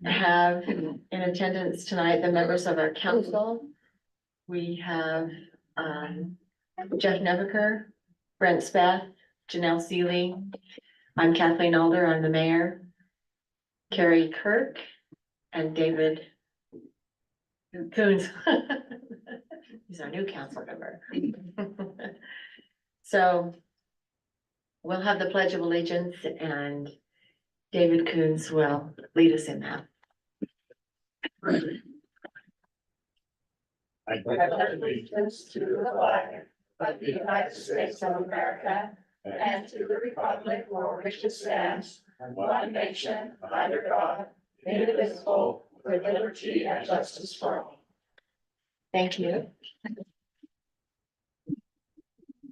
have in attendance tonight the members of our council. We have Jeff Nebeker, Brent Spath, Janelle Seeley. I'm Kathleen Alder, I'm the mayor. Carrie Kirk and David Coons. He's our new council member. So we'll have the Pledge of Allegiance and David Coons will lead us in that. I pledge allegiance to the flag of the United States of America and to the republic for which it stands, one nation, under God, indivisible, with liberty and justice for all. Thank you.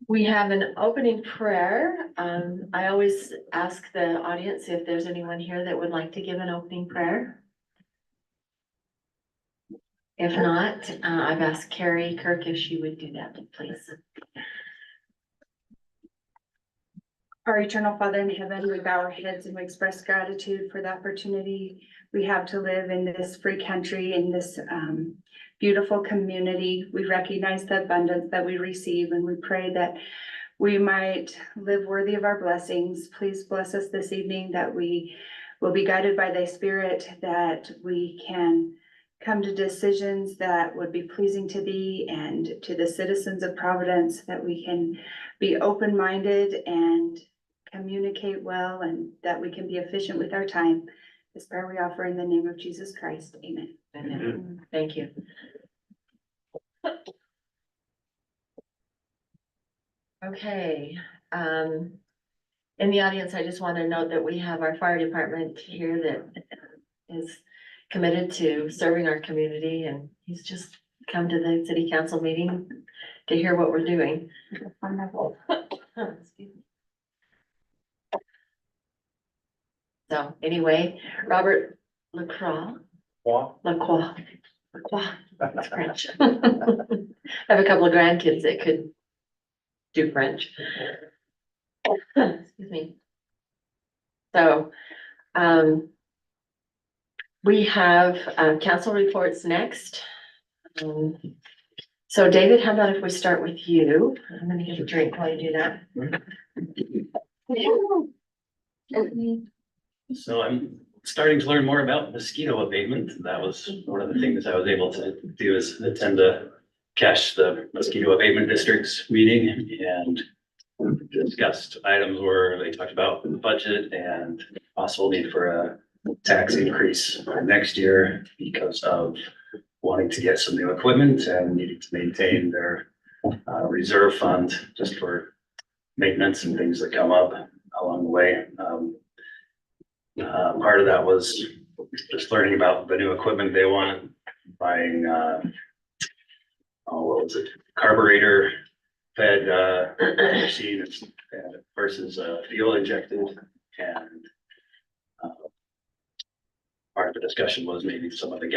We have an opening prayer. I always ask the audience if there's anyone here that would like to give an opening prayer. If not, I've asked Carrie Kirk if she would do that, please. Our eternal Father in heaven, we bow our heads and we express gratitude for the opportunity we have to live in this free country, in this beautiful community. We recognize the abundance that we receive and we pray that we might live worthy of our blessings. Please bless us this evening, that we will be guided by thy Spirit, that we can come to decisions that would be pleasing to thee and to the citizens of Providence, that we can be open-minded and communicate well, and that we can be efficient with our time. This prayer we offer in the name of Jesus Christ. Amen. Amen. Thank you. Okay. In the audience, I just want to note that we have our fire department here that is committed to serving our community, and he's just come to the city council meeting to hear what we're doing. Wonderful. Excuse me. So anyway, Robert Lacroix, that's French. I have a couple of grandkids that could do French. Excuse me. So, we have council reports next. So David, how about if we start with you? I'm gonna get a drink while you do that. So I'm starting to learn more about mosquito abatement. That was one of the things I was able to do, is attend the the mosquito abatement district's meeting, and discussed items where they talked about the budget and possible need for a tax increase next year because of wanting to get some new equipment and needing to maintain their reserve fund just for maintenance and things that come up along the way. Part of that was just learning about the new equipment they want, buying, what was it? Carburetor fed machine versus fuel injected. And part of the discussion was maybe some of the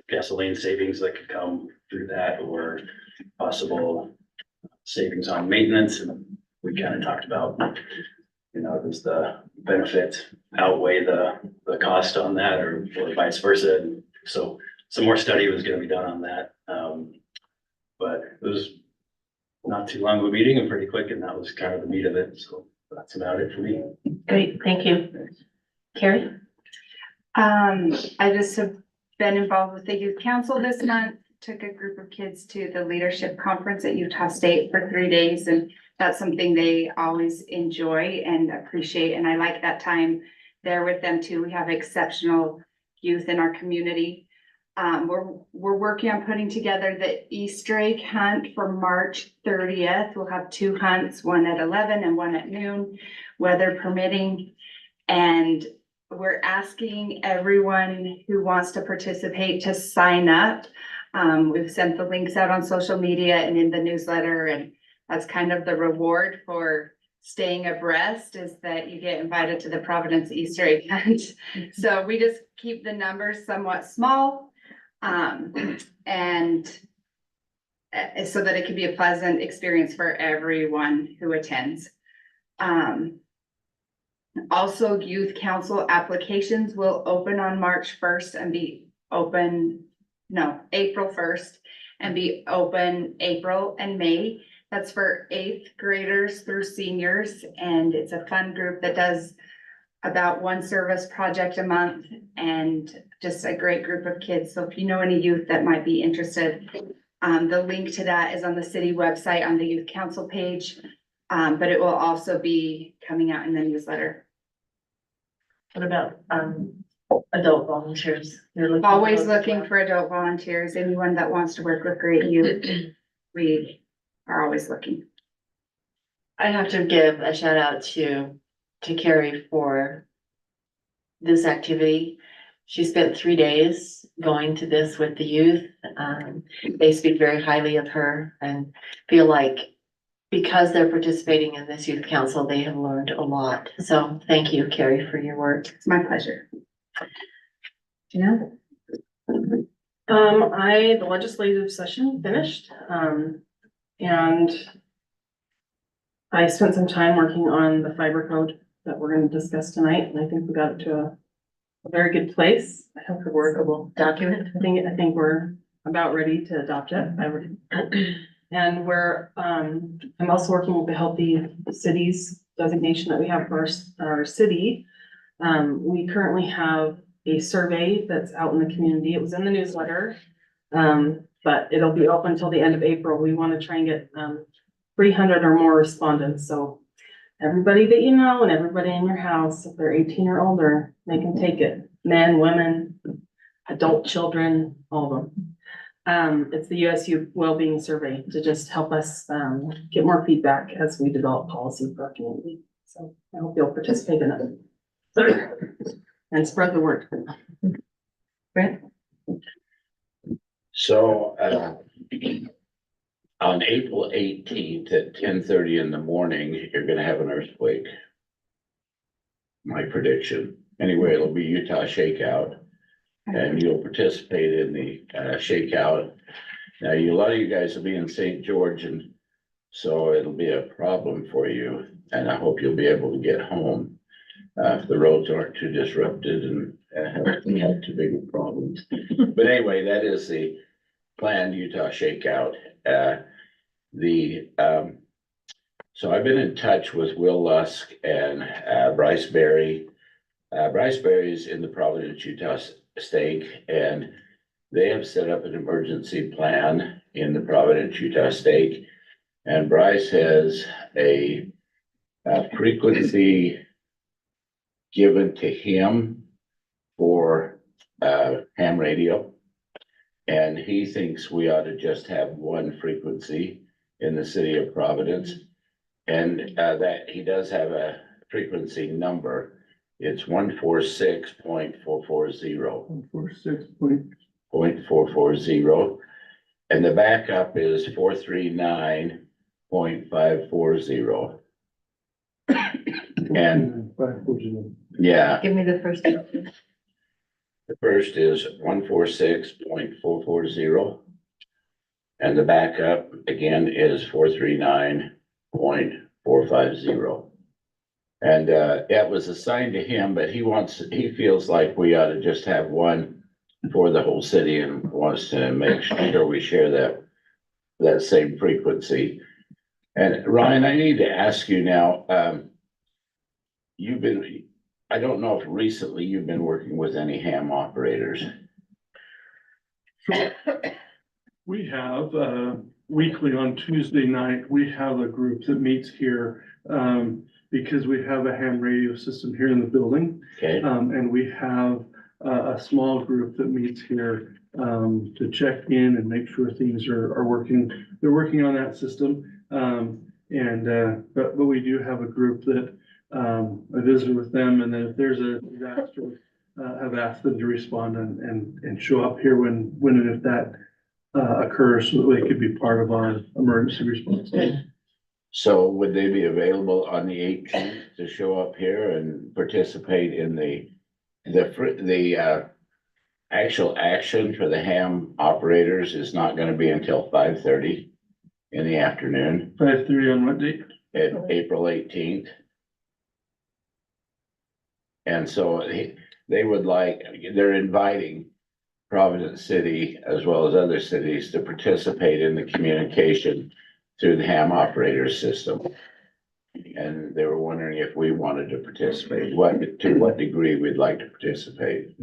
gasoline savings that could come through that, or possible savings on maintenance. And we kind of talked about, does the benefit outweigh the cost on that, or vice versa? And so some more study was going to be done on that. But it was not too long of a meeting and pretty quick, and that was kind of the meat of it. So that's about it for me. Great, thank you. Carrie? I just have been involved with the youth council this month, took a group of kids to the leadership conference at Utah State for 3 days, and that's something they always enjoy and appreciate, and I like that time there with them too. We have exceptional youth in our community. We're working on putting together the Easter egg hunt for March 30th. We'll have 2 hunts, one at 11 and one at noon, weather permitting. And we're asking everyone who wants to participate to sign up. We've sent the links out on social media and in the newsletter, and that's kind of the reward for staying abreast, is that you get invited to the Providence Easter egg hunt. So we just keep the numbers somewhat small, and so that it can be a pleasant experience for everyone who attends. Also, youth council applications will open on March 1st and be open, no, April 1st and be open April and May. That's for 8th graders through seniors, and it's a fun group that does about one service project a month and just a great group of kids. So if you know any youth that might be interested, the link to that is on the city website on the youth council page. But it will also be coming out in the newsletter. What about, adult volunteers? You're looking for Always those as looking well? for adult volunteers, anyone that wants to work with great youth. We are always looking. I have to give a shout out to Carrie for this activity. She spent 3 days going to this with the youth. They speak very highly of her and feel like because they're participating in this youth council, they have learned a lot. So thank you, Carrie, for your work. It's my pleasure. Janelle? The legislative session finished, and I spent some time working on the fiber code that we're gonna discuss tonight, and I think we got it to a very good place. I hope it works. Workable document. I think we're about ready to adopt it. And I'm also working with the Healthy Cities designation that we have for our city. We currently have a survey that's out in the community. It was in the newsletter. But it'll be open until the end of April. We want to try and get 300 or more respondents. So everybody that you know and everybody in your house, if they're 18 or older, they can take it. Men, women, adult children, all of them. It's the USU Wellbeing Survey to just help us get more feedback as we develop policy for our community. So I hope you'll participate in it. And spread the word. Brent? So, on April 18th at 10:30 in the morning, you're gonna have an earthquake. My prediction. Anyway, it'll be Utah Shakeout. And you'll participate in the shakeout. Now, a lot of you guys will be in St. George, and so it'll be a problem for you. And I hope you'll be able to get home. If the roads aren't too disrupted and have too big of problems. But anyway, that is the planned Utah Shakeout. So I've been in touch with Will Lusk and Bryce Berry. Bryce Berry is in the Providence, Utah stake, and they have set up an emergency plan in the Providence, Utah stake. And Bryce has a frequency given to him for ham radio. And he thinks we ought to just have one frequency in the city of Providence. And that he does have a frequency number. It's 146.440. 146.440. And the backup is 439.540. And yeah, Give me the first. the first is 146.440. And the backup again is 439.450. And it was assigned to him, but he feels like we ought to just have one for the whole city and wants to make sure we share that same frequency. And Ryan, I need to ask you now, I don't know if recently you've been working with any ham operators. We have, weekly on Tuesday night, we have a group that meets here, because we have a ham radio system here in the building. Okay, And we have a small group that meets here, to check in and make sure things are working. They're working on that system. But we do have a group that, I visited with them, and then if there's a disaster, have asked them to respond and show up here when and if that occurs, so that they could be part of our emergency response team. so would they be available on the 18th to show up here and participate in the actual action for the ham operators is not gonna be until 5:30 in the afternoon 5:30 on what date? at April 18th. And so they would like, they're inviting Providence City as well as other cities to participate in the communication through the ham operator system. And they were wondering if we wanted to participate, to what degree we'd like to participate.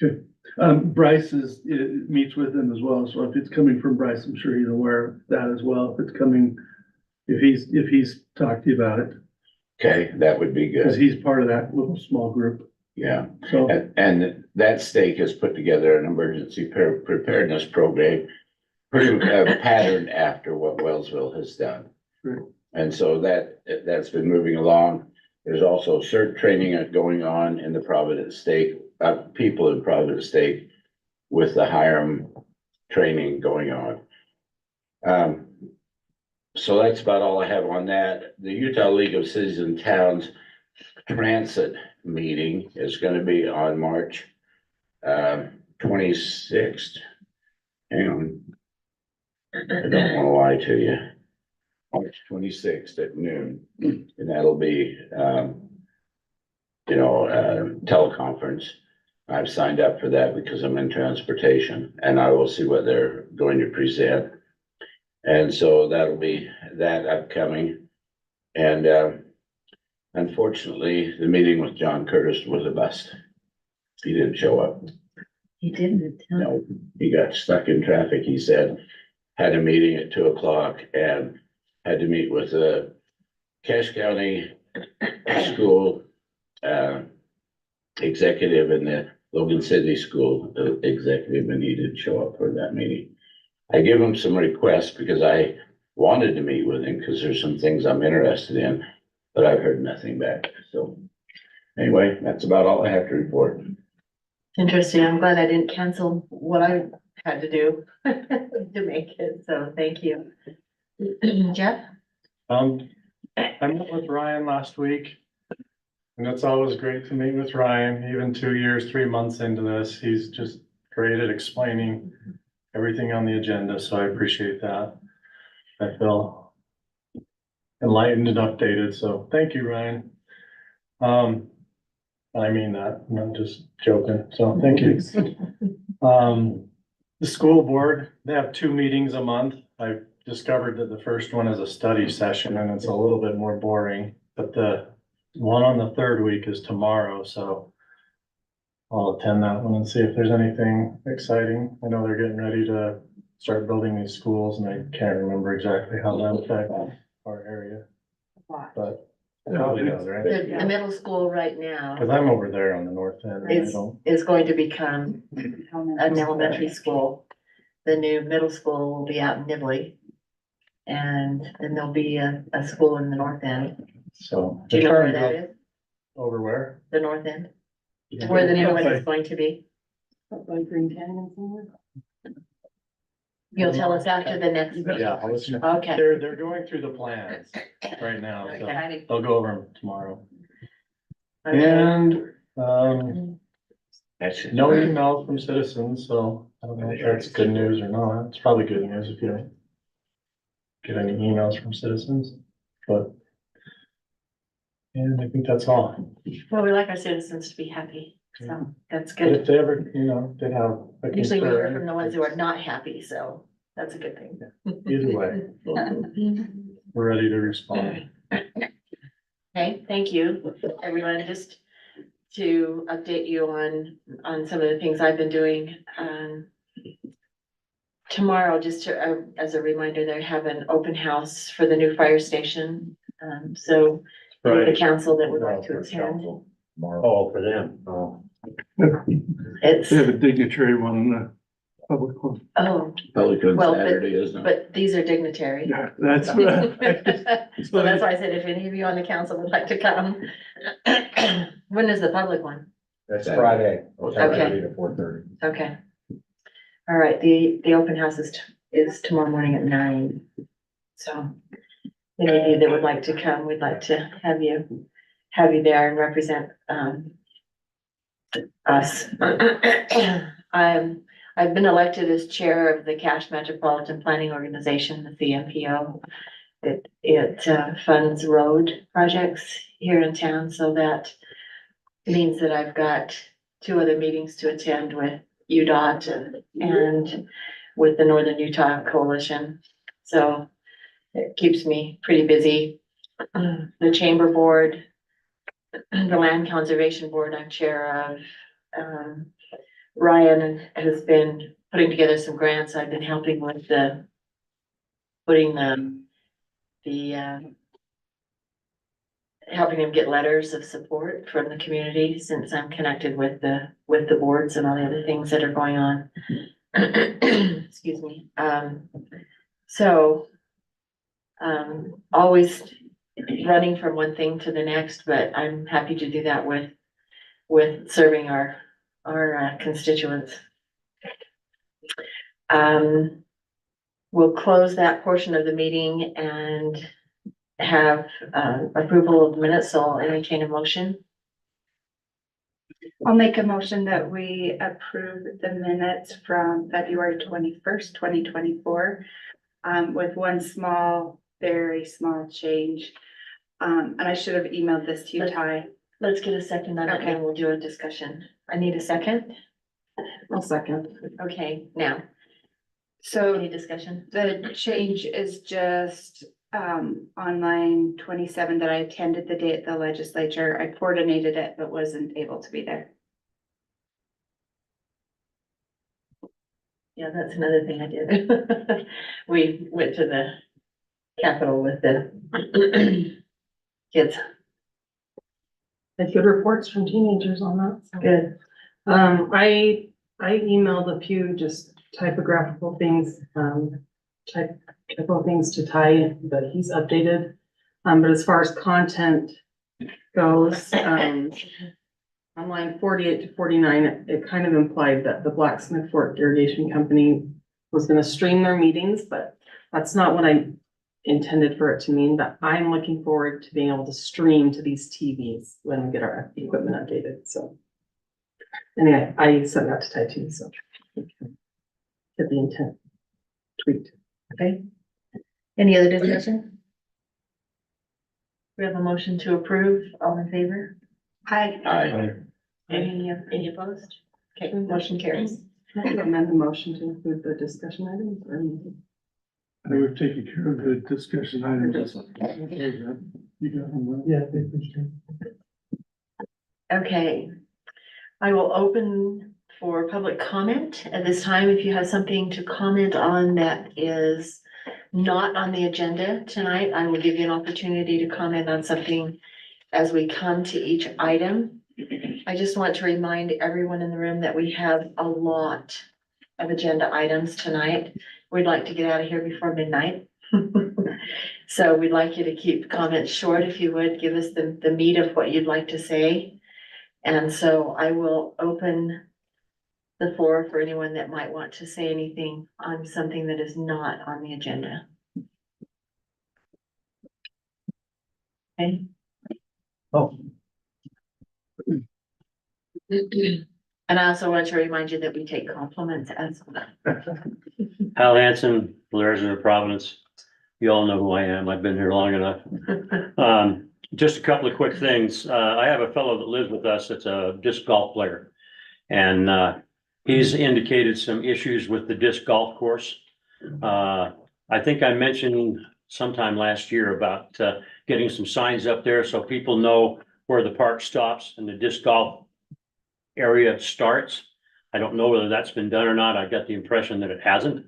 Okay, Bryce meets with them as well, so if it's coming from Bryce, I'm sure he's aware of that as well, if it's coming, if he's talked to you about it, Okay, that would be because good. he's part of that little small group, Yeah. so. And that stake has put together an emergency preparedness program, patterned after what Wellsville has done. Right. And so that's been moving along. There's also CERT training going on in the Providence Stake, people in Providence Stake with the Hiram training going on. So that's about all I have on that. The Utah League of Cities and Towns Transit meeting is gonna be on March 26th. Hang on. I don't wanna lie to you. March 26th at noon, and that'll be, teleconference. I've signed up for that because I'm in transportation, and I will see what they're going to present. And so that'll be that upcoming. And, unfortunately, the meeting with John Curtis was a bust. He didn't show up. He didn't. No, he got stuck in traffic, he said, had a meeting at 2:00 and had to meet with the Cache County School executive and the Logan City School executive, and he didn't show up for that meeting. I gave him some requests because I wanted to meet with him because there's some things I'm interested in, but I've heard nothing back. So anyway, that's about all I have to report. Interesting. I'm glad I didn't cancel what I had to do to make it, so thank you. Jeff? I met with Ryan last week. And it's always great to meet with Ryan, even 2 years, 3 months into this. He's just great at explaining everything on the agenda, so I appreciate that. I feel enlightened and updated, so thank you, Ryan. I mean that, I'm not just joking, so thank you. The school board, they have 2 meetings a month. I've discovered that the first one is a study session and it's a little bit more boring, but the one on the 3rd week is tomorrow, so I'll attend that one and see if there's anything exciting. I know they're getting ready to start building these schools and I can't remember exactly how that affects our area, but it probably does, right? The middle school right now Cause I'm over there on the north end. and I don't. is going to become an elementary school. The new middle school will be out in Nibley. And then there'll be a school in the north end. So. Do you know they're where trying to that go is? Over where? The north end? Where the new one is going to be? Like Green Canyon somewhere? You'll tell us after the next meeting. Yeah, I'll let you know. Okay. They're going through the plans right now, so Okay. they'll go over them tomorrow. Okay. And, That's it. no emails from citizens, so I don't know if that's good news or not. It's probably good news if you don't get any emails from citizens, but. And I think that's all. Well, we like our citizens to be happy, so that's But good. if they ever, did have a Usually we hear concern, from the ones who are not happy, so that's a good thing. either way, we're ready to respond. Okay, thank you, everyone. Just to update you on some of the things I've been doing. Tomorrow, just to, as a reminder, they have an open house for the new fire station. So the council that would like to attend, Oh, for them, oh. it's, They have a dignitary one in the public one. oh, Pelican Well, Saturday, isn't it? but these are dignitary. Yeah, that's what So that's why I said if any of you on the council would like to come. When is the public one? That's Friday. Okay. 10:30 to 4:30. Okay. All right, the open house is tomorrow morning at 9. So any of you that would like to come, we'd like to have you there and represent us. I've been elected as chair of the Cache Metropolitan Planning Organization, the CMPO. It funds road projects here in town so that means that I've got 2 other meetings to attend with UDOT and with the Northern Utah Coalition. So it keeps me pretty busy. The Chamber Board, the Land Conservation Board I'm chair of. Ryan has been putting together some grants. I've been helping with putting helping him get letters of support from the community since I'm connected with the boards and all the other things that are going on. Excuse me. So always running from one thing to the next, but I'm happy to do that with serving our constituents. We'll close that portion of the meeting and have approval of the minutes, so I'll entertain a motion. I'll make a motion that we approve the minutes from February 21st, 2024, with one small, very small change. And I should have emailed this to you, Ty. Let's get a second on it and then we'll do a discussion. I need a second. I'll second. Okay, now, So any discussion? the change is just on line 27 that I attended the day at the legislature. I coordinated it, but wasn't able to be there. Yeah, that's another thing I did. We went to the Capitol with the kids. Had good reports from teenagers on that. So. Good. I emailed a few just typographical things, typical things to Ty, but he's updated. But as far as content goes, on line 48 to 49, it kind of implied that the Blacksmith Fork Irrigation Company was gonna stream their meetings, but that's not what I intended for it to mean, but I'm looking forward to being able to stream to these TVs when we get our equipment updated, so. Anyway, I sent that to Ty too, so. Get the intent tweaked. Okay. Any other discussion? We have a motion to approve. All in favor? Hi. Any opposed? Okay, motion carries. Can I amend the motion to include the discussion items or anything? And we've taken care of the discussion items. You got them, yeah, they appreciate it. Okay. I will open for public comment at this time. If you have something to comment on that is not on the agenda tonight, I will give you an opportunity to comment on something as we come to each item. I just want to remind everyone in the room that we have a lot of agenda items tonight. We'd like to get out of here before midnight. So we'd like you to keep comments short if you would. Give us the meat of what you'd like to say. And so I will open the floor for anyone that might want to say anything on something that is not on the agenda. Okay. Oh. And I also want to remind you that we take compliments as well. Hal Hanson, Resident of Providence. You all know who I am. I've been here long enough. Just a couple of quick things. I have a fellow that lives with us that's a disc golf player. And he's indicated some issues with the disc golf course. I think I mentioned sometime last year about getting some signs up there so people know where the park stops and the disc golf area starts. I don't know whether that's been done or not. I got the impression that it hasn't.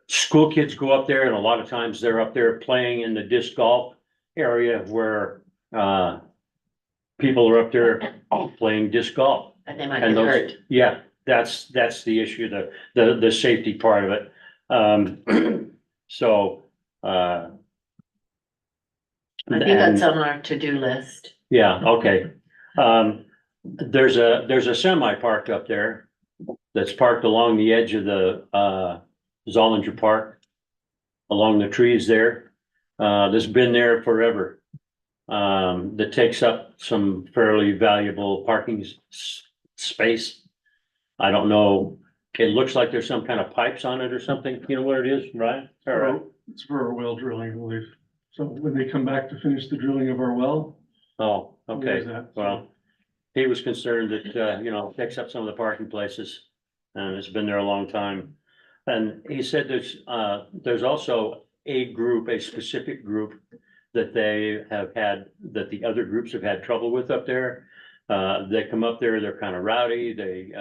School kids go up there and a lot of times they're up there playing in the disc golf area where people are up there playing disc golf. And they might And get those, hurt. yeah, that's the issue, the safety part of it. So, I think that's on our to-do list. yeah, okay. There's a semi parked up there that's parked along the edge of the Zollinger Park, along the trees there. That's been there forever. That takes up some fairly valuable parking space. I don't know. It looks like there's some kind of pipes on it or something. You know what it is, Ryan? All right. It's for our well drilling, I believe. So when they come back to finish the drilling of our well, Oh, Where okay, is that? well, he was concerned that, takes up some of the parking places. And it's been there a long time. And he said there's also a group, a specific group that they have had, that the other groups have had trouble with up there. They come up there, they're kind of rowdy, they,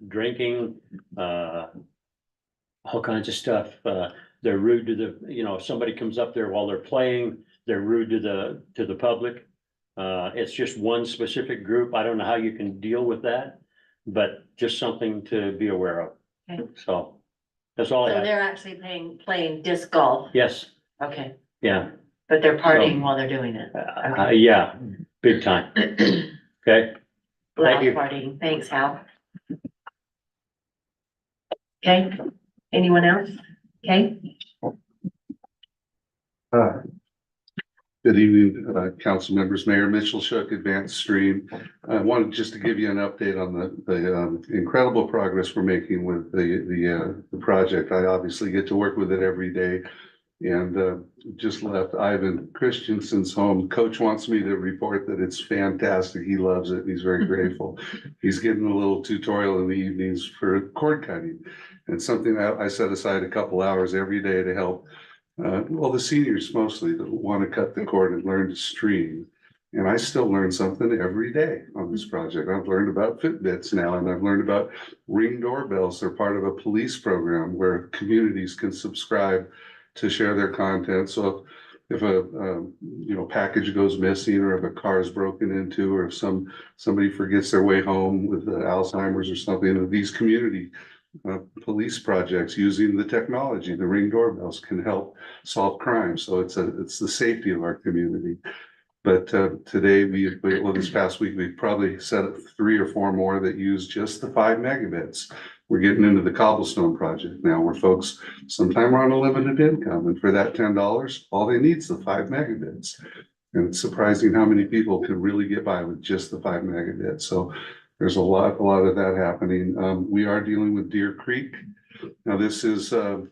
drinking, all kinds of stuff. They're rude to the, if somebody comes up there while they're playing, they're rude to the public. It's just one specific group. I don't know how you can deal with that, but just something to be aware of. Okay. So that's all I So have. they're actually playing disc golf. Yes, Okay, yeah, but they're partying while they're doing it. yeah, big time. Okay, Loud you. partying. Thanks, Hal. Okay, anyone else? Okay, Good evening, council members, Mayor Mitchell Shook, Advanced Stream. I wanted just to give you an update on the incredible progress we're making with the project. I obviously get to work with it every day. And just left Ivan Christensen's home. Coach wants me to report that it's fantastic. He loves it. He's very grateful. He's getting a little tutorial in the evenings for cord cutting. And something I set aside a couple hours every day to help the seniors mostly that want to cut the cord and learn to stream. And I still learn something every day on this project. I've learned about Fitbits now, and I've learned about Ring doorbells. They're part of a police program where communities can subscribe to share their content. So if a package goes missing, or if a car is broken into, or if somebody forgets their way home with Alzheimer's or something, these community police projects using the technology, the Ring doorbells, can help solve crime. So it's the safety of our community. But today this past week, we've probably set up 3 or 4 more that use just the 5 megabits. We're getting into the cobblestone project now, where folks sometimes are on a limited income, and for that $10, all they need is the 5 megabits. And it's surprising how many people can really get by with just the 5 megabits. So there's a lot of that happening. We are dealing with Deer Creek. Now, this is an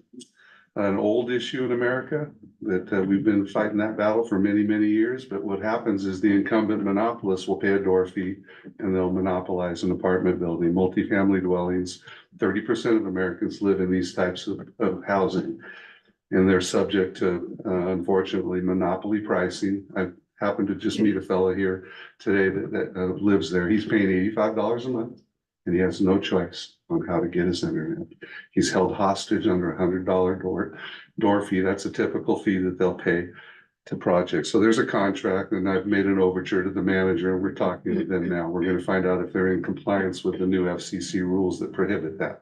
old issue in America that we've been fighting that battle for many, many years. But what happens is the incumbent monopolist will pay a door fee, and they'll monopolize an apartment building, multifamily dwellings. 30% of Americans live in these types of housing, and they're subject to, unfortunately, monopoly pricing. I happened to just meet a fellow here today that lives there. He's paying $85 a month, and he has no choice on how to get his internet. He's held hostage under $100 door fee. That's a typical fee that they'll pay to projects. So there's a contract, and I've made an overture to the manager, and we're talking to them now. We're going to find out if they're in compliance with the new FCC rules that prohibit that.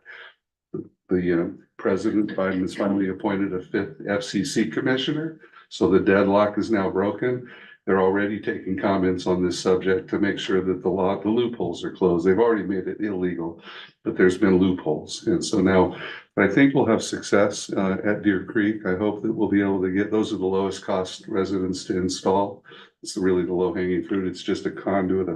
The President Biden has finally appointed a 5th FCC commissioner, so the deadlock is now broken. They're already taking comments on this subject to make sure that the loopholes are closed. They've already made it illegal, but there's been loopholes. And so now I think we'll have success at Deer Creek. I hope that we'll be able to get, those are the lowest cost residents to install. It's really the low hanging fruit. It's just a conduit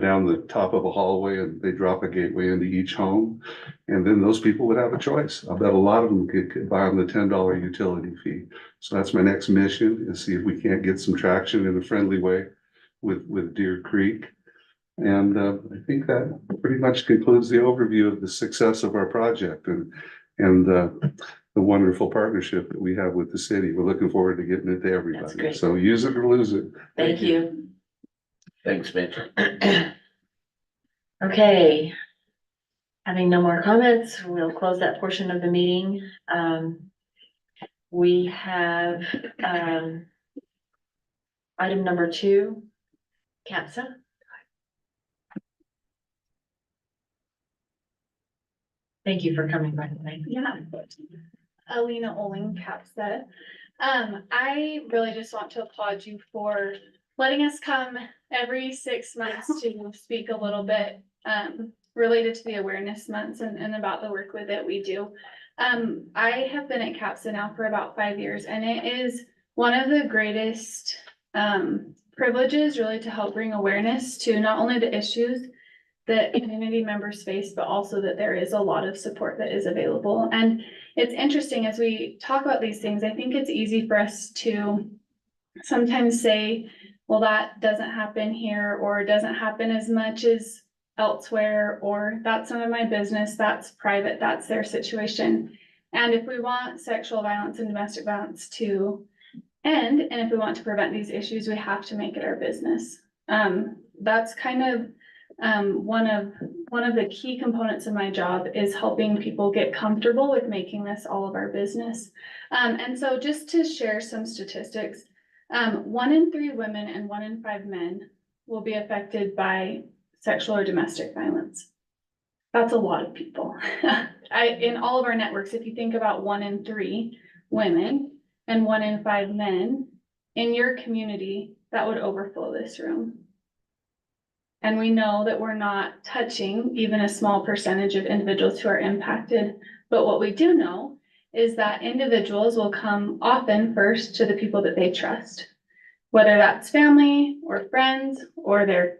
down the top of a hallway, and they drop a gateway into each home. And then those people would have a choice. I bet a lot of them could buy on the $10 utility fee. So that's my next mission, is see if we can't get some traction in a friendly way with Deer Creek. And I think that pretty much concludes the overview of the success of our project and the wonderful partnership that we have with the city. We're looking forward to getting it to That's everybody. great. So use it or lose it. thank you. Thanks, Mitch. Okay. Having no more comments, we'll close that portion of the meeting. We have, item number 2, CAPSA. Thank you for coming by tonight. Yeah. Alina Oling, CAPSA. I really just want to applaud you for letting us come every 6 months to speak a little bit related to the awareness months and about the work with it we do. I have been at CAPSA now for about 5 years, and it is one of the greatest privileges really to help bring awareness to not only the issues that community members face, but also that there is a lot of support that is available. And it's interesting as we talk about these things, I think it's easy for us to sometimes say well, that doesn't happen here, or doesn't happen as much as elsewhere, or that's none of my business, that's private, that's their situation. And if we want sexual violence and domestic violence to end, and if we want to prevent these issues, we have to make it our business. That's kind of one of the key components of my job is helping people get comfortable with making this all of our business. And so just to share some statistics, 1 in 3 women and 1 in 5 men will be affected by sexual or domestic violence. That's a lot of people. In all of our networks, if you think about 1 in 3 women and 1 in 5 men in your community, that would overflow this room. And we know that we're not touching even a small percentage of individuals who are impacted. But what we do know is that individuals will come often first to the people that they trust, whether that's family or friends or their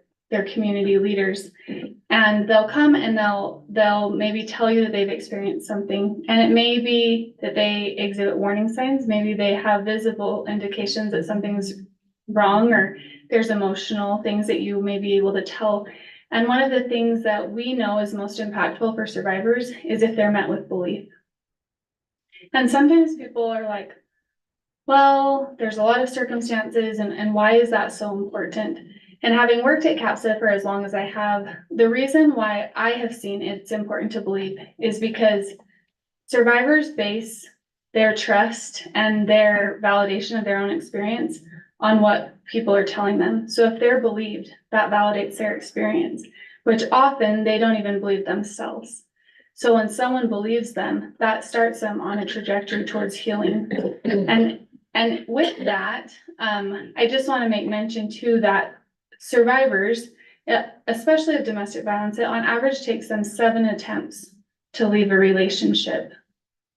community leaders. And they'll come and they'll maybe tell you that they've experienced something. And it may be that they exhibit warning signs. Maybe they have visible indications that something's wrong, or there's emotional things that you may be able to tell. And one of the things that we know is most impactful for survivors is if they're met with belief. And sometimes people are like, well, there's a lot of circumstances, and why is that so important? And having worked at CAPSA for as long as I have, the reason why I have seen it's important to believe is because survivors base their trust and their validation of their own experience on what people are telling them. So if they're believed, that validates their experience, which often they don't even believe themselves. So when someone believes them, that starts them on a trajectory towards healing. And with that, I just want to make mention too that survivors, especially of domestic violence, it on average takes them 7 attempts to leave a relationship.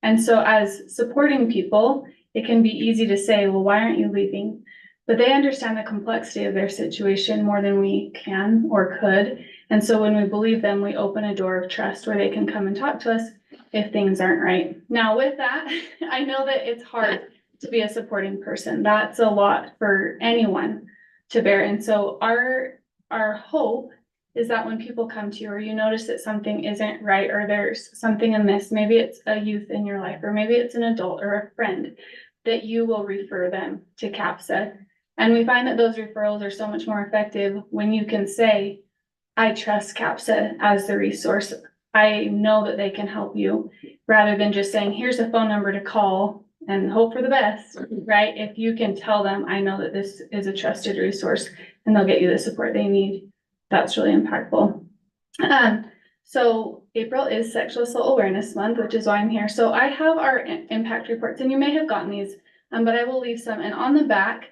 And so as supporting people, it can be easy to say, well, why aren't you leaving? But they understand the complexity of their situation more than we can or could. And so when we believe them, we open a door of trust where they can come and talk to us if things aren't right. Now with that, I know that it's hard to be a supporting person. That's a lot for anyone to bear. And so our hope is that when people come to you or you notice that something isn't right or there's something amiss, maybe it's a youth in your life or maybe it's an adult or a friend, that you will refer them to CAPSA. And we find that those referrals are so much more effective when you can say, I trust CAPSA as the resource. I know that they can help you, rather than just saying, here's a phone number to call and hope for the best, right? If you can tell them, I know that this is a trusted resource and they'll get you the support they need, that's really impactful. So April is Sexual Assault Awareness Month, which is why I'm here. So I have our impact reports, and you may have gotten these, but I will leave some. And on the back,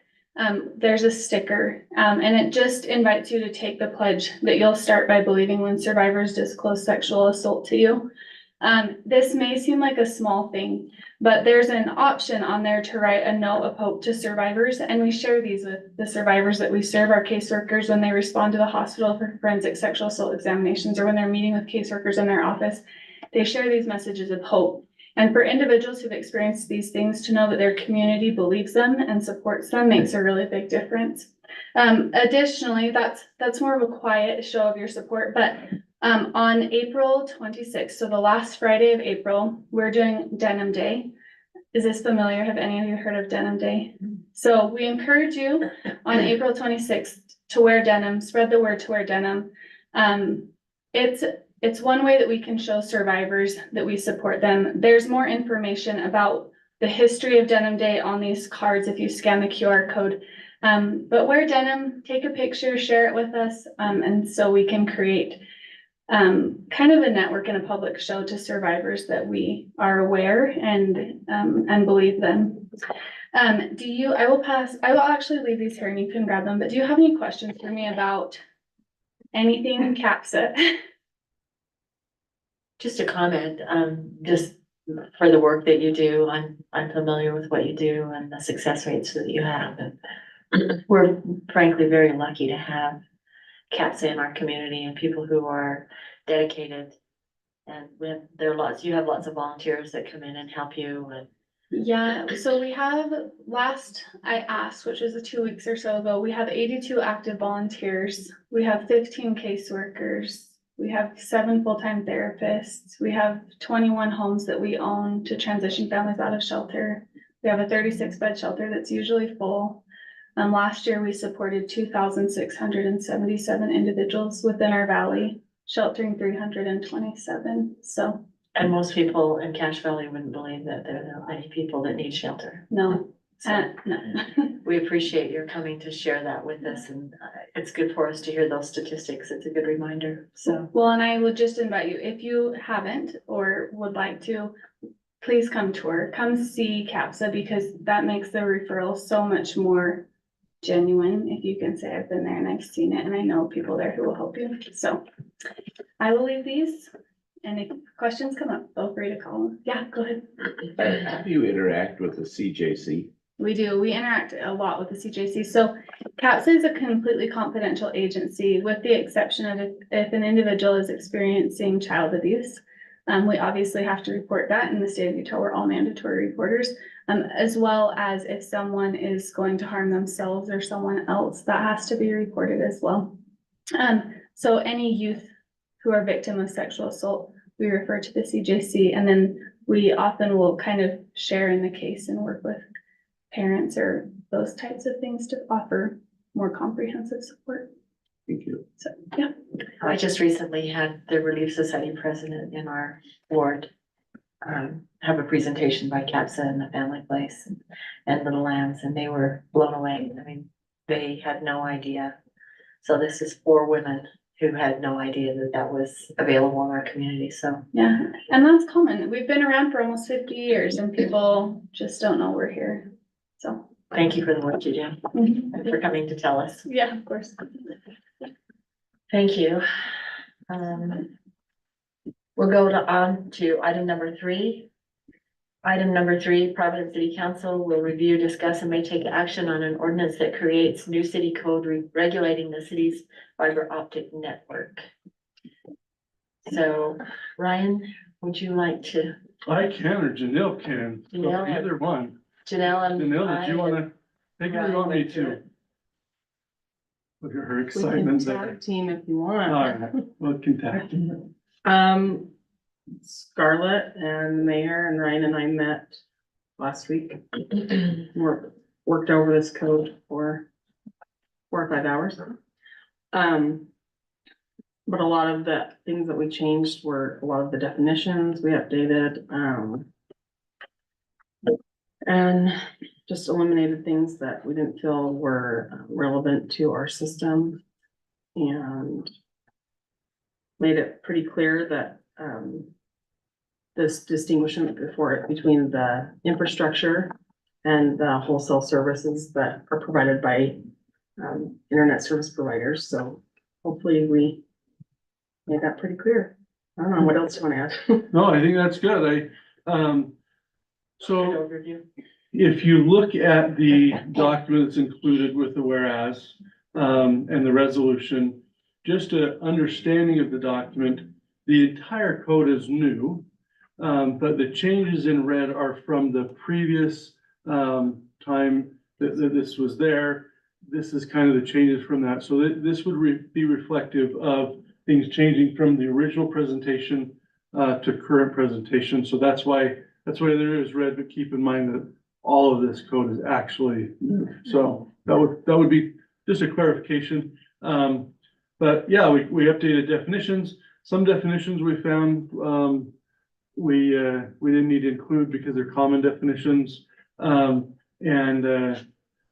there's a sticker, and it just invites you to take the pledge that you'll start by believing when survivors disclose sexual assault to you. This may seem like a small thing, but there's an option on there to write a note of hope to survivors, and we share these with the survivors that we serve, our caseworkers, when they respond to the hospital for forensic sexual assault examinations, or when they're meeting with caseworkers in their office. They share these messages of hope. And for individuals who've experienced these things, to know that their community believes them and supports them makes a really big difference. Additionally, that's more of a quiet show of your support, but on April 26th, so the last Friday of April, we're doing Denim Day. Is this familiar? Have any of you heard of Denim Day? So we encourage you on April 26th to wear denim, spread the word to wear denim. It's one way that we can show survivors that we support them. There's more information about the history of Denim Day on these cards if you scan the QR code. But wear denim, take a picture, share it with us, and so we can create kind of a network and a public show to survivors that we are aware and believe them. I will actually leave these here and you can grab them, but do you have any questions for me about anything in CAPSA? Just a comment, just for the work that you do, I'm familiar with what you do and the success rates that you have. And we're frankly very lucky to have CAPSA in our community and people who are dedicated. And you have lots of volunteers that come in and help you, and Yeah, so we have, last I asked, which was 2 weeks or so ago, we have 82 active volunteers. We have 15 caseworkers. We have 7 full-time therapists. We have 21 homes that we own to transition families out of shelter. We have a 36-bed shelter that's usually full. Last year, we supported 2,677 individuals within our valley, sheltering 327, so. And most people in Cache Valley wouldn't believe that there are that many people that need shelter. No, So no. we appreciate your coming to share that with us, and it's good for us to hear those statistics. It's a good reminder, so. Well, and I would just invite you, if you haven't or would like to, please come tour, come see CAPSA, because that makes the referral so much more genuine. If you can say I've been there and I've seen it and I know people there who will help you. So I will leave these, and if questions come up, feel free to call. Yeah, go ahead. How do you interact with the CJC? We do. We interact a lot with the CJC. So CAPSA is a completely confidential agency, with the exception of if an individual is experiencing child abuse. We obviously have to report that. In the state of Utah, we're all mandatory reporters, as well as if someone is going to harm themselves or someone else, that has to be reported as well. So any youth who are victim of sexual assault, we refer to the CJC, and then we often will kind of share in the case and work with parents or those types of things to offer more comprehensive support. Thank you. So, yeah. I just recently had the Relief Society president in our ward have a presentation by CAPSA and the Family Place and Little Lambs, and they were blown away. I mean, they had no idea. So this is for women who had no idea that that was available in our community, so. Yeah, and that's common. We've been around for almost 50 years and people just don't know we're here. So. Thank you for the work you do and for coming to tell us. Yeah, of course. Thank you. We'll go on to item number 3. Item number 3, Providence City Council will review, discuss, and may take action on an ordinance that creates new city code regulating the city's fiber optic network. So, Ryan, would you like to? I can, or Janelle can, so Janelle. either one. Janelle and Janelle, did you I- wanna take it or you want me to? Look at her We can excitement there. tag team if you All want. right, well, contact me. Scarlett and the mayor and Ryan and I met last week. Worked over this code for 4 or 5 hours. But a lot of the things that we changed were a lot of the definitions we updated, and just eliminated things that we didn't feel were relevant to our system. And made it pretty clear that, this distinguishment between the infrastructure and the wholesale services that are provided by, internet service providers. So hopefully we made that pretty clear. I don't know, what else you want to add? No, I think that's good. So Overview. if you look at the document that's included with the whereas, and the resolution, just an understanding of the document, the entire code is new. But the changes in red are from the previous, time that this was there. This is kind of the changes from that. So this would be reflective of things changing from the original presentation, to current presentation. So that's why there is red, but keep in mind that all of this code is actually new. So that would be just a clarification. But yeah, we updated definitions. Some definitions we found, we didn't need to include because they're common definitions. And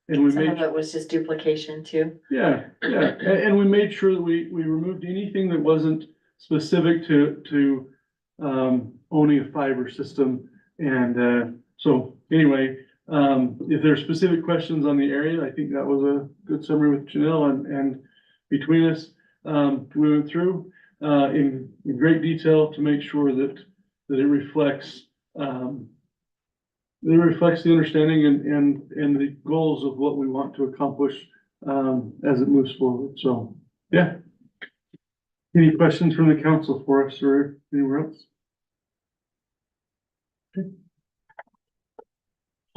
we Some made, of it was just duplication too. yeah, and we made sure that we removed anything that wasn't specific to owning a fiber system. And so anyway, if there are specific questions on the area, I think that was a good summary with Janelle, and between us, we went through in great detail to make sure that it reflects the understanding and the goals of what we want to accomplish as it moves forward. So, yeah. Any questions from the council for us or anywhere else? Okay.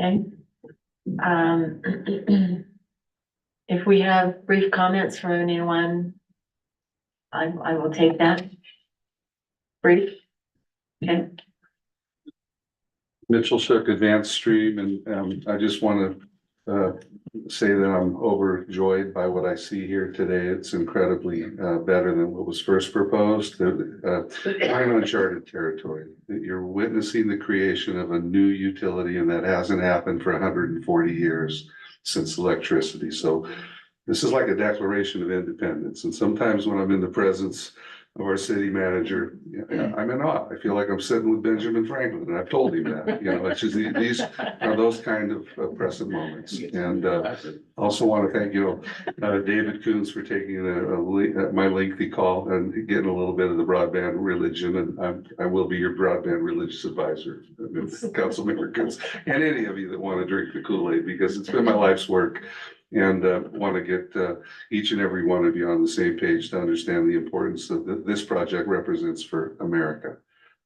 Okay. Um, if we have brief comments from anyone, I will take that. Brief. Okay. Mitchell Shook Advanced Stream, and I just want to say that I'm overjoyed by what I see here today. It's incredibly better than what was first proposed. We're in uncharted territory. You're witnessing the creation of a new utility, and that hasn't happened for 140 years since electricity. So this is like a declaration of independence. And sometimes when I'm in the presence of our city manager, I'm in awe. I feel like I'm sitting with Benjamin Franklin, and I've told him that, it's just these are those kind of oppressive moments. And also want to thank, David Coons for taking my lengthy call and getting a little bit of the broadband religion, and I will be your broadband religious advisor, Councilmember Coons, and any of you that want to drink the Kool-Aid, because it's been my life's work. And want to get each and every one of you on the same page to understand the importance that this project represents for America.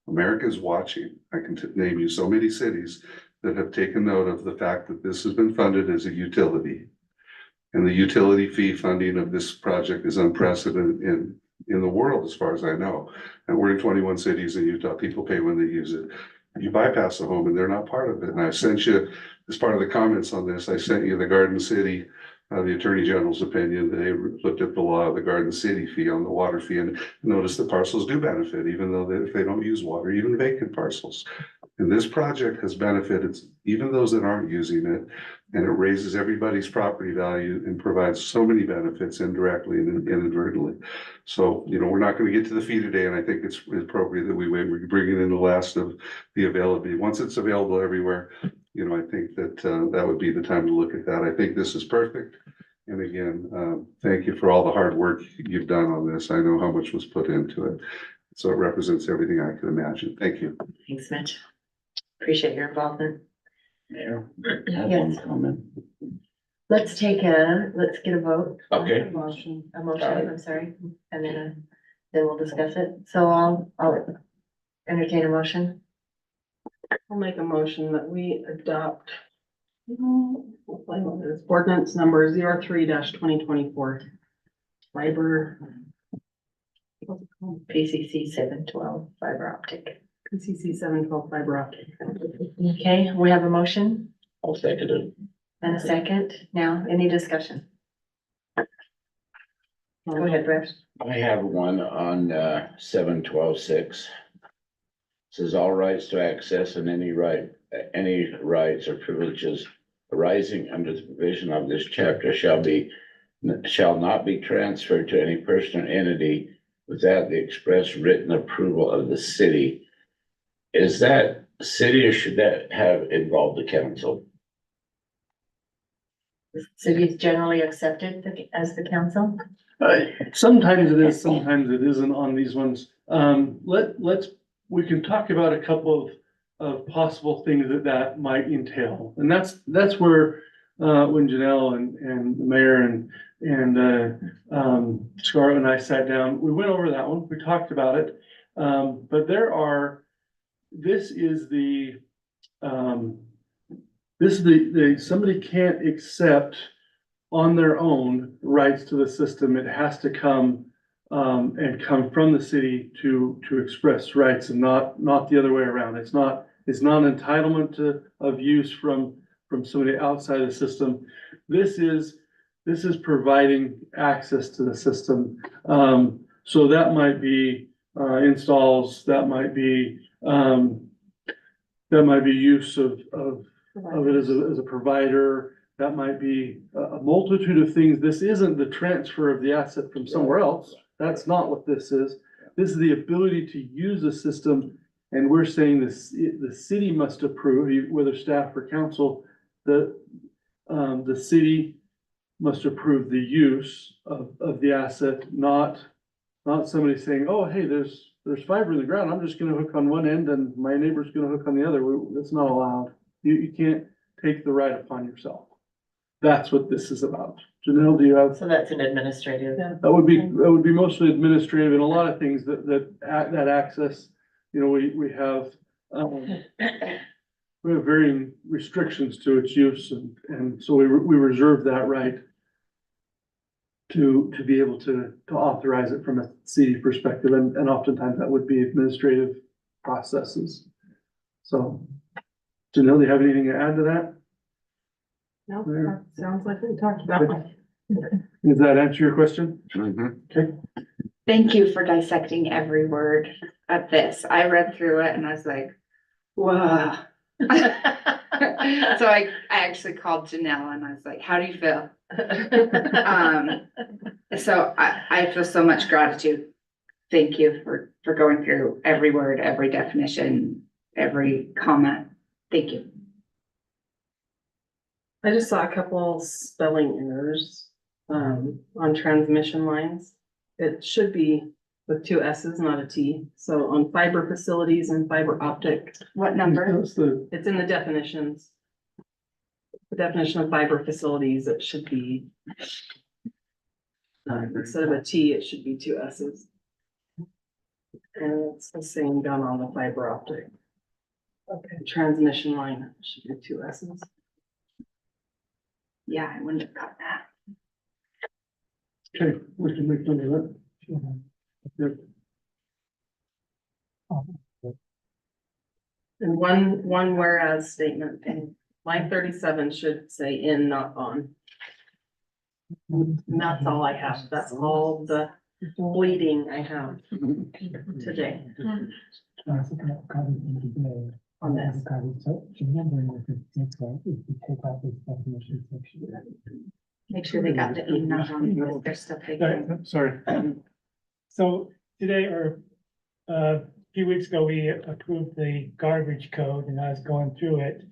America is watching. I can name you so many cities that have taken note of the fact that this has been funded as a utility. And the utility fee funding of this project is unprecedented in the world, as far as I know. And we're in 21 cities in Utah. People pay when they use it. You bypass a home and they're not part of it. And I sent you, as part of the comments on this, I sent you the Garden City, the Attorney General's opinion. They looked at the law of the Garden City fee on the water fee and noticed that parcels do benefit, even though if they don't use water, even vacant parcels. And this project has benefited even those that aren't using it, and it raises everybody's property value and provides so many benefits indirectly and inadvertently. So, we're not going to get to the fee today, and I think it's appropriate that we wait. We bring it in the last of the availability. Once it's available everywhere, I think that that would be the time to look at that. I think this is perfect. And again, thank you for all the hard work you've done on this. I know how much was put into it. So it represents everything I could imagine. Thank you. Thanks, Mitch. Appreciate your involvement. Mayor, I have Yes. one comment. Let's get a vote. Okay. Motion. A motion, I'm sorry, and then we'll discuss it. So I'll entertain a motion. I'll make a motion that we adopt ordinance number 03-2024. Fiber. PCC 712 fiber optic. PCC 712 fiber optic. Okay, we have a motion I'll second it. and a second. Now, any discussion? Go ahead, Brett. I have one on 712-6. Says all rights to access and any rights or privileges arising under the provision of this chapter shall not be transferred to any person or entity without the express written approval of the city. Is that city, or should that have involved the council? The city is generally accepted as the council. Sometimes it is, sometimes it isn't on these ones. We can talk about a couple of possible things that might entail. And that's where, when Janelle and the mayor and Scarlett and I sat down, we went over that one, we talked about it. But somebody can't accept on their own rights to the system. It has to come and come from the city to express rights, and not the other way around. It's not entitlement of use from somebody outside the system. This is providing access to the system. So that might be installs, that might be use of it as a provider. That might be a multitude of things. This isn't the transfer of the asset from somewhere else. That's not what this is. This is the ability to use the system. And we're saying this, the city must approve, whether staff or council, the city must approve the use of the asset, not somebody saying, oh, hey, there's fiber in the ground. I'm just gonna hook on one end and my neighbor's gonna hook on the other. That's not allowed. You can't take the right upon yourself. That's what this is about. Janelle, do you have? So that's an administrative. That would be mostly administrative, and a lot of things that access, we have, we have varying restrictions to its use and so we reserve that right to be able to authorize it from a city perspective, and oftentimes that would be administrative processes. So, Janelle, do you have anything to add to that? No, There. that sounds like we talked about. Does that answer your question? Mhm. Okay. Thank you for dissecting every word of this. I read through it and I was like, whoa. So I actually called Janelle and I was like, how do you feel? So I feel so much gratitude. Thank you for going through every word, every definition, every comment. Thank you. I just saw a couple spelling errors, on transmission lines. It should be with two S's, not a T. So on fiber facilities and fiber optic, What number? That's the, it's in the definitions. The definition of fiber facilities, it should be, instead of a T, it should be two S's. And it's the same down on the fiber optic. Okay, transmission line should be two S's. Yeah, I wouldn't have got that. okay, we can make note of that. Yep. And one whereas statement in line 37 should say in, not on. And that's all I have. That's all the bleeding I have today on this. Make sure they got the in, not on. They're still figuring. Sorry. So today or a few weeks ago, we approved the garbage code and I was going through it.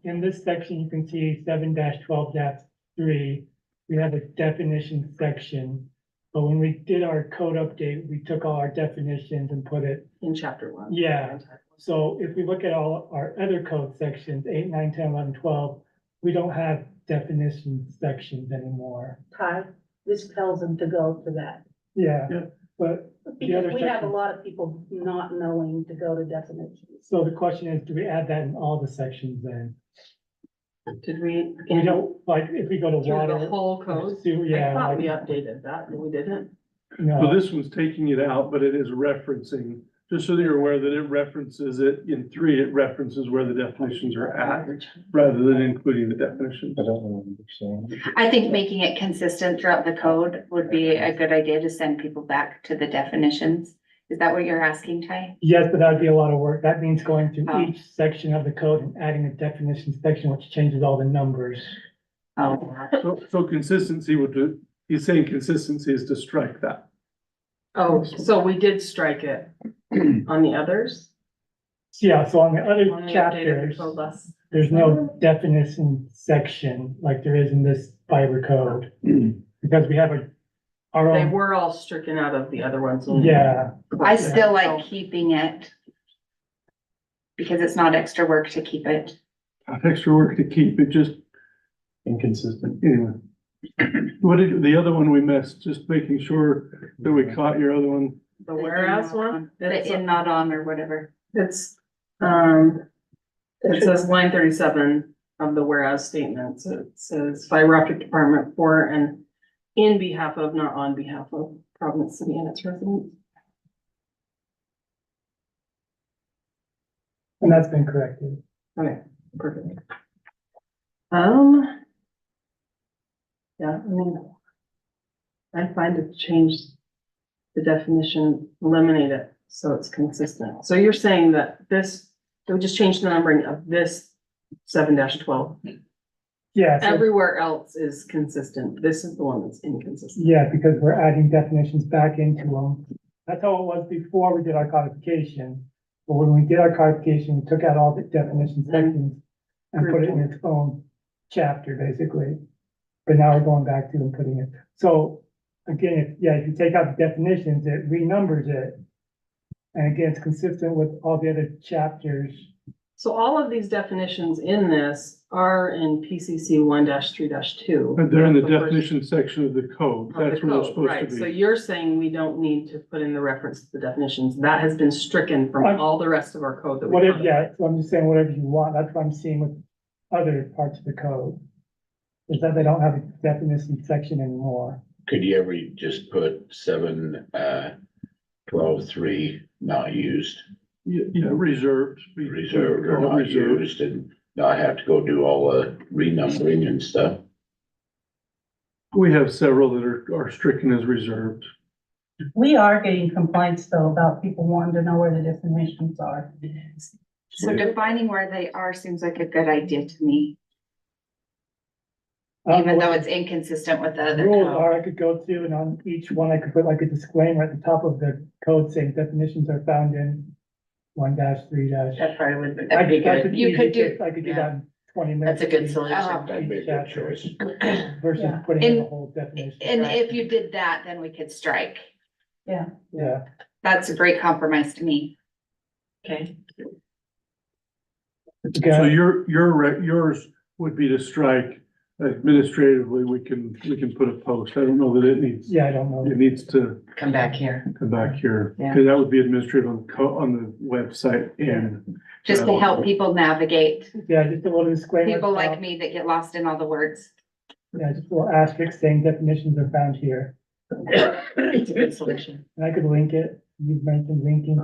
In this section, you can see 7-12-3, we have a definition section. But when we did our code update, we took all our definitions and put it, In chapter 1. yeah. So if we look at all our other code sections, 8, 9, 10, 11, 12, we don't have definition sections anymore. Ty, this tells them to go to that. Yeah, Yeah. but the Because other we have a section, lot of people not knowing to go to definitions. so the question is, do we add that in all the sections then? Did we? We don't, like, if we go to Through water. the whole code? Sewer, I yeah, thought we like, updated that, but we didn't. So no, this one's taking it out, but it is referencing, just so that you're aware that it references it in 3, it references where the definitions are at, rather than including the definitions. I don't know what you're saying. I think making it consistent throughout the code would be a good idea to send people back to the definitions. Is that what you're asking, Ty? yes, but that'd be a lot of work. That means going through Oh. each section of the code and adding a definition section, which changes all the numbers. Oh, So consistency would do, he's saying consistency is to strike that. Oh, so we did strike it on the others? Yeah, so on the other On the updated chapters, code less. there's no definition section like there is in this fiber code. Because we have our They own, were all stricken out of the other ones. yeah, I still like keeping it. Because it's not extra work to keep it. Extra work to keep it just Inconsistent. anyway. What did, the other one we missed, just making sure that we caught your other one. The whereas one? The in, not on, or whatever. It's, it says line 37 of the whereas statement. So it says fiber optic department for and in behalf of, not on behalf of Providence City and its residents. and that's been corrected. Okay, perfect. Yeah, I mean, I'm fine to change the definition, eliminate it, so it's consistent. So you're saying that this, we just change the numbering of this 7-12. Yeah, so, Everywhere else is consistent. This is the one that's inconsistent. yeah, because we're adding definitions back into them. That's how it was before we did our codification. But when we did our codification, we took out all the definition sections and put it in its own chapter, basically. But now we're going back to and putting it. So again, if you take out the definitions, it renumbers it. And again, it's consistent with all the other chapters. So all of these definitions in this are in PCC 1-3-2. But they're in the That's first- definition section of the code. of the That's where they're code, supposed right. to So be. you're saying we don't need to put in the reference to the definitions. That has been stricken from all the rest of our code that we. Whatever, yeah, so I'm just saying whatever you want, that's what I'm seeing with other parts of the code. Is that they don't have a definition section anymore. Could you ever just put 7-12-3 not used, Yeah, reserved. reserved or not Reserved. used, and not have to go do all the renumbering and stuff? We have several that are stricken as reserved. We are getting complaints though about people wanting to know where the definitions are. So defining where they are seems like a good idea to me, even though it's inconsistent with the other Rules code. are, I could go to, and on each one, I could put like a disclaimer at the top of the code saying definitions are found in 1-3-. That probably would be, I that'd be could good. You could easily I could do that in 20 minutes. That's a good each- solution. That'd be a good choice. Versus Yeah. putting in the And- whole definition. And if you did that, then we could strike. Yeah, That's a great compromise to me. Okay, So okay, yours would be to strike administratively, we can put a post. I don't know that it needs to come back here. come back here. Yeah. Cause that would be administrative on the website and. Just to help people navigate, yeah, just a little disclaimer. at people the like top. me that get lost in all the words. Yeah, just a little asterisk saying definitions are found here, It's a good solution. and I could link it, you've mentioned linking.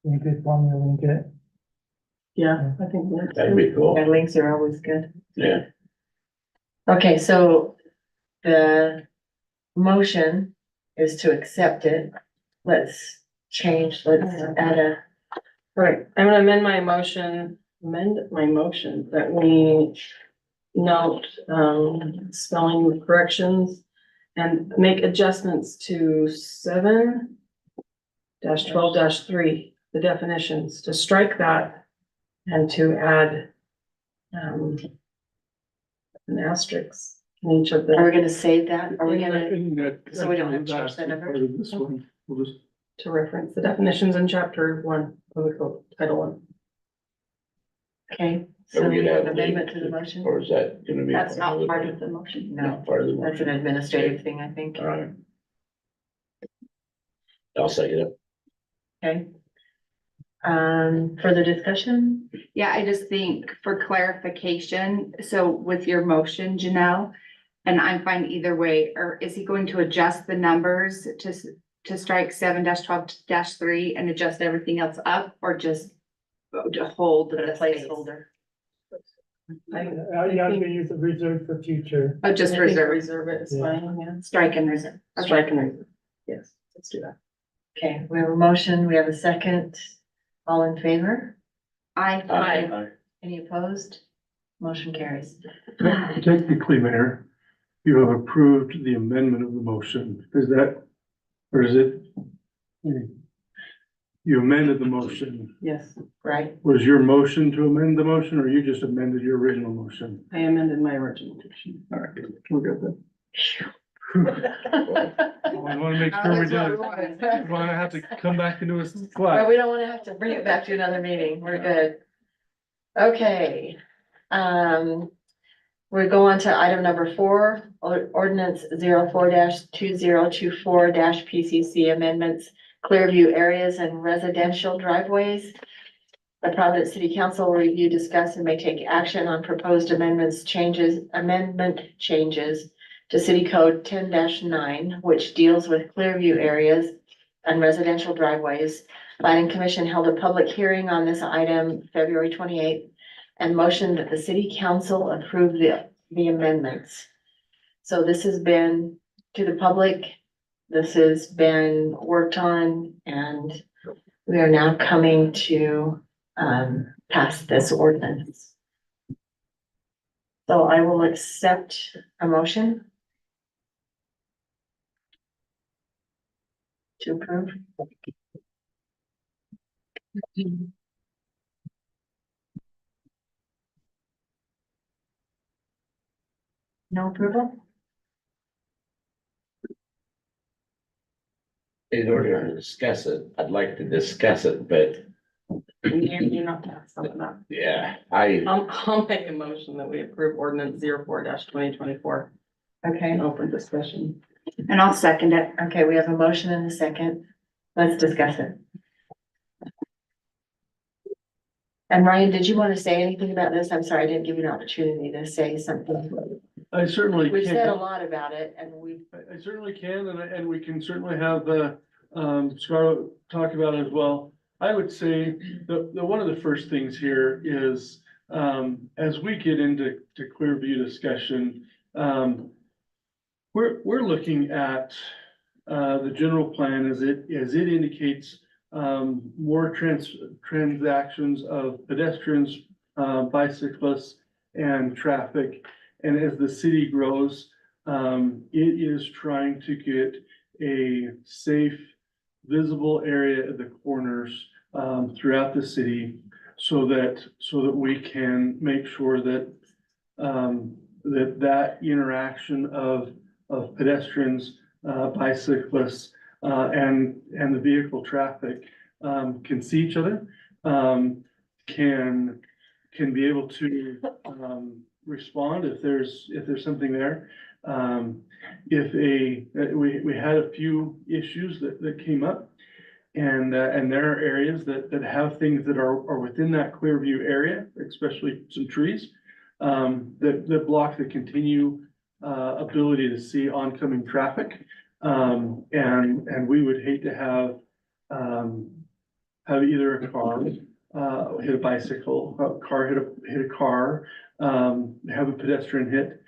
Link it, want me to link it? Yeah, I think that's. That'd be cool. And links are always good. Yeah. Okay, so the motion is to accept it. Let's let's add a, Right, I'm gonna amend my motion that we note, spelling corrections and make adjustments to 7-12-3, the definitions, to strike that and to add, an asterisk in each of are we the, gonna save that? Are we gonna, And that- So we don't have to change that's that number? part of this one. We'll just, to reference the definitions in chapter 1 of the code, title 1. okay, So so we we could have have an amendment to the motion? Or is that gonna be? That's not part of the motion. No, Not part of the that's an motion. administrative thing, I think. All right. I'll second it. Okay. Further discussion? Yeah, I just think for clarification, so with your motion, Janelle, and I'm fine either way, or is he going to adjust the numbers to strike 7-12-3 and adjust everything else up, or just to hold Put a the place? placeholder. I Yeah, I'm gonna use the reserve for future. Oh, just I think reserve, Reserve it is Yeah. fine, yeah. strike and reserve. Okay. Strike and reserve, yes, let's do that. Okay, we have a motion, we have a second. All in favor? Aye. Any opposed? Motion carries. technically, Mayor, you have approved the amendment of the motion. Is that, or is it? You amended the motion. Yes, Right? Was your motion to amend the motion, or you just amended your original motion? I amended my original motion. All right, we're good then. I wanna make sure we did it. We wanna have to come back into a Well, spot. we don't wanna have to bring it back to another meeting. We're good. Okay. We go on to item number 4, ordinance 04-2024 PCC amendments, Clearview areas and residential driveways. The Providence City Council will review, discuss, and may take action on proposed amendment changes to City Code 10-9, which deals with Clearview areas and residential driveways. Planning Commission held a public hearing on this item February 28th and motioned that the City Council approve the amendments. So this has been to the public. This has been worked on, and we are now coming to pass this ordinance. So I will accept a motion to approve. No approval? In order to discuss it, I'd like to discuss it, but You're not passed on that. Yeah, I'll make a motion that we approve ordinance 04-2024 Okay, and open discussion. And I'll second it. okay, we have a motion and a second. Let's discuss it. And Ryan, did you want to say anything about this? I'm sorry, I didn't give you an opportunity to say something. I certainly We've said a can. lot about it and we, I certainly can, and we can certainly have, Scarlett talk about it as well. I would say the one of the first things here is, as we get into Clearview discussion, we're looking at, the general plan as it indicates, more transactions of pedestrians, bicyclists and traffic. And as the city grows, it is trying to get a safe, visible area at the corners, throughout the city so that we can make sure that, that interaction of pedestrians, bicyclists, and the vehicle traffic, can see each other, can be able to, respond if there's something there. We had a few issues that came up, and there are areas that have things that are within that Clearview area, especially some trees, that block the ability to see oncoming traffic. And we would hate to have either a car hit a bicycle, a car hit a car, have a pedestrian hit.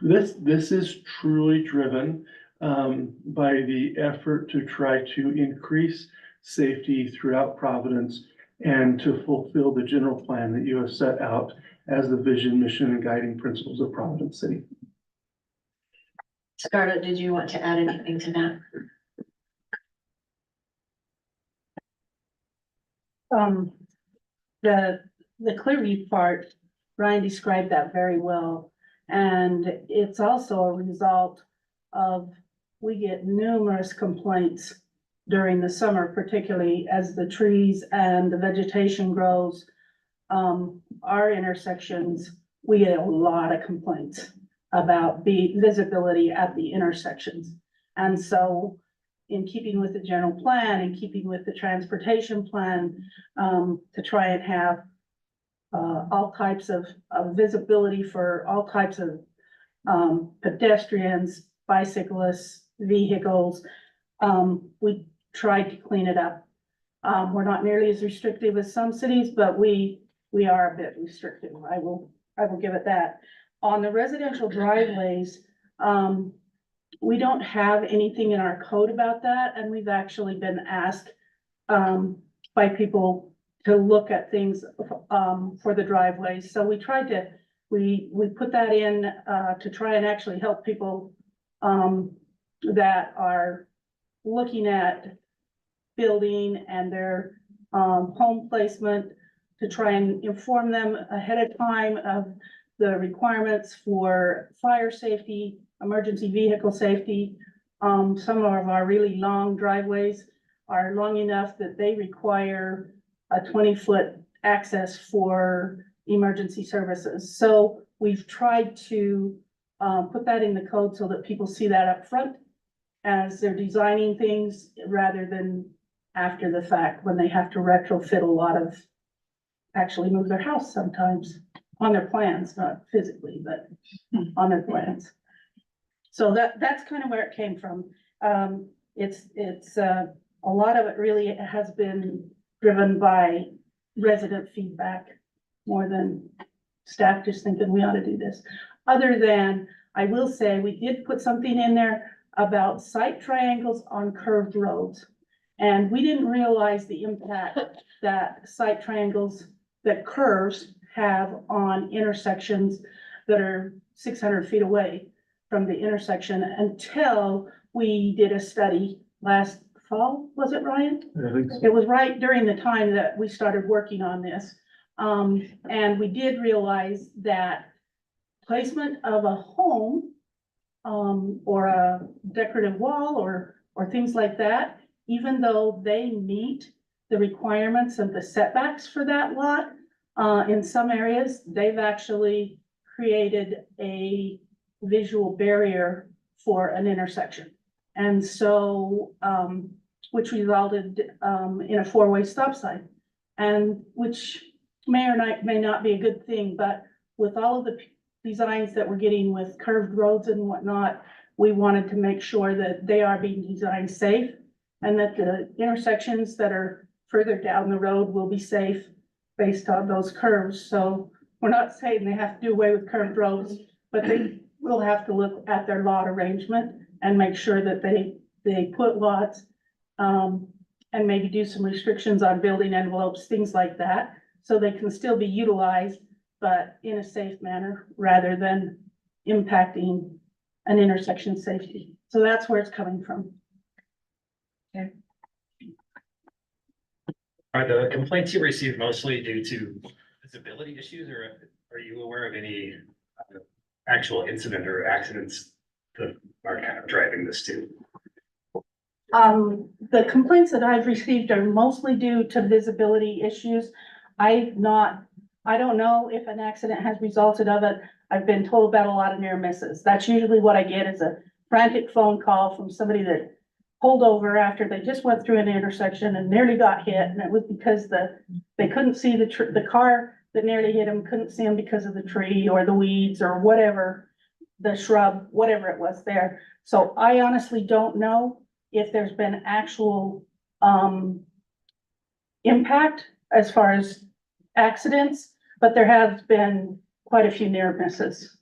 This is truly driven by the effort to try to increase safety throughout Providence and to fulfill the general plan that you have set out as the vision, mission, and guiding principles of Providence City. Scarlett, did you want to add anything to that? The Clearview part, Ryan described that very well. And it's also a result of, we get numerous complaints during the summer, particularly as the trees and the vegetation grows. Our intersections, we get a lot of complaints about the visibility at the intersections. And so in keeping with the general plan and keeping with the transportation plan, to try and have all types of visibility for all types of pedestrians, bicyclists, vehicles. We tried to clean it up. We're not nearly as restrictive as some cities, but we are a bit restrictive. I will give it that. On the residential driveways, we don't have anything in our code about that, and we've actually been asked by people to look at things for the driveways. So we tried to, we put that in to try and actually help people that are looking at building and their home placement, to try and inform them ahead of time of the requirements for fire safety, emergency vehicle safety. Some of our really long driveways are long enough that they require a 20-foot access for emergency services. So we've tried to put that in the code so that people see that up front as they're designing things, rather than after the fact when they have to retrofit a lot of, actually move their house sometimes on their plans, not physically, but on their plans. So that's kind of where it came from. It's a lot of it really has been driven by resident feedback more than staff just thinking we ought to do this. Other than, I will say, we did put something in there about sight triangles on curved roads. And we didn't realize the impact that sight triangles, that curves have on intersections that are 600 feet away from the intersection, until we did a study last fall, was it, Ryan? I think so. It was right during the time that we started working on this. And we did realize that placement of a home, or a decorative wall or things like that, even though they meet the requirements of the setbacks for that lot. In some areas, they've actually created a visual barrier for an intersection. And so, which resulted, in a four-way stop sign. And which may not be a good thing, but with all of the designs that we're getting with curved roads and whatnot, we wanted to make sure that they are being designed safe and that the intersections that are further down the road will be safe based on those curves. So we're not saying they have to do away with curved roads, but they will have to look at their lot arrangement and make sure that they put lots, and maybe do some restrictions on building envelopes, things like that, so they can still be utilized, but in a safe manner rather than impacting an intersection safety. So that's where it's coming from. Are the complaints you receive mostly due to visibility issues, or are you aware of any actual incident or accidents that are kind of driving this too? The complaints that I've received are mostly due to visibility issues. I don't know if an accident has resulted of it. I've been told about a lot of near misses. That's usually what I get, is a frantic phone call from somebody that pulled over after they just went through an intersection and nearly got hit. And it was because they couldn't see the car that nearly hit them, couldn't see them because of the tree or the weeds or whatever, the shrub, whatever it was there. So I honestly don't know if there's been actual impact as far as accidents, but there have been quite a few near misses.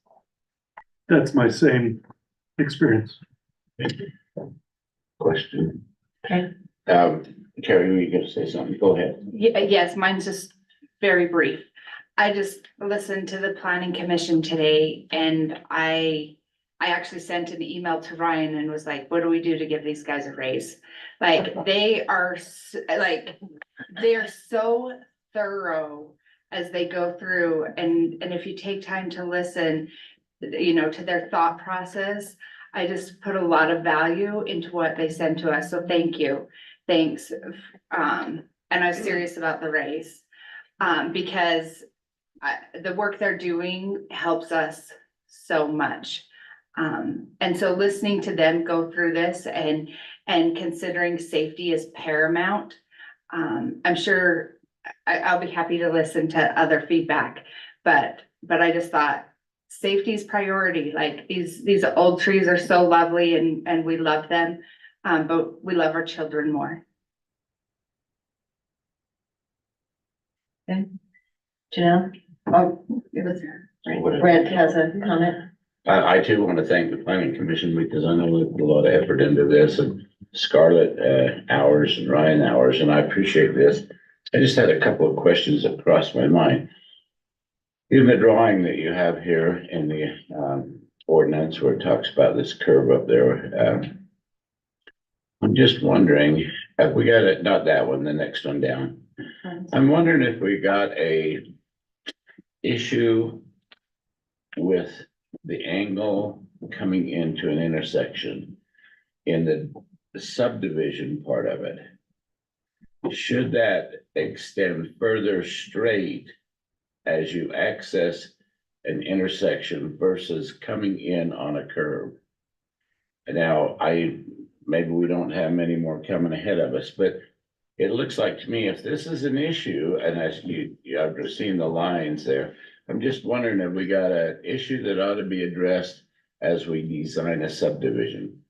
That's my same experience. Question. Okay. Carrie, were you gonna say something? Go ahead. Yes, mine's just very brief. I just listened to the planning commission today and I actually sent an email to Ryan and was like, what do we do to give these guys a raise? Like, they are so thorough as they go through, and if you take time to listen, you know, to their thought process, I just put a lot of value into what they send to us. So thank you. Thanks. And I was serious about the raise, because the work they're doing helps us so much. And so listening to them go through this and considering safety is paramount, I'm sure I'll be happy to listen to other feedback, but I just thought safety is priority. Like, these old trees are so lovely and we love them, but we love our children more. Okay. Janelle? Oh, it was, Brent has a comment. I too want to thank the planning commission because I know they put a lot of effort into this, and Scarlett hours and Ryan hours, and I appreciate this. I just had a couple of questions that crossed my mind. In the drawing that you have here in the ordinance where it talks about this curve up there, I'm just wondering if we got it, not that one, the next one down. I'm wondering if we got a issue with the angle coming into an intersection in the subdivision part of it. Should that extend further straight as you access an intersection versus coming in on a curve? Now, maybe we don't have many more coming ahead of us, but it looks like to me, if this is an issue, and as I've just seen the lines there, I'm just wondering if we got an issue that ought to be addressed as we design a subdivision.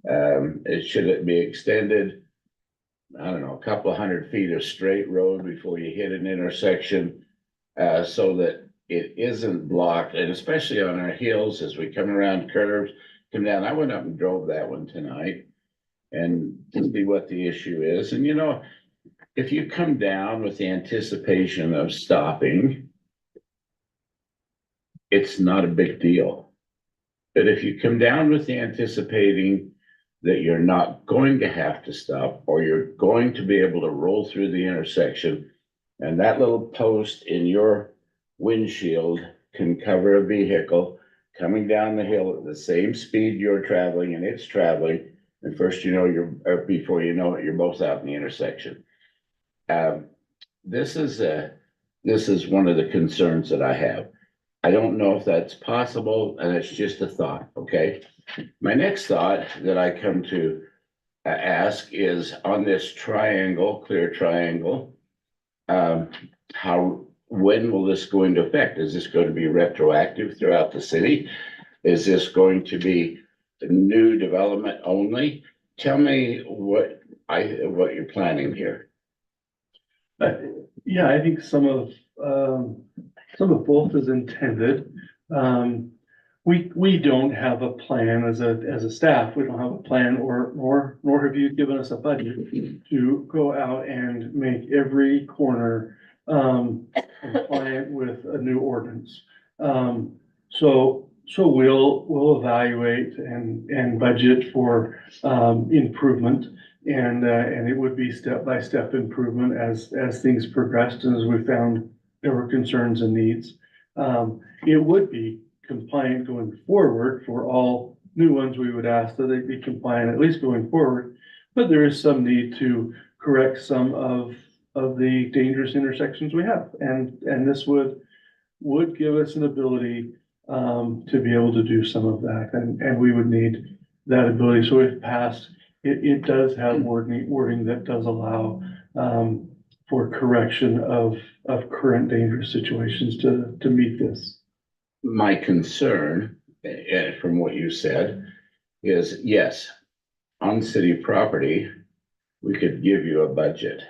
Should it be extended, I don't know, a couple of 100 feet of straight road before you hit an intersection, so that it isn't blocked, and especially on our hills as we come around curves, come down. I went up and drove that one tonight and to see what the issue is. And you know, if you come down with the anticipation of stopping, it's not a big deal. But if you come down with the anticipating that you're not going to have to stop, or you're going to be able to roll through the intersection, and that little post in your windshield can cover a vehicle coming down the hill at the same speed you're traveling and it's traveling, and first you know before you know it, you're both out in the intersection. This is one of the concerns that I have. I don't know if that's possible, and it's just a thought, okay? My next thought that I come to ask is on this triangle, clear triangle. When will this go into effect? Is this going to be retroactive throughout the city? Is this going to be new development only? Tell me what you're planning here. Yeah, I think some of both is intended. We don't have a plan as a staff. We don't have a plan nor have you given us a budget to go out and make every corner compliant with a new ordinance. So we'll evaluate and budget for improvement. And it would be step-by-step improvement as things progressed and as we found there were concerns and needs. It would be compliant going forward for all new ones. We would ask that they be compliant at least going forward. But there is some need to correct some of the dangerous intersections we have. And this would give us an ability to be able to do some of that. And we would need that ability. So if passed, it does have wording that does allow for correction of current dangerous situations to meet this. My concern, from what you said, is yes, on city property, we could give you a budget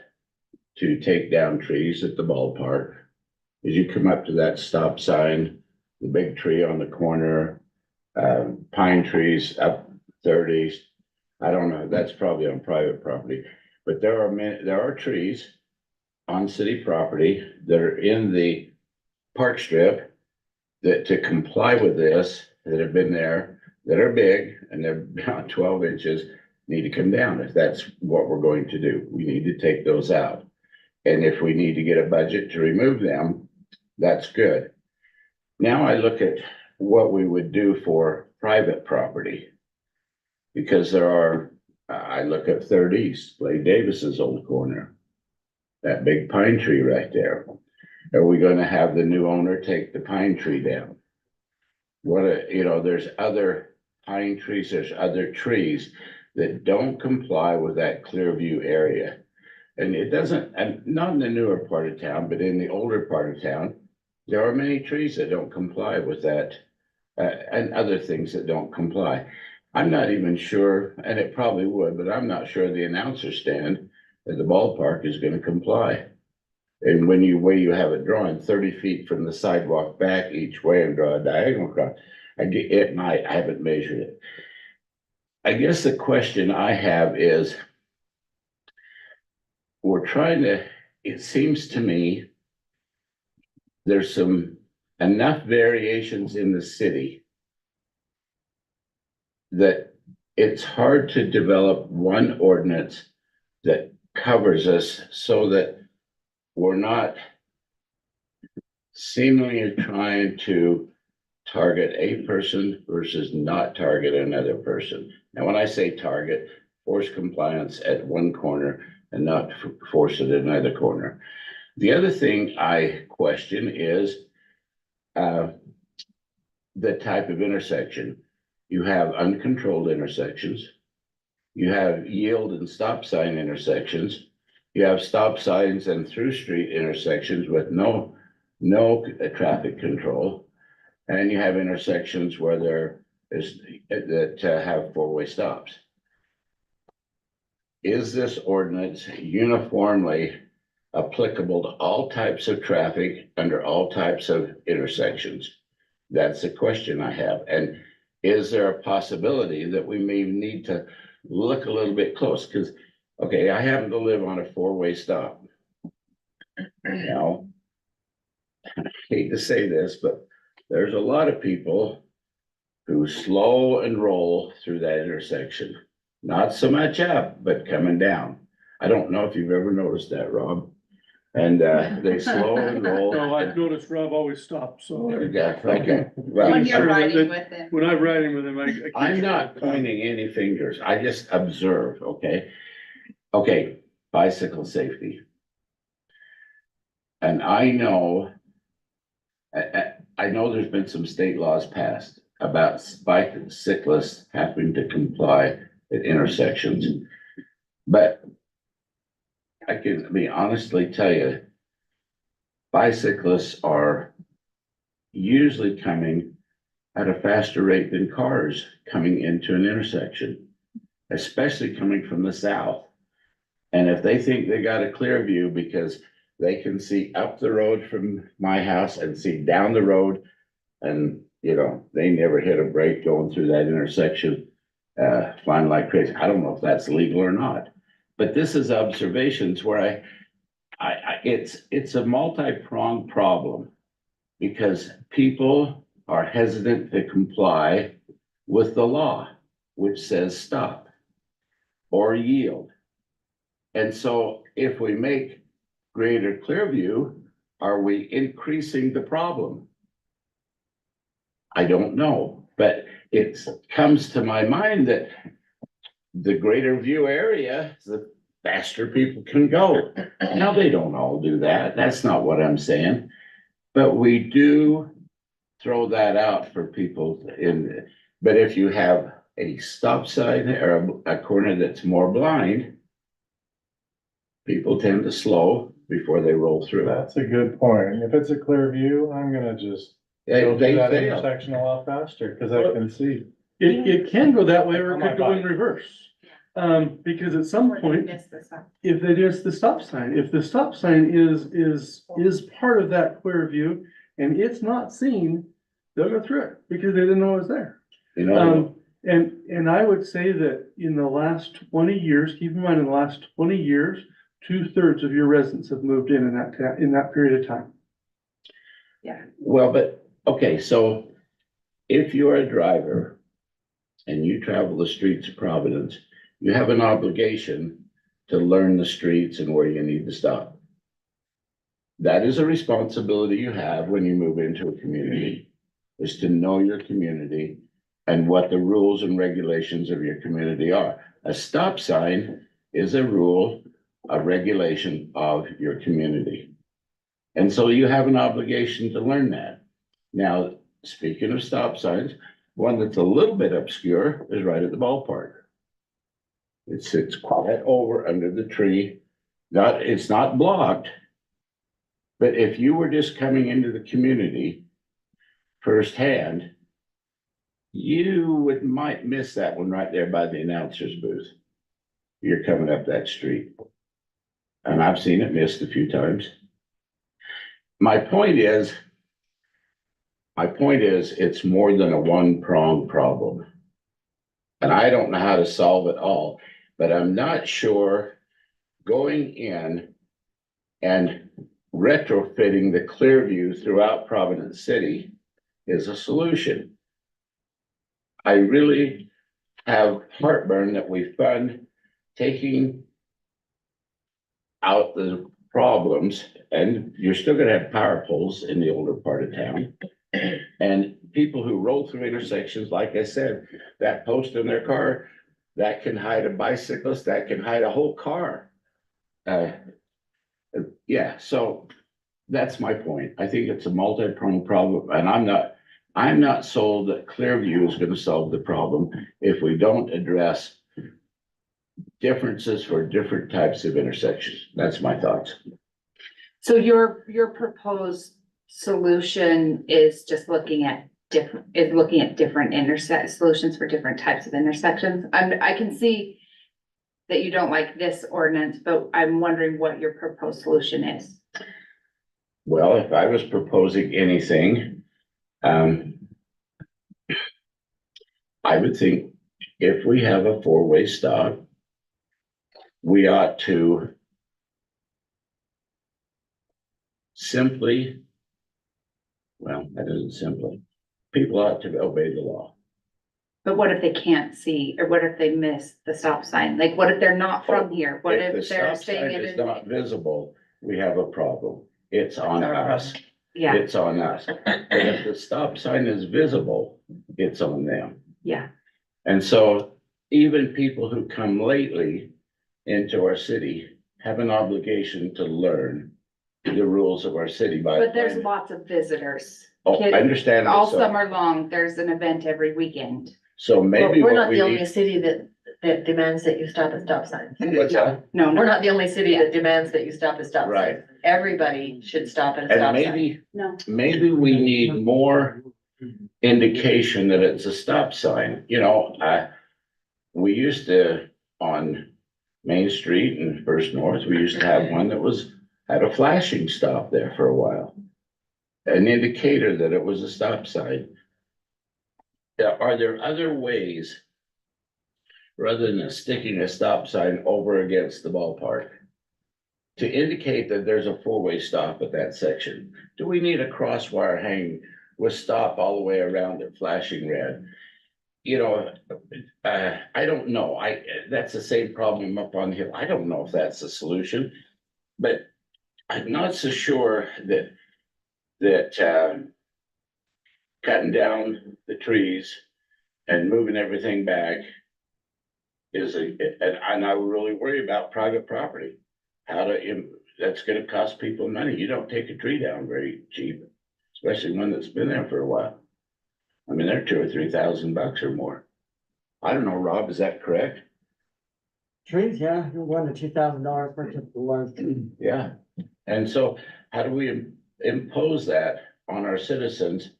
to take down trees at the ballpark. As you come up to that stop sign, the big tree on the corner, pine trees up 30s. I don't know, that's probably on private property, but there are trees on city property that are in the park strip that to comply with this, that have been there, that are big and they're about 12 inches, need to come down. If that's what we're going to do, we need to take those out. And if we need to get a budget to remove them, that's good. Now I look at what we would do for private property. Because there are, I look at 3rd East, Blade Davis's old corner. That big pine tree right there. Are we gonna have the new owner take the pine tree down? There's other pine trees, there's other trees that don't comply with that Clearview area. And it doesn't, and not in the newer part of town, but in the older part of town, there are many trees that don't comply with that, and other things that don't comply. I'm not even sure, and it probably would, but I'm not sure the announcer stand at the ballpark is gonna comply. And when you have it drawn 30 feet from the sidewalk back each way and draw a diagonal across, I haven't measured it. I guess the question I have is, it seems to me there's enough variations in the city that it's hard to develop one ordinance that covers us so that we're not seemingly trying to target a person versus not target another person. Now, when I say target, force compliance at one corner and not force it at another corner. The other thing I question is the type of intersection. You have uncontrolled intersections. You have yield and stop sign intersections. You have stop signs and through street intersections with no traffic control. And you have intersections where there is that have four-way stops. Is this ordinance uniformly applicable to all types of traffic under all types of intersections? That's the question I have. And is there a possibility that we may need to look a little bit close? Because, okay, I happen to live on a four-way stop. Now, I hate to say this, but there's a lot of people who slow and roll through that intersection. Not so much up, but coming down. I don't know if you've ever noticed that, Rob. And they slow and roll. No, I've noticed Rob always stops, so. Okay. Well, When you're sure riding that- with him. When I'm riding with him, I'm not pointing any fingers. I just observe, okay? Okay, bicycle safety. And I know, I know there's been some state laws passed about bicyclists having to comply at intersections. But I can honestly tell you, bicyclists are usually coming at a faster rate than cars coming into an intersection, especially coming from the south. And if they think they got a clear view because they can see up the road from my house and see down the road, and they never hit a brake going through that intersection, flying like crazy. I don't know if that's legal or not, but this is observations where it's a multi-pronged problem because people are hesitant to comply with the law, which says stop or yield. And so if we make greater clear view, are we increasing the problem? I don't know, but it comes to my mind that the greater view area, the faster people can go. Now, they don't all do that. That's not what I'm saying. But we do throw that out for people but if you have a stop sign or a corner that's more blind, people tend to slow before they roll through. That's a good point. If it's a clear view, I'm gonna just go They through that fail. intersection a lot faster, cause I can see. It can go that way or it On my could go in bike. reverse. Because at some point, Missed this one. if they just the stop sign, if the stop sign is part of that clear view and it's not seen, they'll go through it because they didn't know it was there. And I would say that in the last 20 years, keep in mind, in the last 20 years, 2/3 of your residents have moved in that period of time. Well, but, okay, so if you're a driver and you travel the streets of Providence, you have an obligation to learn the streets and where you need to stop. That is a responsibility you have when you move into a community, is to know your community and what the rules and regulations of your community are. A stop sign is a rule, a regulation of your community. And so you have an obligation to learn that. Now, speaking of stop signs, one that's a little bit obscure is right at the ballpark. It sits quiet over under the tree. It's not blocked. But if you were just coming into the community firsthand, you might miss that one right there by the announcer's booth. You're coming up that street. And I've seen it missed a few times. My point is, it's more than a one-pronged problem. And I don't know how to solve it all, but I'm not sure going in and retrofitting the Clearview throughout Providence City is a solution. I really have heartburn that we fund taking out the problems, and you're still gonna have power poles in the older part of town. And people who roll through intersections, like I said, that post in their car, that can hide a bicyclist, that can hide a whole car. Yeah, so that's my point. I think it's a multi-pronged problem, and I'm not sold that Clearview is gonna solve the problem if we don't address differences for different types of intersections. That's my thoughts. So your proposed solution is just looking at different solutions for different types of intersections. I can see that you don't like this ordinance, but I'm wondering what your proposed solution is. Well, if I was proposing anything, I would think if we have a four-way stop, we ought to simply, well, that isn't simply, people ought to obey the law. But what if they can't see, or what if they miss the stop sign? Like, what if they're not from here? What If the if they're stop sign staying is in? not visible, we have a problem. It's on It's our us. Yeah, It's on us. But if the stop sign is visible, it's on them. yeah, And so even people who come lately into our city have an obligation to learn the rules of our city by. But there's lots of visitors. Oh, I understand that, All so, summer long, there's an event every weekend. so Well, maybe we're what not we the only need. city that demands that you stop at stop signs. What's that? No, We're no, not the only city that demands that you stop at stop Right. signs. Everybody should stop at a And stop sign. maybe, No. maybe we need more indication that it's a stop sign, you know, we used to, on Main Street and First North, we used to have one that had a flashing stop there for a while. An indicator that it was a stop sign. Are there other ways, rather than sticking a stop sign over against the ballpark, to indicate that there's a four-way stop at that section? Do we need a crosswire hanging with stop all the way around it, flashing red? You know, I don't know. That's the same problem up on the hill. I don't know if that's the solution. But I'm not so sure that cutting down the trees and moving everything back and I really worry about private property. That's gonna cost people money. You don't take a tree down very cheap, especially one that's been there for a while. I mean, they're $2,000 or $3,000 or more. I don't know, Rob, is that correct? Trees, yeah, $1,000 to $2,000 per typical one. Yeah, and so how do we impose that on our citizens?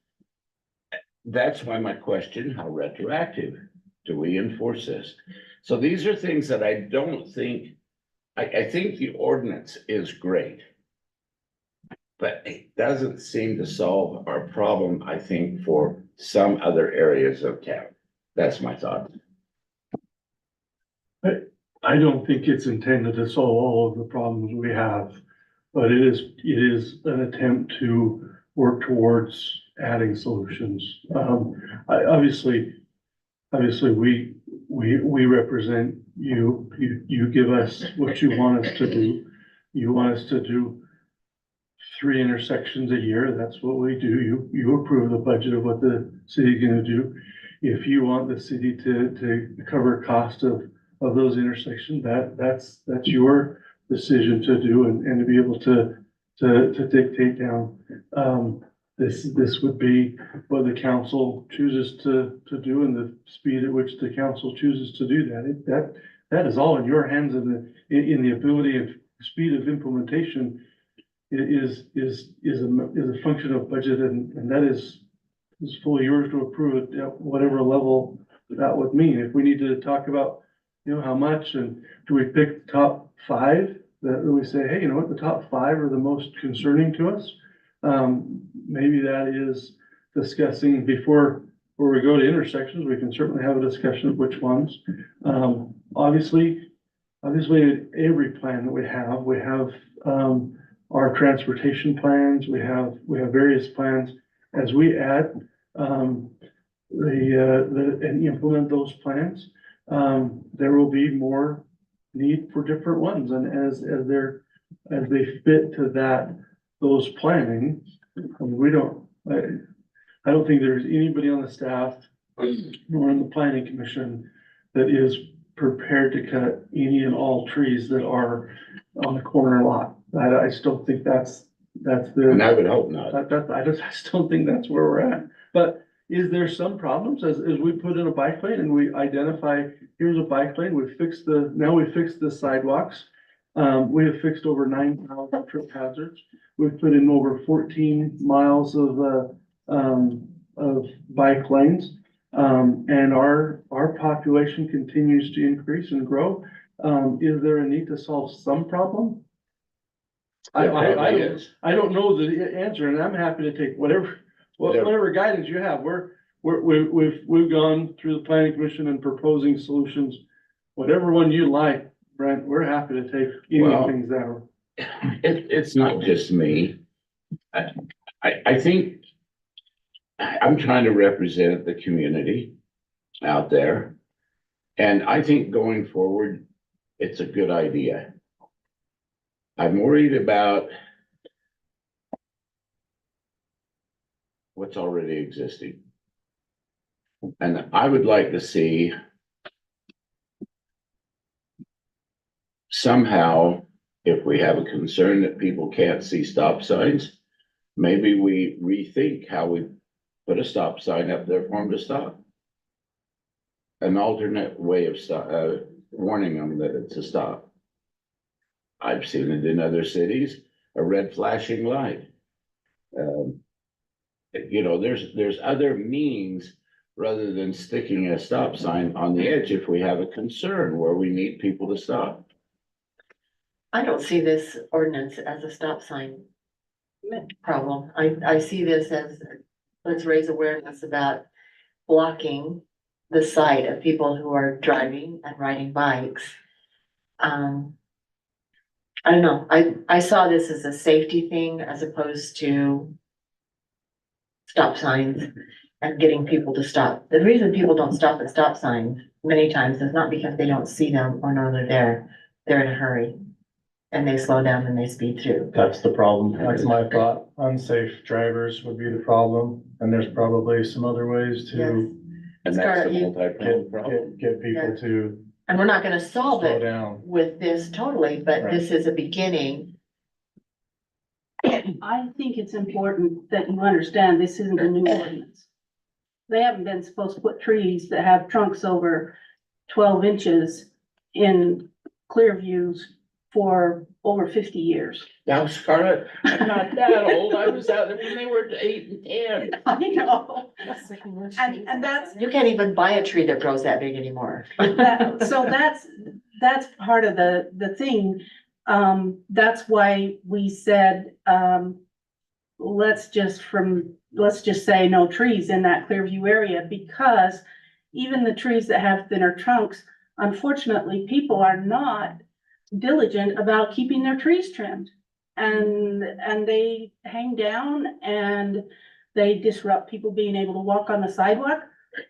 That's why my question, how retroactive do we enforce this? So these are things that I don't think, I think the ordinance is great. But it doesn't seem to solve our problem, I think, for some other areas of town. That's my thought. I don't think it's intended to solve all of the problems we have, but it is an attempt to work towards adding solutions. Obviously, we represent you. You give us what you want us to do. You want us to do 3 intersections a year. That's what we do. You approve the budget of what the city's gonna do. If you want the city to cover cost of those intersections, that's your decision to do and to be able to dictate down. This would be what the council chooses to do and the speed at which the council chooses to do that. That is all in your hands, and in the ability of speed of implementation is a function of budget, and that is fully yours to approve at whatever level that would mean. If we need to talk about, how much, and do we pick the top 5 that we say, hey, you know what, the top 5 are the most concerning to us? Maybe that is discussing before we go to intersections. We can certainly have a discussion of which ones. Obviously every plan that we have our transportation plans, we have various plans. As we add and implement those plans, there will be more need for different ones, and as they fit to those planning, I don't think there's anybody on the staff nor in the planning commission that is prepared to cut any and all trees that are on the corner lot. I still think that's And I would hope not. I just don't think that's where we're at. But is there some problems as we put in a bike lane and we identify, here's a bike lane, we fixed the sidewalks. We have fixed over 9,000 trip hazards. We've put in over 14 miles of bike lanes. And our population continues to increase and grow. Is there a need to solve some problem? I don't know the answer, and I'm happy to take whatever guidance you have. We've gone through the planning commission and proposing solutions. Whatever one you like, Brent, we're happy to take any things that are. It's not just me. I think I'm trying to represent the community out there. And I think going forward, it's a good idea. I'm worried about what's already existing. And I would like to see somehow if we have a concern that people can't see stop signs, maybe we rethink how we put a stop sign up there for them to stop. An alternate way of warning them that it's a stop. I've seen it in other cities, a red flashing light. You know, there's other means rather than sticking a stop sign on the edge if we have a concern where we need people to stop. I don't see this ordinance as a stop sign problem. I see this as, let's raise awareness about blocking the sight of people who are driving and riding bikes. I don't know, I saw this as a safety thing as opposed to stop signs and getting people to stop. The reason people don't stop at stop signs many times is not because they don't see them or know they're there. They're in a hurry and they slow down and they speed through. That's the problem. That's my thought. Unsafe drivers would be the problem, and there's probably some other ways to And that's the Scarlett, you- multi-pronged problem. get people to And we're not gonna solve slow it down. with this totally, but Right. this is a beginning. I think it's important that you understand this isn't a new ordinance. They haven't been supposed to put trees that have trunks over 12 inches in clear views for over 50 years. Now, Scarlett, I'm not that old. I was out there when they were 8 and 10. I know. And that's, You can't even buy a tree that grows that big anymore. so that's part of the thing. That's why we said, let's just say no trees in that Clearview area, because even the trees that have thinner trunks, unfortunately, people are not diligent about keeping their trees trimmed. And they hang down and they disrupt people being able to walk on the sidewalk.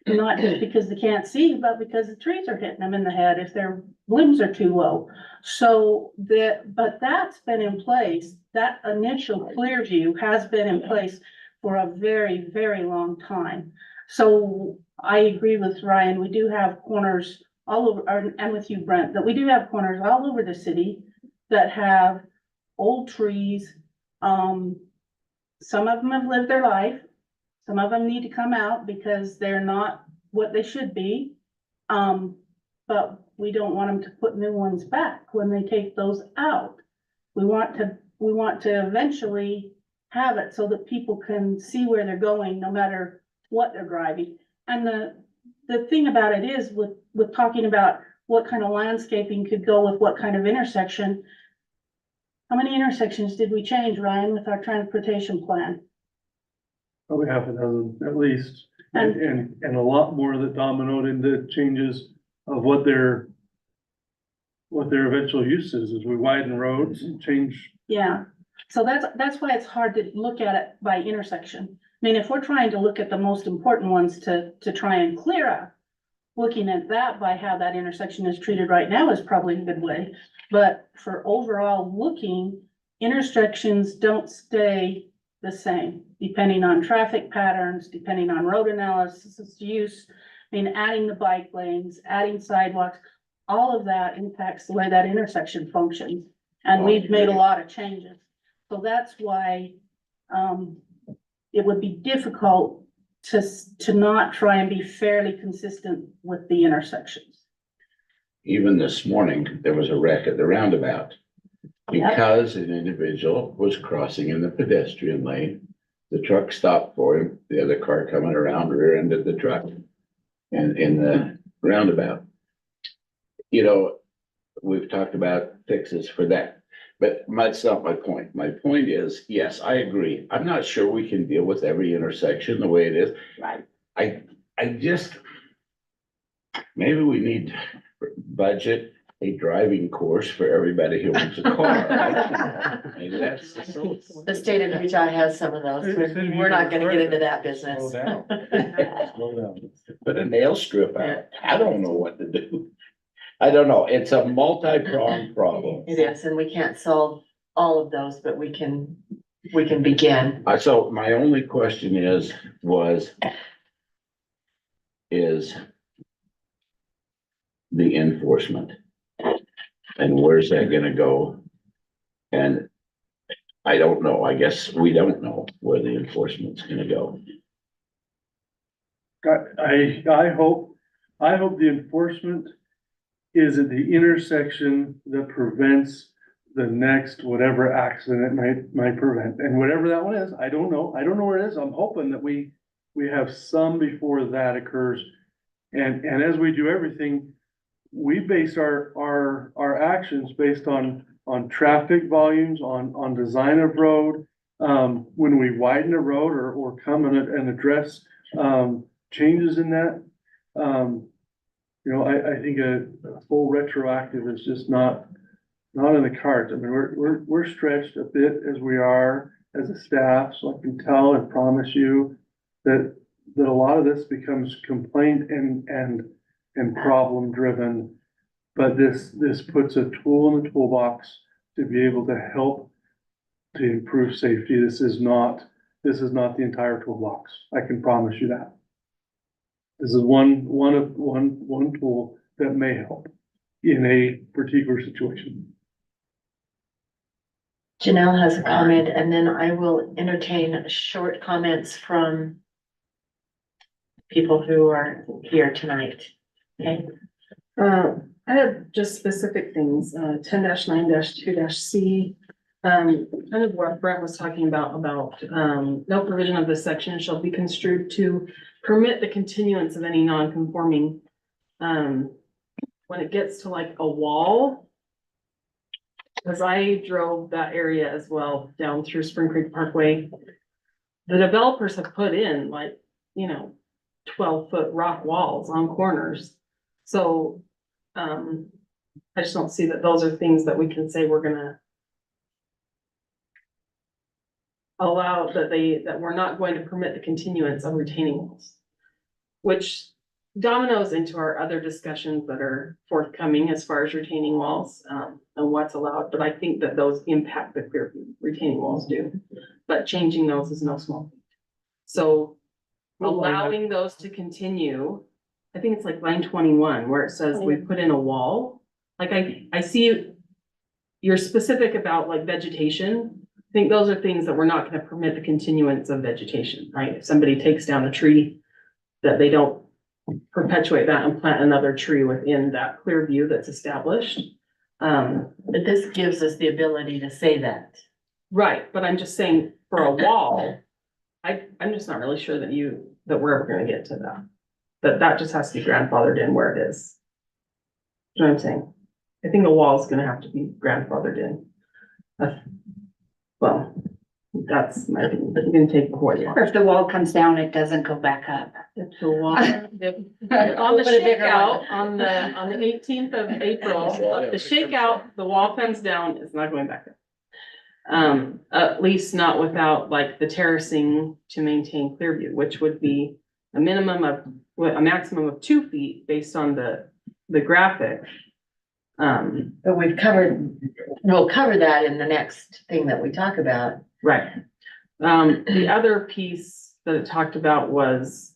Not just because they can't see, but because the trees are hitting them in the head if their limbs are too low. So but that's been in place. That initial Clearview has been in place for a very, very long time. So I agree with Ryan. We do have corners all over, and with you, Brent, that we do have corners all over the city that have old trees. Some of them have lived their life. Some of them need to come out because they're not what they should be. But we don't want them to put new ones back when they take those out. We want to eventually have it so that people can see where they're going, no matter what they're driving. And the thing about it is with talking about what kind of landscaping could go with what kind of intersection. How many intersections did we change, Ryan, with our transportation plan? Probably half a dozen at least, and a lot more that dominoed into changes of what their eventual use is, as we widen roads and change. Yeah, so that's why it's hard to look at it by intersection. I mean, if we're trying to look at the most important ones to try and clear up, looking at that by how that intersection is treated right now is probably a good way. But for overall looking, intersections don't stay the same, depending on traffic patterns, depending on road analysis, use. I mean, adding the bike lanes, adding sidewalks, all of that impacts the way that intersection functions. And we've made a lot of changes. So that's why, it would be difficult to not try and be fairly consistent with the intersections. Even this morning, there was a wreck at the roundabout. Because an individual was crossing in the pedestrian lane, the truck stopped for him, the other car coming around rear-ended the truck in the roundabout. You know, we've talked about fixes for that, but that's not my point. My point is, yes, I agree. I'm not sure we can deal with every intersection the way it is. Right. I just, maybe we need to budget a driving course for everybody who wants a car. Maybe that's the solution. The state of Utah has some of those. We're not gonna get into that business. Slow down. Slow down. Put a nail strip out. I don't know what to do. I don't know. It's a multi-pronged problem. It is, and we can't solve all of those, but we can begin. So my only question is the enforcement. And where's that gonna go? And I don't know, I guess we don't know where the enforcement's gonna go. I hope the enforcement is at the intersection that prevents the next whatever accident it might prevent. And whatever that one is, I don't know. I don't know where it is. I'm hoping that we have some before that occurs. And as we do everything, we base our actions based on traffic volumes, on design of road. When we widen a road or come and address, changes in that. You know, I think a full retroactive is just not in the cards. I mean, we're stretched a bit as we are as a staff, so I can tell and promise you that a lot of this becomes complaint and problem driven. But this puts a tool in the toolbox to be able to help to improve safety. This is not the entire toolbox. I can promise you that. This is one tool that may help in a particular situation. Janelle has a comment, and then I will entertain short comments from people who are here tonight. Okay, I had just specific things, 10-9-2-C. Kind of what Brent was talking about, no provision of this section shall be construed to permit the continuance of any non-conforming. When it gets to like a wall, because I drove that area as well down through Spring Creek Parkway, the developers have put in 12-foot rock walls on corners. So, I just don't see that those are things that we can say we're gonna allow that we're not going to permit the continuance of retaining walls. Which dominoes into our other discussions that are forthcoming as far as retaining walls, and what's allowed, but I think that those impact the clear retaining walls do. But changing those is no small feat. So allowing those to continue, I think it's like line 21 where it says we put in a wall. Like I see you're specific about like vegetation. I think those are things that we're not gonna permit the continuance of vegetation, right? If somebody takes down a tree, that they don't perpetuate that and plant another tree within that clear view that's established. but this gives us the ability to say that. Right, but I'm just saying for a wall, I'm just not really sure that we're ever gonna get to that. That just has to be grandfathered in where it is. You know what I'm saying? I think a wall is gonna have to be grandfathered in. Well, that's my opinion, but you can take what you Or want. if the wall comes down, it doesn't go back up. If the wall, on the shakeout, on the 18th of April, the shakeout, the wall comes down, it's not going back up. At least not without like the terracing to maintain clear view, which would be a maximum of 2 feet based on the graphic. But we'll cover that in the next thing that we talk about. Right. The other piece that it talked about was,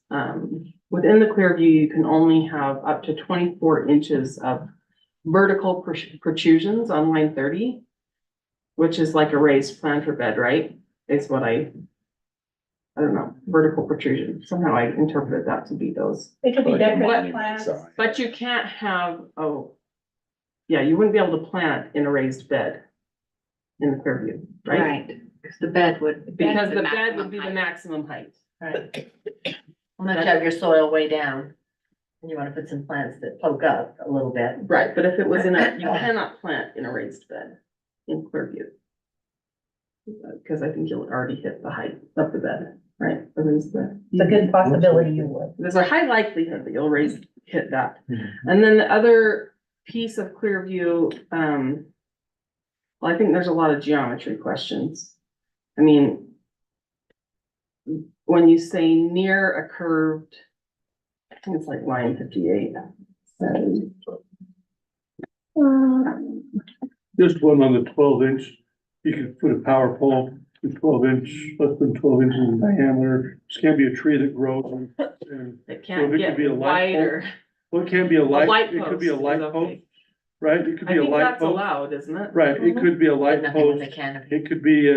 within the clear view, you can only have up to 24 inches of vertical protrusions on line 30, which is like a raised planter bed, right? It's what I don't know, vertical protrusion. Somehow I interpreted that to be those. It could be Like decorative monument plants. sign. But you can't have, you wouldn't be able to plant in a raised bed in the clear view, right? Because the bed would. Because the bed would be the maximum height. Right. Unless you have your soil way down, and you wanna put some plants that poke up a little bit. Right, but if it was you cannot plant in a raised bed in clear view. Because I think you'll already hit the height of the bed, right? The raised bed. It's a good possibility you would. There's a high likelihood that you'll hit that. And then the other piece of clear view, well, I think there's a lot of geometry questions. I mean, when you say near a curved, I think it's like line 58. Just one on the 12-inch, you could put a power pole, with 12-inch, less than 12 inches in diameter. This can't be a tree that grows and It can't Well, it get could be a light pole. wider. well, it can be a A light it could be a post light is post. okay. right? It could I be a think light that's post. allowed, isn't it? Right, it could be a light Nothing with post. the canopy. It could be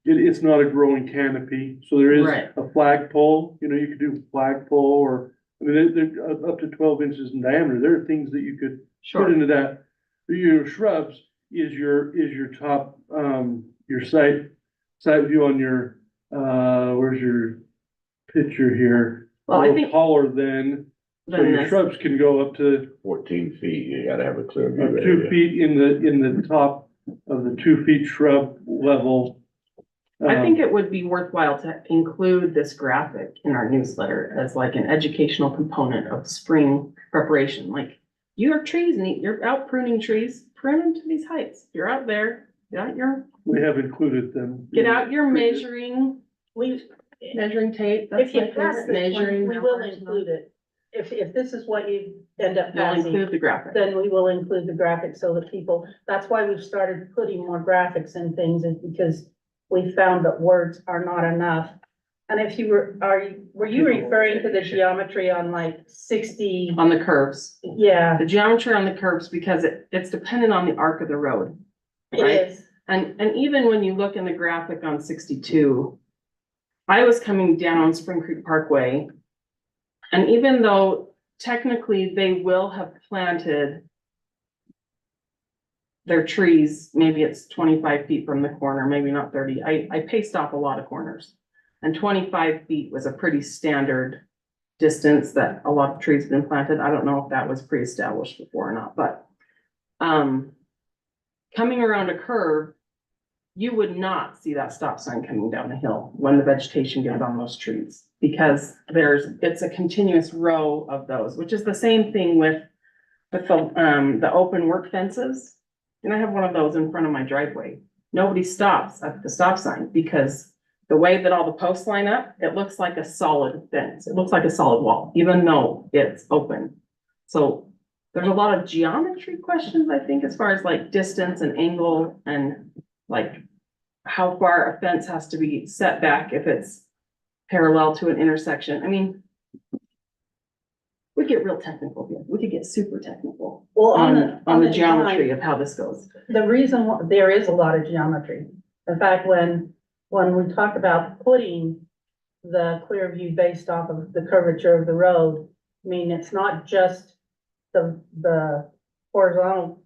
it's not a growing canopy, so there is Right. a flagpole, you know, you could do flagpole or, I mean, they're up to 12 inches in diameter. There are things that you could put Sure. into that. Your shrubs is your top, your side view on your, where's your picture here? Well, I A little think taller than, so then your this, shrubs can go up to 14 feet, you gotta have a clear view 2 area. feet in the top of the 2 feet shrub level. I think it would be worthwhile to include this graphic in our newsletter as like an educational component of spring preparation. Like, you have trees and you're out pruning trees, prune them to these heights. You're out there, We have included them. get out your measuring tape. That's If you my pass favorite, this measuring. one, we will numbers. include it. If this is what you end up We'll passing, include the graphic. then we will include the graphics so that people, that's why we've started putting more graphics and things, is because we found that words are not enough. And if you were you referring to the geometry on like 60? On the curves. Yeah, The geometry on the curves, because it's dependent on the arc of the road. it Right. is. And even when you look in the graphic on 62, I was coming down Spring Creek Parkway. And even though technically they will have planted their trees, maybe it's 25 feet from the corner, maybe not 30. I paced off a lot of corners. And 25 feet was a pretty standard distance that a lot of trees have been planted. I don't know if that was pre-established before or not, but coming around a curve, you would not see that stop sign coming down the hill when the vegetation gets on those trees. Because it's a continuous row of those, which is the same thing with the open work fences. And I have one of those in front of my driveway. Nobody stops at the stop sign because the way that all the posts line up, it looks like a solid fence. It looks like a solid wall, even though it's open. So there's a lot of geometry questions, I think, as far as like distance and angle and like how far a fence has to be set back if it's parallel to an intersection. I mean, we get real technical here. We could get super technical Well, on the geometry of how this goes. The reason there is a lot of geometry. In fact, when we talked about putting the clear view based off of the curvature of the road, I mean, it's not just the horizontal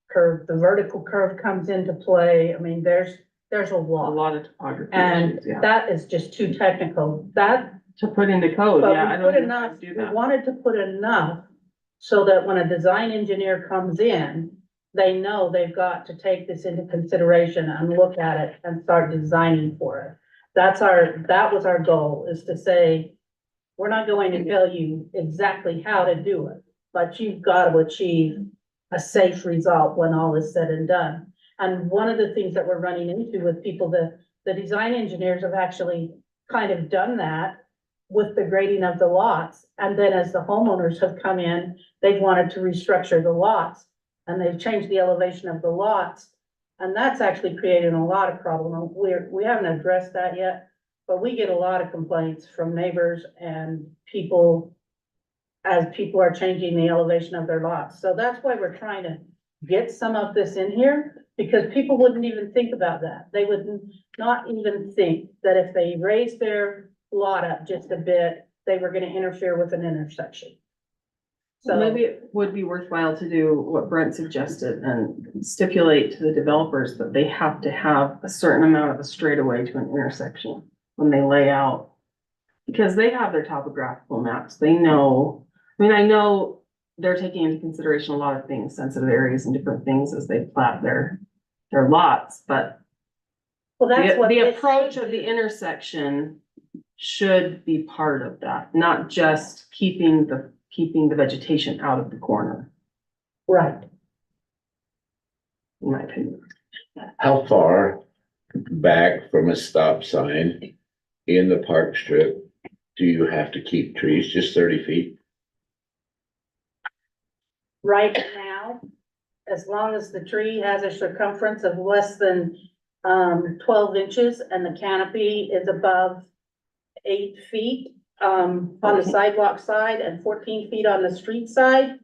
curve, the vertical curve comes into play. I mean, there's a A lot. lot of topography And issues, yeah. that is just too technical. That, To put into code, but yeah, I we don't put know how enough, to do we that. wanted to put enough so that when a design engineer comes in, they know they've got to take this into consideration and look at it and start designing for it. That was our goal, is to say, we're not going to tell you exactly how to do it, but you've got to achieve a safe result when all is said and done. And one of the things that we're running into with people, the design engineers have actually kind of done that with the grading of the lots. And then as the homeowners have come in, they've wanted to restructure the lots and they've changed the elevation of the lots. And that's actually creating a lot of problem. We haven't addressed that yet, but we get a lot of complaints from neighbors and people as people are changing the elevation of their lots. So that's why we're trying to get some of this in here, because people wouldn't even think about that. They would not even think that if they raised their lot up just a bit, they were gonna interfere with an intersection. So So maybe it would be worthwhile to do what Brent suggested and stipulate to the developers that they have to have a certain amount of a straightaway to an intersection when they lay out. Because they have their topographical maps, they know, I mean, I know they're taking into consideration a lot of things, sensitive areas and different things as they plat their lots, but well, that's what the this approach should of the be. intersection should be part of that, not just keeping the vegetation out of the corner, Right. in my opinion. How far back from a stop sign in the park strip do you have to keep trees? Just 30 feet? Right now, as long as the tree has a circumference of less than 12 inches and the canopy is above 8 feet on the Okay. sidewalk side and 14 feet on the street side,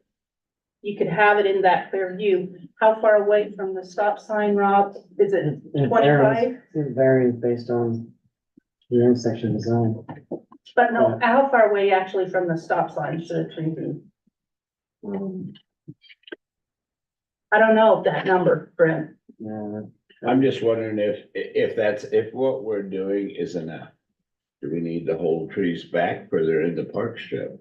you could have it in that clear view. How far away from the stop sign, Rob? Is it It 25? varies based on the intersection design. But no, how far away actually from the stop sign should the tree be? I don't know that number, Brent. Yeah, I'm just wondering if what we're doing is enough. Do we need to hold trees back further in the park strip?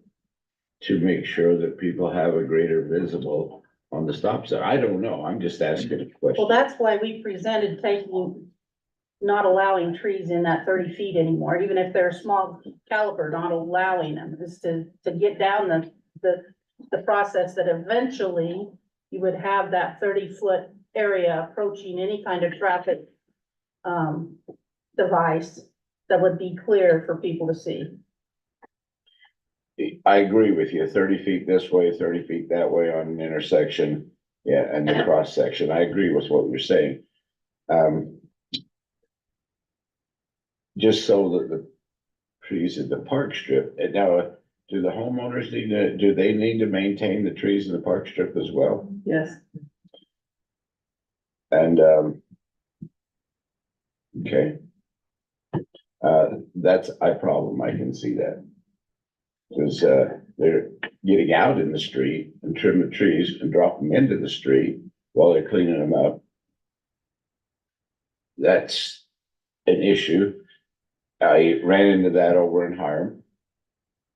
To make sure that people have a greater visible on the stop sign? I don't know, I'm just asking a Well, question. that's why we presented not allowing trees in that 30 feet anymore, even if they're small caliber, not allowing them, is to get down the process that eventually you would have that 30-foot area approaching any kind of traffic device that would be clear for people to see. I agree with you, 30 feet this way, 30 feet that way on an intersection, yeah, and the cross section, I agree with what you're saying. Just so that the trees in the park strip, and now, do the homeowners do they need to maintain the trees in the park strip as well? Yes. And, okay. That's a problem, I can see that. Cause, they're getting out in the street and trim the trees and drop them into the street while they're cleaning them up. That's an issue. I ran into that over in Hiram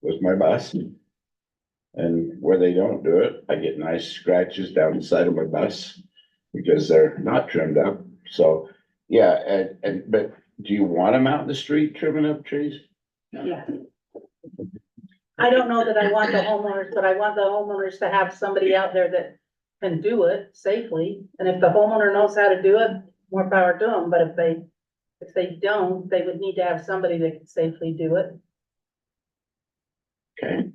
with my bus. And where they don't do it, I get nice scratches down the side of my bus because they're not trimmed up. So, yeah, but do you want them out in the street trimming up trees? Yeah. I don't know that I want the homeowners, but I want the homeowners to have somebody out there that can do it safely. And if the homeowner knows how to do it, more power to them. But if they don't, they would need to have somebody that can safely do it. Okay,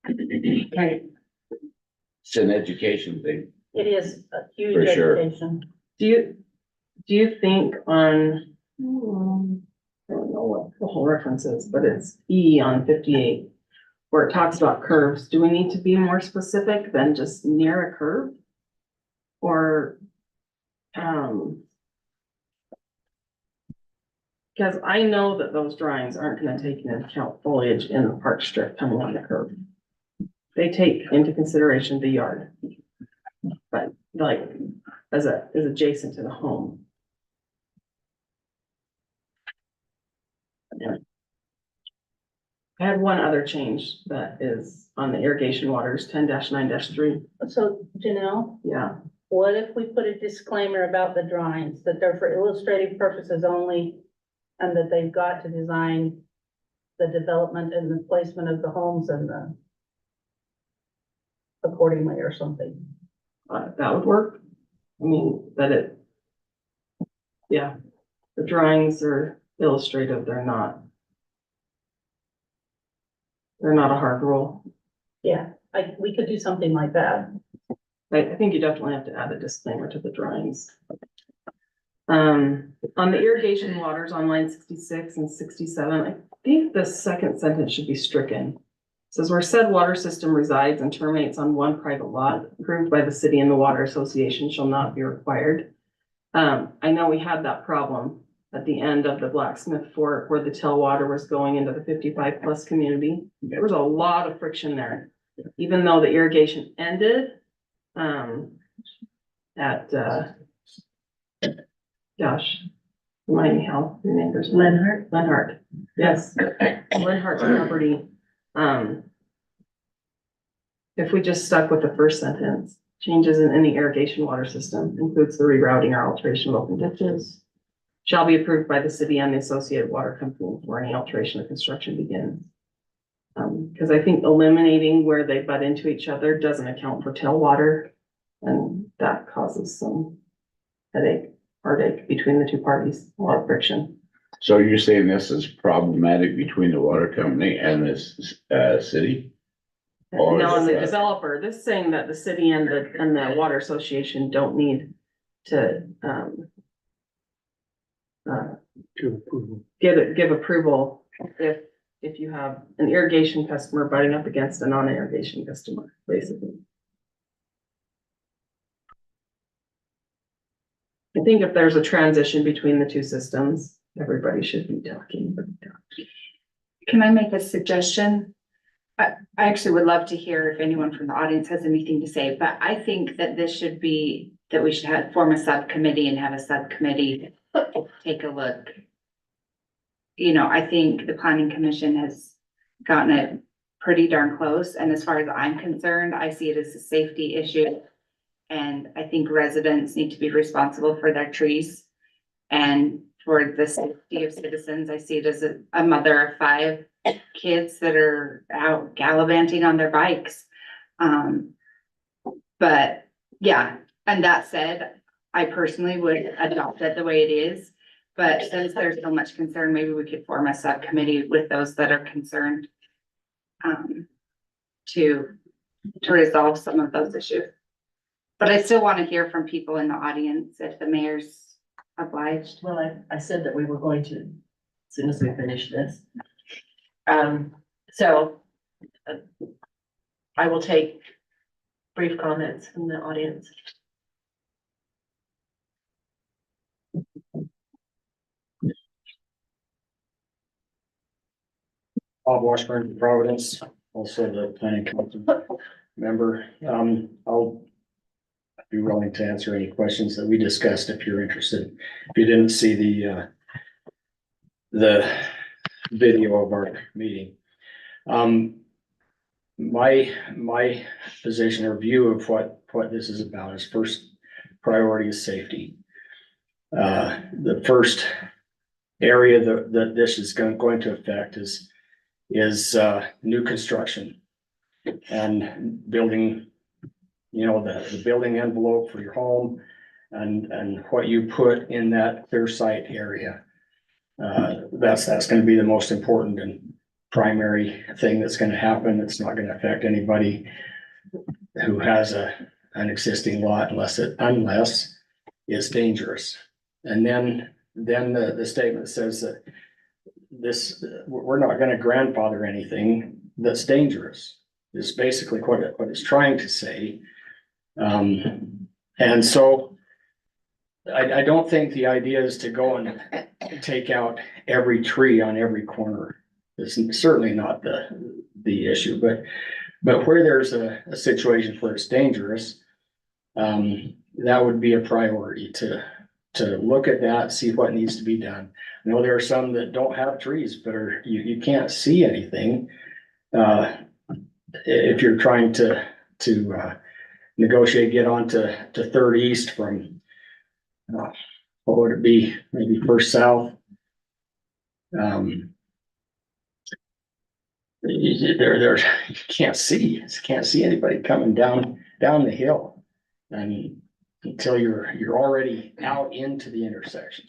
Okay. it's an education thing. It is a huge For sure. education. Do you think on, I don't know what the whole reference is, but it's E on 58, where it talks about curves, do we need to be more specific than just near a curve? Or, because I know that those drawings aren't gonna take into account foliage in the park strip coming on the curve. They take into consideration the yard. But like, is adjacent to the home. I had one other change that is on the irrigation waters, 10-9-3, So Janelle, yeah. what if we put a disclaimer about the drawings, that they're for illustrative purposes only, and that they've got to design the development and the placement of the homes and the accordingly or something? That would work. I mean, yeah, the drawings are illustrative, they're not a hard rule. Yeah, we could do something like that. I think you definitely have to add a disclaimer to the drawings. On the irrigation waters on line 66 and 67, I think the second sentence should be stricken. It says where said water system resides and terminates on one private lot approved by the city and the water association shall not be required. I know we had that problem at the end of the Blacksmith Fork where the tailwater was going into the 55+ community. There was a lot of friction there, even though the irrigation ended, at, gosh, remind me how your neighbors. Lenhart, yes, Lenhart's property. If we just stuck with the first sentence, changes in any irrigation water system includes the rerouting or alteration of open ditches shall be approved by the city and the associated water company before any alteration or construction begins. Because I think eliminating where they butt into each other doesn't account for tailwater, and that causes some heartache between the two parties, a lot of friction. So you're saying this is problematic between the water company and this, city? Or No, and the the- developer, this is saying that the city and the water association don't need to, Give approval. give approval if if you have an irrigation customer butting up against a non-irrigation customer, basically. I think if there's a transition between the two systems, everybody should be talking. Can I make a suggestion? I actually would love to hear if anyone from the audience has anything to say, but I think that this should be, that we should form a subcommittee and have a subcommittee take a look. You know, I think the planning commission has gotten it pretty darn close, and as far as I'm concerned, I see it as a safety issue. And I think residents need to be responsible for their trees. And for the safety of citizens, I see it as a mother of 5 kids that are out gallivanting on their bikes. But yeah, and that said, I personally would adopt it the way it is. But since there's so much concern, maybe we could form a subcommittee with those that are concerned. To resolve some of those issues. But I still want to hear from people in the audience if the mayor's obliged. Well, I said that we were going to, as soon as we finish this. So I will take brief comments from the audience. Bob Washburn, Providence, also the planning council member. I'll be willing to answer any questions that we discussed if you're interested. If you didn't see the video of our meeting. My position or view of what this is about is first priority is safety. The first area that this is going to affect is new construction and building, you know, the building envelope for your home and what you put in that clear site area. That's going to be the most important and primary thing that's going to happen. It's not going to affect anybody who has an existing lot unless it's dangerous. And then the statement says that we're not going to grandfather anything that's dangerous. Is basically what it's trying to say. And so I don't think the idea is to go and take out every tree on every corner. It's certainly not the issue, but where there's a situation where it's dangerous, that would be a priority to look at that, see what needs to be done. I know there are some that don't have trees, but you can't see anything. If you're trying to negotiate, get on to 3rd East from, what would it be? Maybe 1st South. You can't see anybody coming down the hill, and until you're already out into the intersection.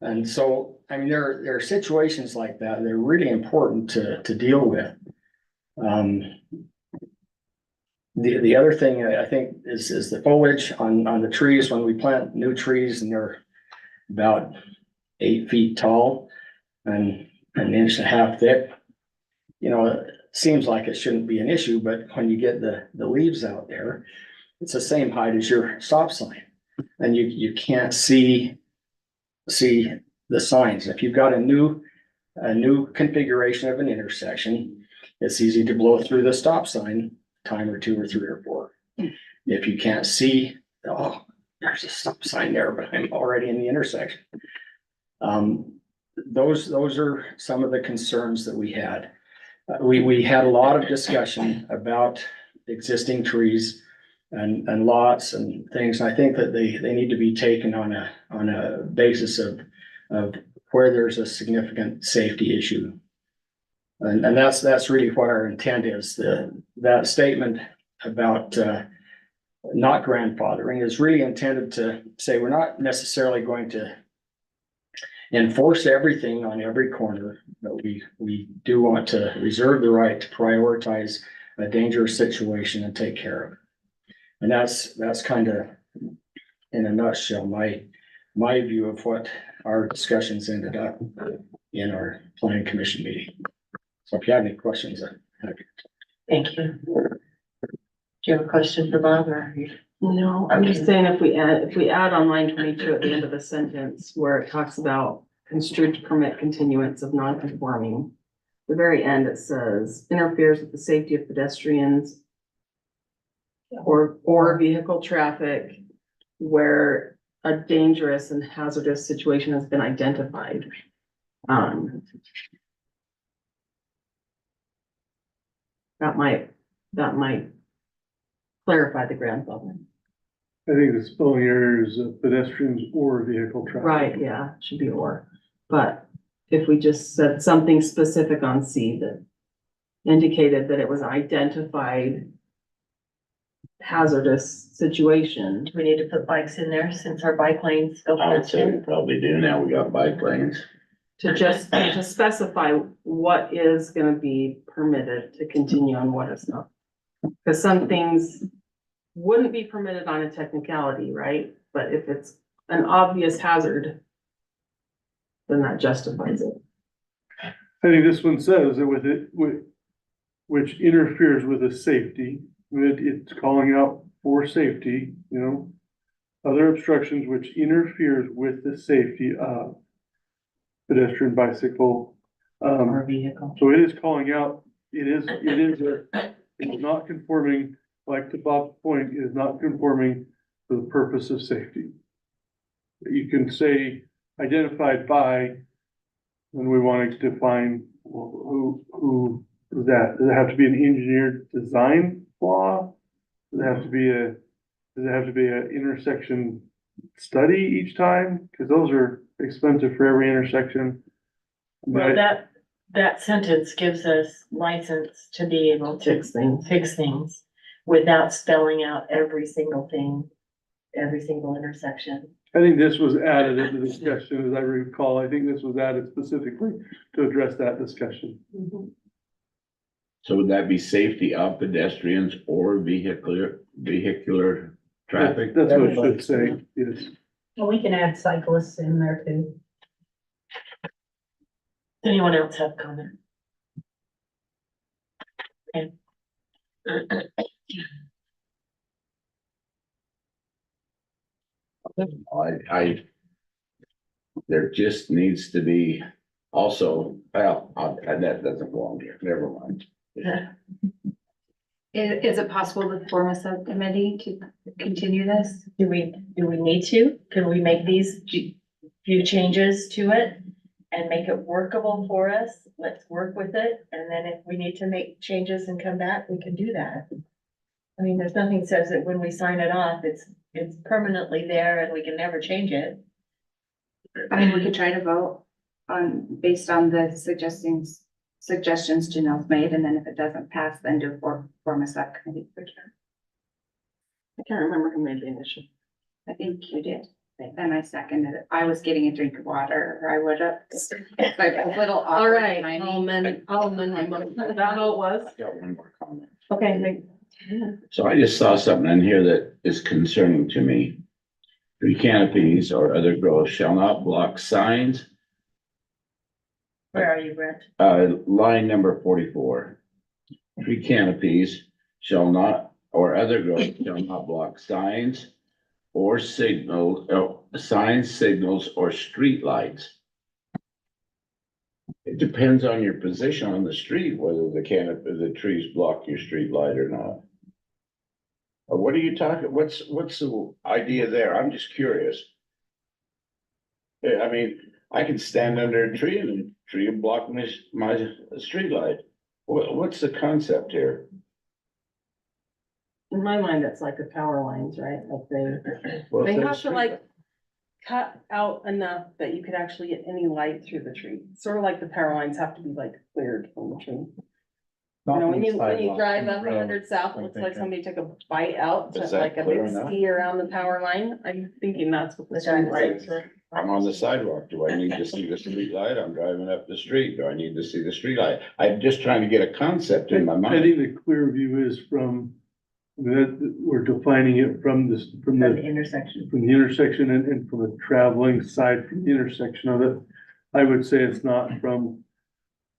And so, I mean, there are situations like that. They're really important to deal with. The other thing I think is the foliage on the trees. When we plant new trees and they're about 8 feet tall and 1.5 inches thick, you know, it seems like it shouldn't be an issue, but when you get the leaves out there, it's the same height as your stop sign, and you can't see the signs. If you've got a new configuration of an intersection, it's easy to blow through the stop sign time or 2 or 3 or 4. If you can't see, oh, there's a stop sign there, but I'm already in the intersection. Those are some of the concerns that we had. We had a lot of discussion about existing trees and lots and things. I think that they need to be taken on a basis of where there's a significant safety issue. And that's really what our intent is. That statement about not grandfathering is really intended to say we're not necessarily going to enforce everything on every corner, but we do want to reserve the right to prioritize a dangerous situation and take care of it. And that's kind of, in a nutshell, my view of what our discussions ended up in our planning commission meeting. So if you have any questions, Thank you. Do you have a question for Bob or? No, I'm just saying if we add on line 22 at the end of the sentence where it talks about construed to permit continuance of non-conforming. The very end, it says interferes with the safety of pedestrians or vehicle traffic where a dangerous and hazardous situation has been identified. That might clarify the grandfather. I think the spelling error is pedestrians or vehicle traffic. Right, yeah, should be or, but if we just said something specific on C that indicated that it was identified hazardous situation. Do we need to put bikes in there since our bike lanes go I would past say we it? probably do now. We got bike lanes. To specify what is gonna be permitted to continue and what is not. Because some things wouldn't be permitted on a technicality, right? But if it's an obvious hazard, then that justifies it. I think this one says that which interferes with the safety, it's calling out for safety, you know. Other obstructions which interferes with the safety of pedestrian, bicycle. Or vehicle. So it is calling out, it's not conforming, like to Bob's point, it is not conforming to the purpose of safety. You can say identified by, when we want to define who is that? Does it have to be an engineered design flaw? Does it have to be an intersection study each time? Cause those are expensive for every intersection. Well, that sentence gives us license to be able to fix things without spelling out every single thing, every single intersection. I think this was added in the discussion, as I recall. I think this was added specifically to address that discussion. So would that be safety of pedestrians or vehicular traffic? That's what it should say, yes. Well, we can add cyclists in there too. Anyone else have comment? Okay. There just needs to be also, that doesn't belong here, never mind. Is it possible to form a subcommittee to continue this? Do we need to? Can we make these few changes to it and make it workable for us? Let's work with it. And then if we need to make changes and come back, we can do that. I mean, there's nothing says that when we sign it off, it's permanently there and we can never change it. I mean, we could try to vote based on the suggestions Janelle's made, and then if it doesn't pass, then do form a subcommittee. I can't remember who made the initial. I think you did. Then I seconded it. I was getting a drink of water, or I would have. It's like a little awkward. All right, timing. I'll amend my motion. Is that how it was? I've got one more comment. Okay, So I just saw something in here that is concerning to me. Tree canopies or other growth shall not block signs. Where are you, Brent? Line number 44. Tree canopies shall not, or other growth shall not block signs or signs, signals, or street lights. It depends on your position on the street, whether the trees block your street light or not. Or what are you talking, what's the idea there? I'm just curious. Yeah, I mean, I can stand under a tree and the tree will block my street light. What's the concept here? in my mind, it's like the power lines, right? Like Well, they if have that's to street like cut out enough that you could actually get any light through the tree. Sort of like the power lines have to be like cleared from the tree. You know, when you drive up 100 South, it looks like somebody took a bite out, Is to that like a clear big enough? ski around the power line. I'm thinking that's what the street lights are. I'm on the sidewalk. Do I need to see the street light? I'm driving up the street. Do I need to see the street light? I'm just trying to get a concept in my I mind. think the clear view is from, that we're defining it from the Intersection. from the intersection and from the traveling side from the intersection of it. I would say it's not from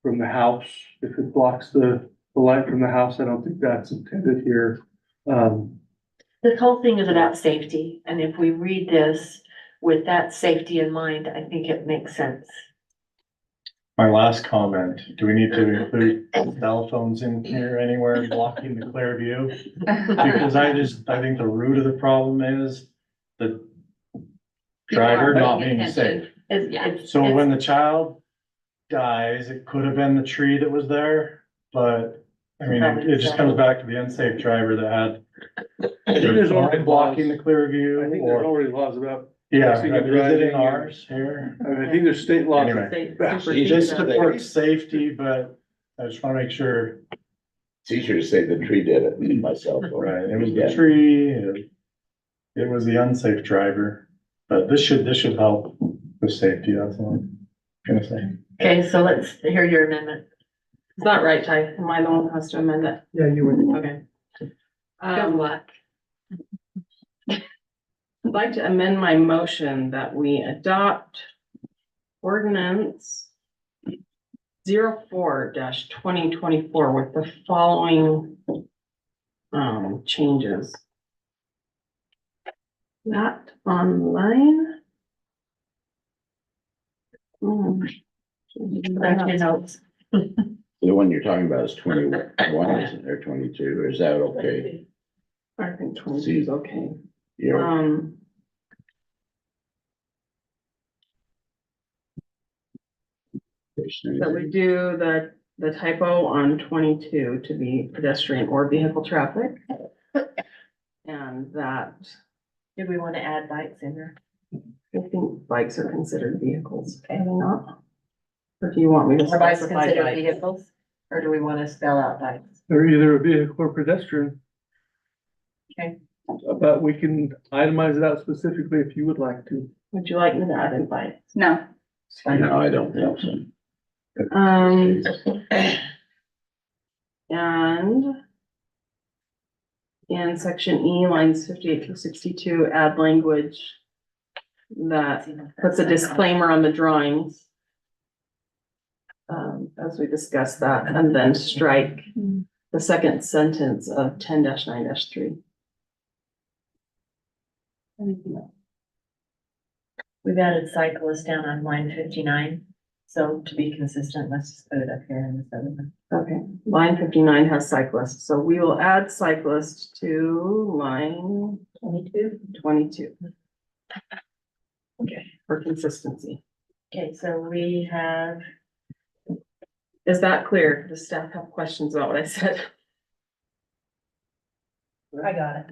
from the house. If it blocks the light from the house, I don't think that's intended here. The whole thing is about safety, and if we read this with that safety in mind, I think it makes sense. My last comment, do we need to include cell phones in here anywhere blocking the clear view? Because I think the root of the problem is the driver not being safe. So when the child dies, it could have been the tree that was there, but I mean, it just comes back to the unsafe driver that had. There's already Blocking the clear view I think there's or, already laws about. yeah, texting is and it in driving ours here? I mean, I think there's state laws. Anyway. Supersedes This that. supports safety, but I just wanna make sure, It's easier to say the tree did it than myself. right, it was the tree, it was the unsafe driver, but this should help with safety, that's all I'm gonna say. Okay, so let's hear your amendment. Is that right, Ty? Am I the one who has to amend it? Yeah, you would. Okay. Good luck. I'd like to amend my motion that we adopt ordinance 04-2024 with the following changes. Not online. Back to your notes. The one you're talking about is 21, isn't there, 22, or is that okay? I think 22 is okay. Yeah, So we do the typo on 22 to be pedestrian or vehicle traffic. And that, Do we want to add bikes in there? I think bikes are considered vehicles, are they not? Or do you want me to Are bikes specify considered bikes? vehicles, or do we want to spell out bikes? They're either a vehicle or pedestrian. Okay. But we can itemize it out specifically if you would like to. Would you like me to add in bikes? No, no, I don't think so. And in section E, lines 58 through 62, add language that puts a disclaimer on the drawings. As we discussed that, and then strike the second sentence of 10-9-3. We've added cyclists down on line 59, so to be consistent, let's just put it up here in this other one. Okay, line 59 has cyclists, so we will add cyclist to line 22. Okay. For consistency. Okay, so we have, Is that clear? Does staff have questions about what I said? I got it.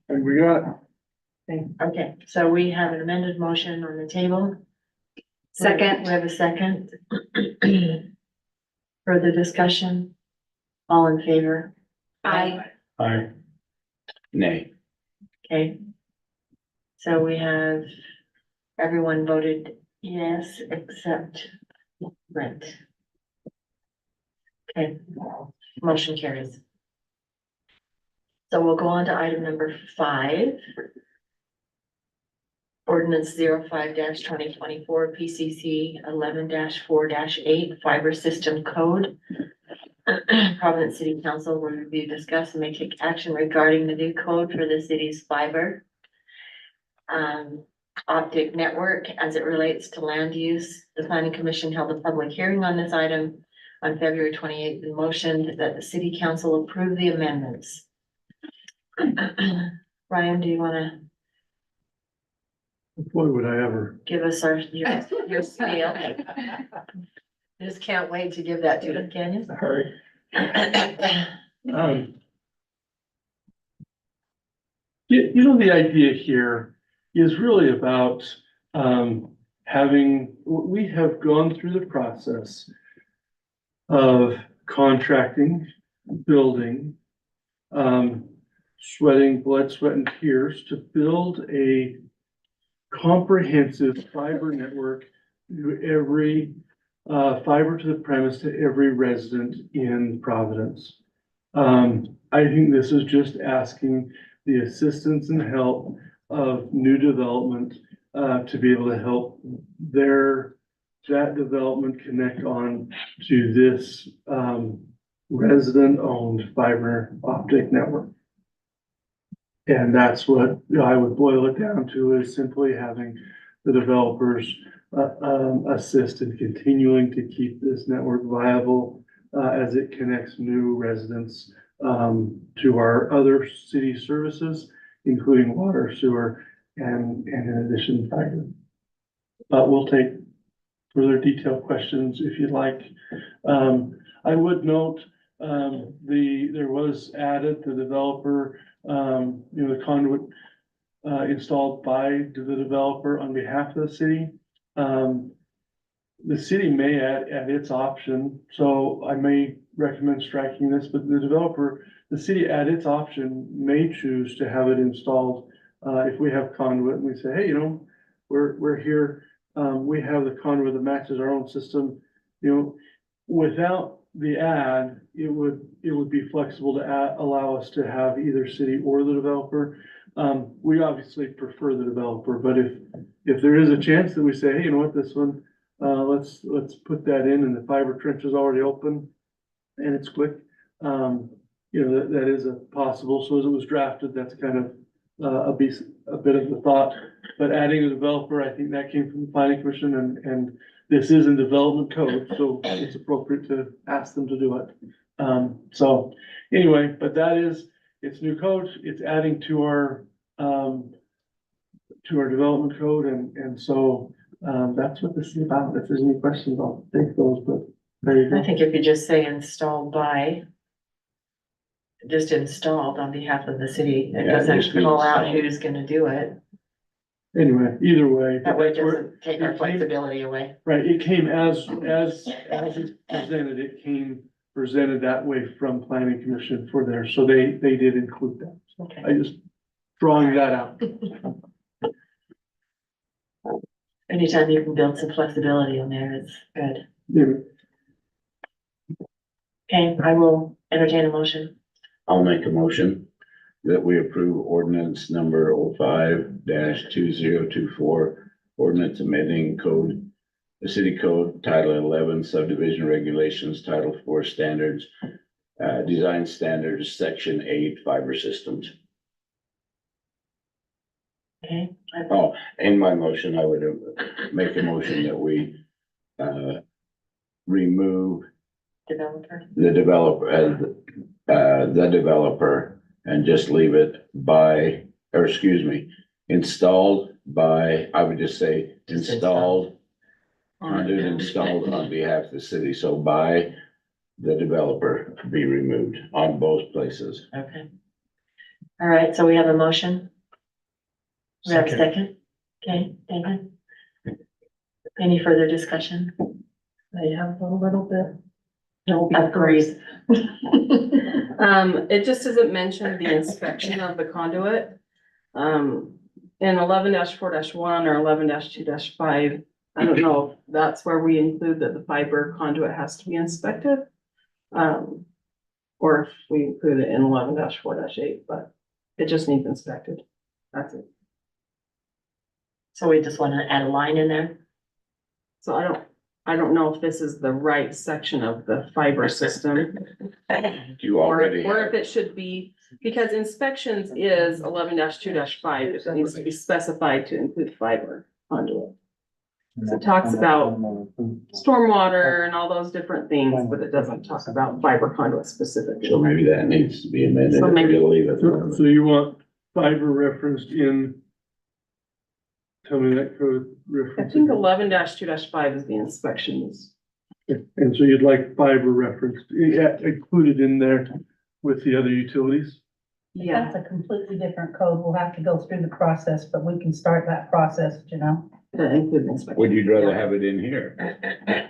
And we got, Okay, so we have an amended motion on the table. second, We have a second. Further discussion? All in favor? I, Nay, Okay. So we have, everyone voted yes, except Brent. Okay, motion carries. So we'll go on to item number 5. Ordinance 05-2024 PCC 11-4-8 Fiber System Code. Providence City Council will review, discuss, and may take action regarding the new code for the city's fiber optic network as it relates to land use. The Planning Commission held a public hearing on this item on February 28th and motioned that the city council approve the amendments. Ryan, do you want to boy, would I ever. give us your spiel? Just can't wait to give that to them, can you? Sorry. You know, the idea here is really about, we have gone through the process of contracting, building, sweating blood, sweat and tears to build a comprehensive fiber network to every fiber to the premise to every resident in Providence. I think this is just asking the assistance and help of new development to be able to help their that development connect on to this, resident-owned fiber optic network. And that's what I would boil it down to, is simply having the developers, assist in continuing to keep this network viable, as it connects new residents, to our other city services, including water, sewer, and in addition, fiber. But we'll take further detailed questions if you'd like. I would note, there was added the developer, the conduit, installed by the developer on behalf of the city. The city may at its option, so I may recommend striking this, but the city at its option may choose to have it installed. If we have conduit and we say, hey, we're here, we have the conduit that matches our own system, without the ad, it would be flexible to allow us to have either city or the developer. We obviously prefer the developer, but if there is a chance that we say, hey, this one, let's put that in, and the fiber trench is already open and it's quick, that is a possible. So as it was drafted, that's kind of a bit of the thought, but adding a developer, I think that came from the planning commission, and this is in development code, so it's appropriate to ask them to do it. So anyway, but it's new code, it's adding to our development code, and so that's what this is about. If there's any questions, I'll take those, but there you go. I think if you just say installed by, just installed on behalf of the city, it Yeah, doesn't just be call out installed. who's gonna do it. Anyway, either way. That way it that's where- doesn't take our flexibility away. Right, it came as it's presented, it came presented that way from planning commission for there, so they did include that. Okay. I just drawing that out. Anytime you can build some flexibility in there, it's good. Yeah. Okay, I will entertain a motion. I'll make a motion that we approve ordinance number 05-2024, ordinance amending the city code, title 11, subdivision regulations, title 4 standards, design standards, section 8, fiber systems. Okay, Oh, in my motion, I would make a motion that we remove developer. the developer as the developer and just leave it installed by, I would just say Just installed, conduit Yeah. installed on behalf of the city, so by the developer be removed on both places. Okay. All right, so we have a motion. We have a second. Okay, David. Any further discussion? I have a little bit. Agreed. It just doesn't mention the inspection of the conduit. In 11-4-1 or 11-2-5, I don't know if that's where we include that the fiber conduit has to be inspected. Or if we include it in 11-4-8, but it just needs inspected. That's it. So we just want to add a line in there? So I don't know if this is the right section of the fiber system. You Or already if have, it should be, because inspections is 11-2-5, it needs to be specified to include fiber conduit. So it talks about stormwater and all those different things, but it doesn't talk about fiber conduit specifically. so maybe that needs to be amended. So maybe- We'll leave it. So you want fiber referenced in? Tell me that code I reference. think 11-2-5 is the inspections. And so you'd like fiber referenced, included in there with the other utilities? Yeah, That's a completely different code. We'll have to go through the process, but we can start that process, to include the inspection. Would you rather have it in here?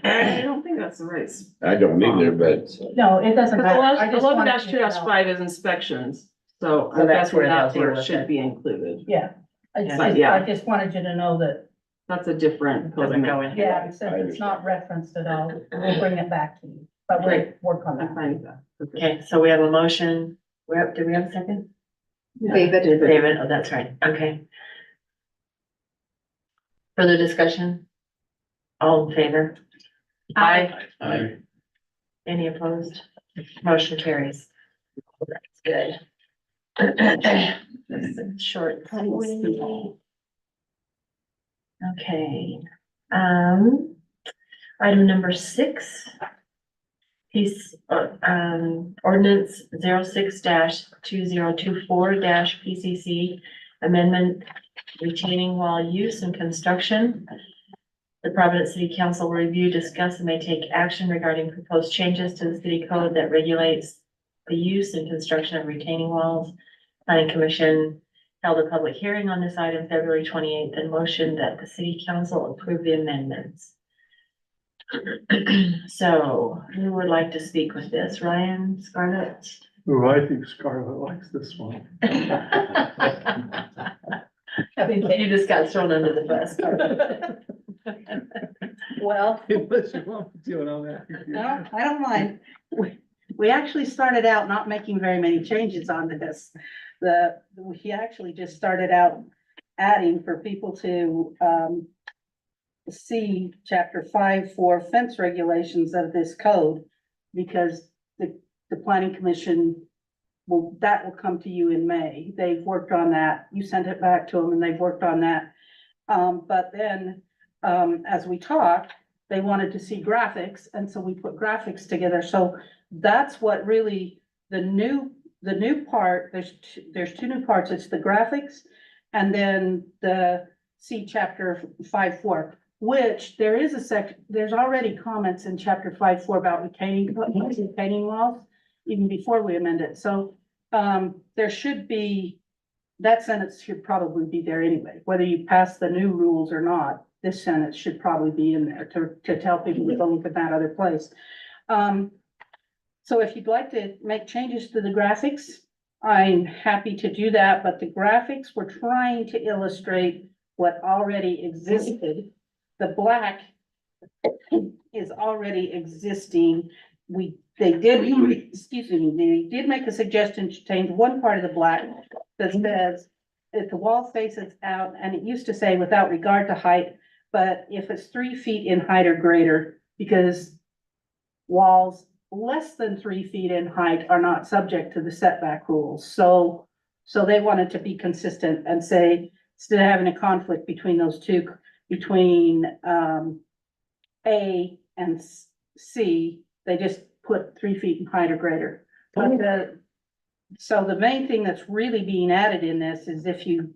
I don't think that's the right. I don't either, but No, it doesn't. Because 11-2-5 is inspections, so So that's where that's they'll where deal it with should it. be included. Yeah. Yeah. I just wanted you to know that, That's a different. code Doesn't go amendment. in. yeah, since it's not referenced at all, we'll bring it back to you, but we'll work on I'm that. fine with that. Okay, so we have a motion. Do we have a second? Yeah. David, oh, that's right. Okay. Further discussion? All in favor? Aye. Aye. Any opposed? Motion carries. That's good. This is short. and sweet. Okay, item number 6. Piece, ordinance 06-2024 PCC amendment retaining wall use and construction. The Providence City Council will review, discuss, and may take action regarding proposed changes to the city code that regulates the use and construction of retaining walls. Planning Commission held a public hearing on this item February 28th and motioned that the city council approve the amendments. So who would like to speak with this? Ryan, Scarlett? Oh, I think Scarlett likes this one. I mean, you just got thrown under the bus. Well, Unless you want to do it on that. no, I don't mind. We actually started out not making very many changes on this. We actually just started out adding for people to, see chapter 5 for fence regulations of this code. Because the planning commission that will come to you in May. They've worked on that. You sent it back to them and they've worked on that. But then, as we talked, they wanted to see graphics, and so we put graphics together. So that's what really the new part, there's two new parts. It's the graphics and then the C chapter 5.4, which there is there's already comments in chapter 5.4 about retaining walls, even before we amend it. So there should be, that sentence should probably be there anyway, whether you pass the new rules or not. This sentence should probably be in there to tell people to go look at that other place. So if you'd like to make changes to the graphics, I'm happy to do that, but the graphics, we're trying to illustrate what already existed. The black is already existing. They did make a suggestion to change one part of the black that says if the wall faces out, and it used to say without regard to height, but if it's 3 feet in height or greater, because walls less than 3 feet in height are not subject to the setback rules. So they wanted to be consistent and say, instead of having a conflict between those two, between A and C, they just put 3 feet in height or greater. But so the main thing that's really being added in this is if you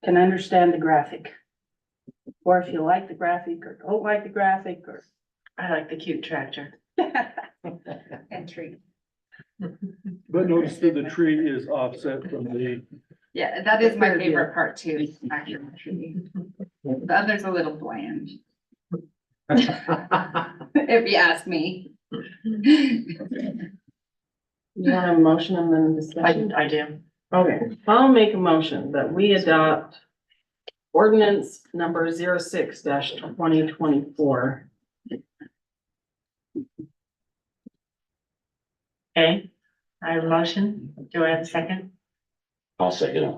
can understand the graphic. Or if you like the graphic or don't like the graphic, or. I like the cute tractor. And tree. But notice that the tree is offset from the, Yeah, that is my favorite part too. Actually. The other's a little bland. If you ask me. You want a motion and then discussion? I do. Okay, I'll make a motion that we adopt ordinance number 06-2024. Okay, I have a motion. Do I have a second? I'll second it.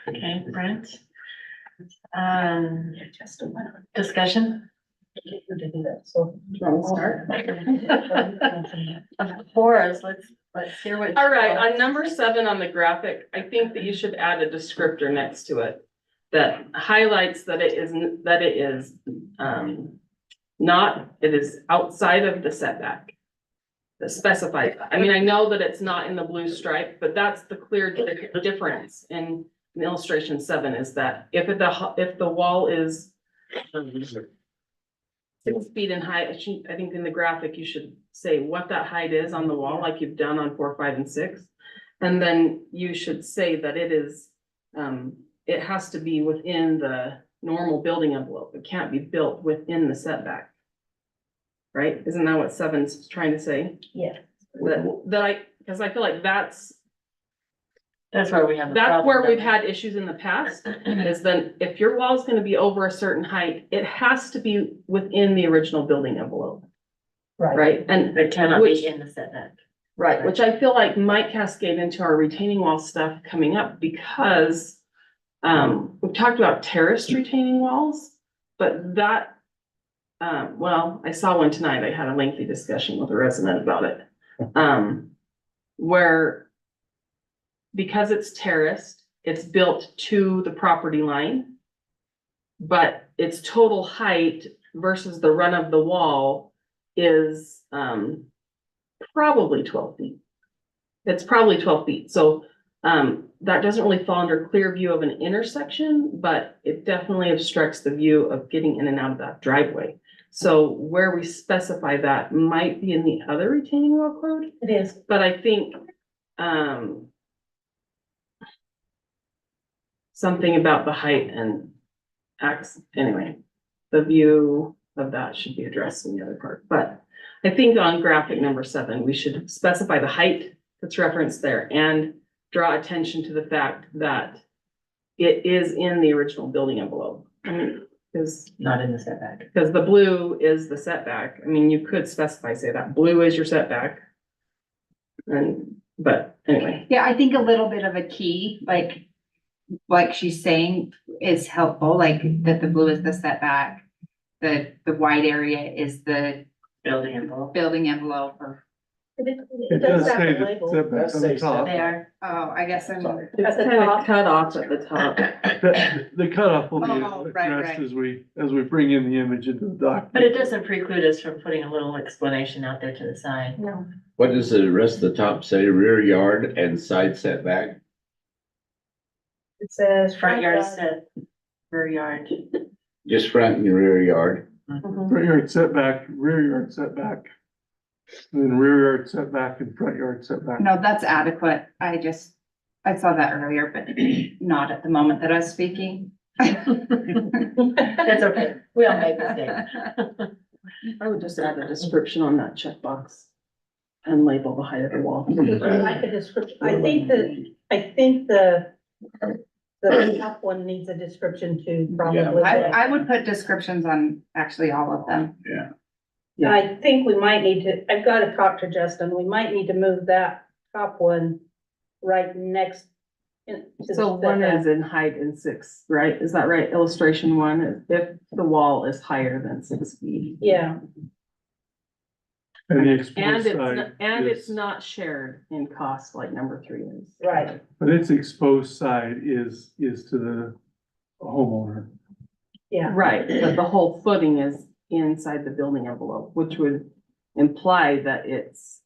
Okay, Brent. Discussion? Do you want to start? For us, let's hear what. All right, on number 7 on the graphic, I think that you should add a descriptor next to it that highlights that it is outside of the setback. That specifies, I mean, I know that it's not in the blue stripe, but that's the clear difference in illustration 7 is that if the wall is 6 feet in height, I think in the graphic, you should say what that height is on the wall, like you've done on 4, 5, and 6. And then you should say that it is, it has to be within the normal building envelope. It can't be built within the setback. Right? Isn't that what 7's trying to say? Yeah. Because I feel like that's where we have. That's where we've had issues in the past, is then if your wall is gonna be over a certain height, it has to be within the original building envelope. Right? And It cannot which- be in the setback. right, which I feel like might cascade into our retaining wall stuff coming up because we've talked about terraced retaining walls, but that well, I saw one tonight. I had a lengthy discussion with a resident about it. Where because it's terraced, it's built to the property line. But its total height versus the run of the wall is, probably 12 feet. It's probably 12 feet, so, that doesn't really fall under clear view of an intersection, but it definitely obstructs the view of getting in and out of that driveway. So where we specify that might be in the other retaining wall code, It is. but I think, something about the height and anyway, the view of that should be addressed in the other part, but I think on graphic number 7, we should specify the height that's referenced there and draw attention to the fact that it is in the original building envelope. I mean, because Not in the setback. because the blue is the setback. I mean, you could specify, say that blue is your setback. But anyway, Yeah, I think a little bit of a key, like she's saying, is helpful, like that the blue is the setback. The white area is the Building envelope. or, It does say that setback on the top. They are. oh, I guess I'm. it's kind of cut off at the top. The cutoff will Oh, be right, addressed right. as we bring in the image into the document. But it doesn't preclude us from putting a little explanation out there to the side. No. What does the rest of the top say? Rear yard and side setback? It says. Front yard set, rear yard. Just front and rear yard? Front yard setback, rear yard setback. And then rear yard setback and front yard setback. No, that's adequate. I saw that earlier, but not at the moment that I was speaking. That's okay. We all make mistakes. I would just add a description on that checkbox and label the height of the wall. Like a description. I think the top one needs a description too, probably. I would put descriptions on actually all of them. And I think we might need to, I've got to talk to Justin, we might need to move that top one right next. to the So one setback. is in height in 6, right? Is that right? Illustration 1, is if the wall is higher than 6 feet. Yeah, And the And exposed it's, side it's is, not shared in cost like number 3 is. right. but its exposed side is to the homeowner. Yeah, Right, but the whole footing is inside the building envelope, which would imply that it's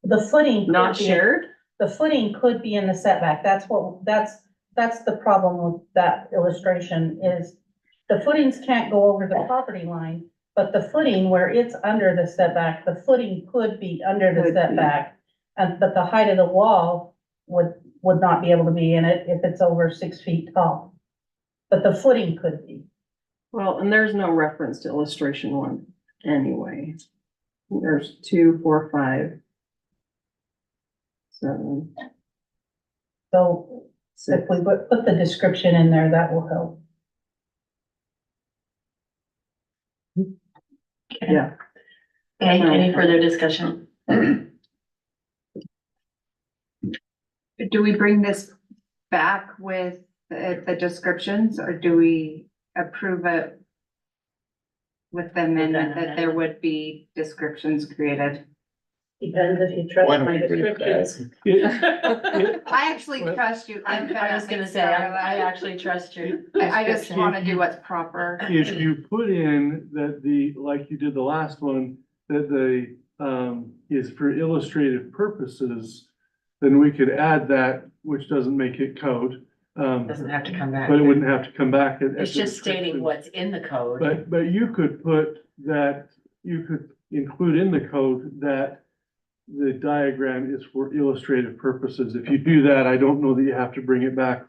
the footing. could not be- shared. The footing could be in the setback, that's the problem with that illustration is the footings can't go over the property line, but the footing where it's under the setback, the footing could be under the Could be. setback. But the height of the wall would not be able to be in it if it's over 6 feet tall. But the footing could be. Well, and there's no reference to illustration 1 anyway. There's 2, 4, 5, 7, So 6. if we put the description in there, that will help. Yeah. Any further discussion? Do we bring this back with the descriptions, or do we approve it with the amendment that there would be descriptions created? Depends if you trust Why don't my we bring it back? descriptions. I actually trust you. I was gonna say, I actually trust you. I just wanna do what's proper. If you put in that like you did the last one, that is for illustrative purposes, then we could add that, which doesn't make it code. Doesn't have to come back. But it wouldn't have to come back. at It's the just stating description. what's in the code. But you could put that, you could include in the code that the diagram is for illustrative purposes. If you do that, I don't know that you have to bring it back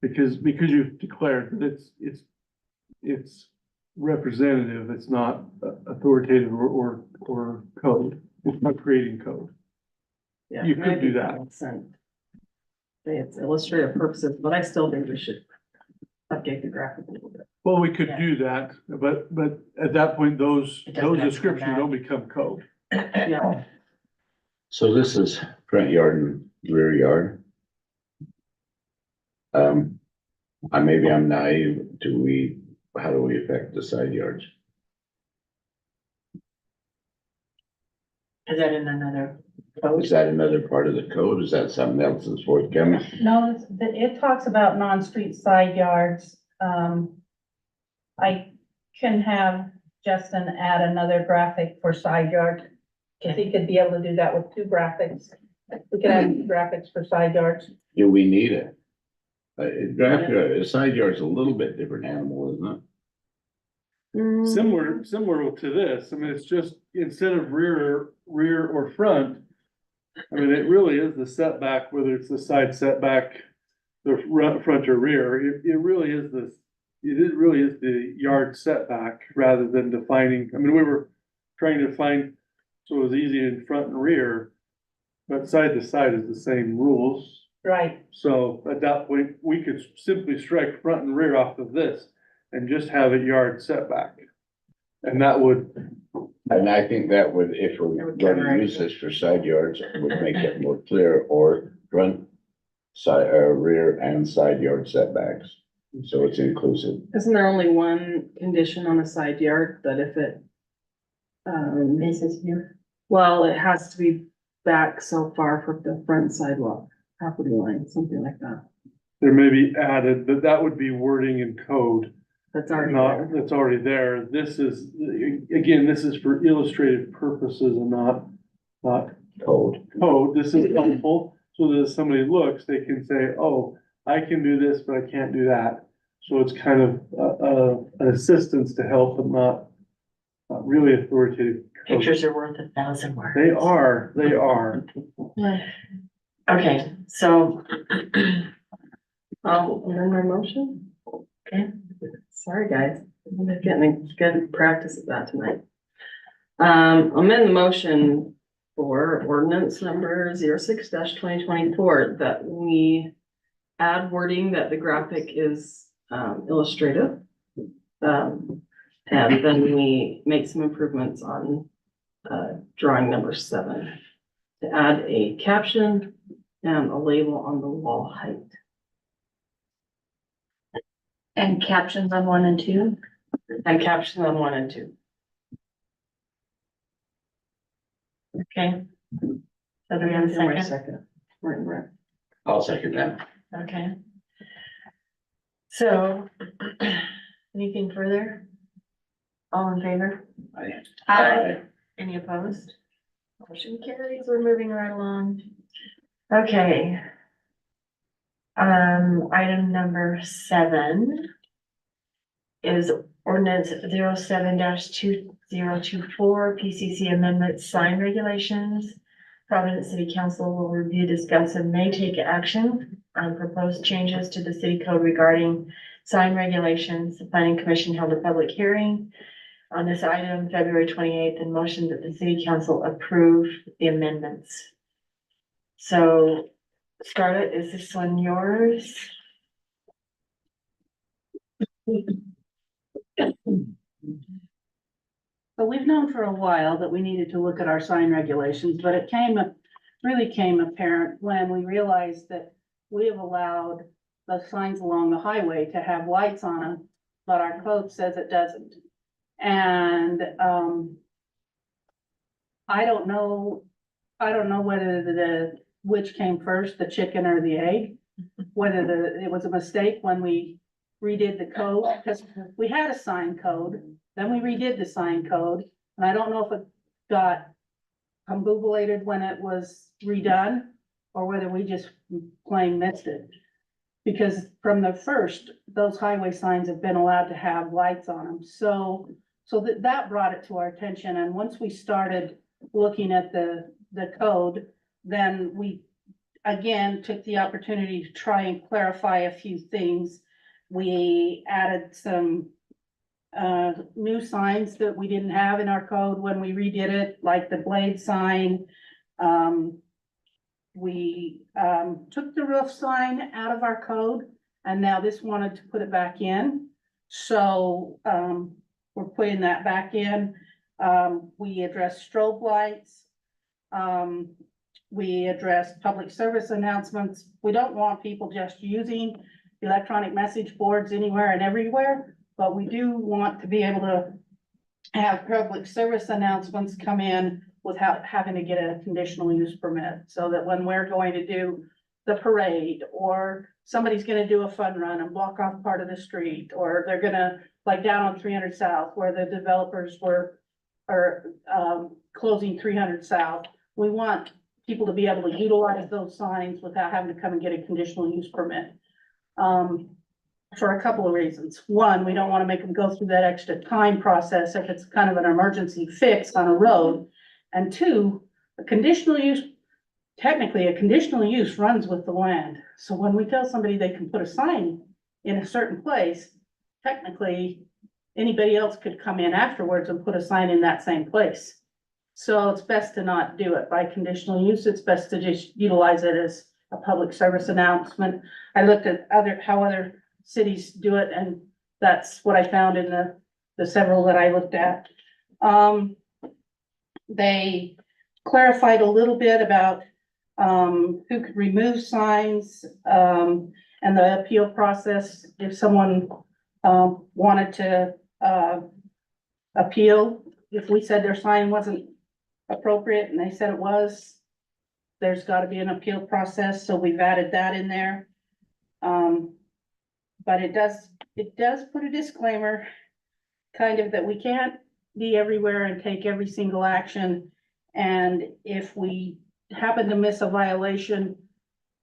because you've declared that it's representative, it's not authoritative or code. It's not creating code. Yeah, You could do that. makes sense. Say it's illustrative purposes, but I still think we should update the graphic a little bit. Well, we could Yeah. do that, but at that point, those It doesn't have to come descriptions back. don't become code. Yeah, So this is front yard and rear yard. maybe I'm naive, how do we affect the side yards? Is that in another Is code? that another part of the code? Is that something else that's forthcoming? No, it talks about non-street side yards. I can have Justin add another graphic for side yard. If he could be able to do that with 2 graphics. We could have graphics for side yards. Do we need it? A side yard's a little bit different animal, isn't it? Similar to this, I mean, it's just, instead of rear or front, I mean, it really is the setback, whether it's the side setback, the front or rear, it really is the yard setback rather than defining, I mean, we were trying to find, so it was easy in front and rear, but side to side is the same rules. Right. So at that point, we could simply strike front and rear off of this and just have a yard setback. And that would, And I think that would, if we're gonna use this for side yards, would make it more clear, or front, side, rear and side yard setbacks. So it's inclusive. Isn't there only one condition on a side yard that if it, Faces here. well, it has to be back so far from the front sidewalk, property line, something like that. there may be added, but that would be wording in code. That's already there. That's already there. This is, again, this is for illustrative purposes and not Code. code. This is helpful, so that if somebody looks, they can say, oh, I can do this, but I can't do that. So it's kind of, an assistance to help, but not really authoritative. code. Pictures are worth 1,000 words. They are. Okay, so, I'll amend my motion. Okay. Sorry, guys. I'm getting good practice at that tonight. Amend the motion for ordinance number 06-2024 that we add wording that the graphic is illustrative. And then we make some improvements on drawing number 7 to add a caption and a label on the wall height. And captions on 1 and 2? And caption on 1 and 2. okay. So do we have a second? Second. Right. I'll second that. Okay. So, anything further? All in favor? Aye. Any opposed? Motion carries, we're moving right along. Okay. Item number 7 is ordinance 07-2024 PCC amendment sign regulations. Providence City Council will review, discuss, and may take action on proposed changes to the city code regarding sign regulations. The planning commission held a public hearing on this item February 28th and motioned that the city council approve the amendments. So, Scarlett, is this one yours? So we've known for a while that we needed to look at our sign regulations, but it really came apparent when we realized that we have allowed the signs along the highway to have lights on them, but our code says it doesn't. And, I don't know whether which came first, the chicken or the egg. Whether it was a mistake when we redid the code, because we had a sign code, then we redid the sign code. And I don't know if it got convolvulated when it was redone, or whether we just plain missed it. Because from the first, those highway signs have been allowed to have lights on them, so that brought it to our attention, and once we started looking at the code, then we again took the opportunity to try and clarify a few things. We added some new signs that we didn't have in our code when we redid it, like the blade sign. We took the roof sign out of our code, and now this wanted to put it back in. So we're putting that back in. We addressed strobe lights. We addressed public service announcements. We don't want people just using electronic message boards anywhere and everywhere, but we do want to be able to have public service announcements come in without having to get a conditional use permit, so that when we're going to do the parade, or somebody's gonna do a fun run and block off part of the street, or they're gonna, like down on 300 South, where the developers are closing 300 South. We want people to be able to utilize those signs without having to come and get a conditional use permit. For a couple of reasons. One, we don't want to make them go through that extra time process if it's kind of an emergency fix on a road. And two, technically, a conditional use runs with the land. So when we tell somebody they can put a sign in a certain place, technically, anybody else could come in afterwards and put a sign in that same place. So it's best to not do it by conditional use. It's best to just utilize it as a public service announcement. I looked at how other cities do it, and that's what I found in the several that I looked at. They clarified a little bit about who could remove signs, and the appeal process if someone wanted to appeal. If we said their sign wasn't appropriate and they said it was, there's got to be an appeal process, so we've added that in there. But it does put a disclaimer, kind of, that we can't be everywhere and take every single action. And if we happen to miss a violation,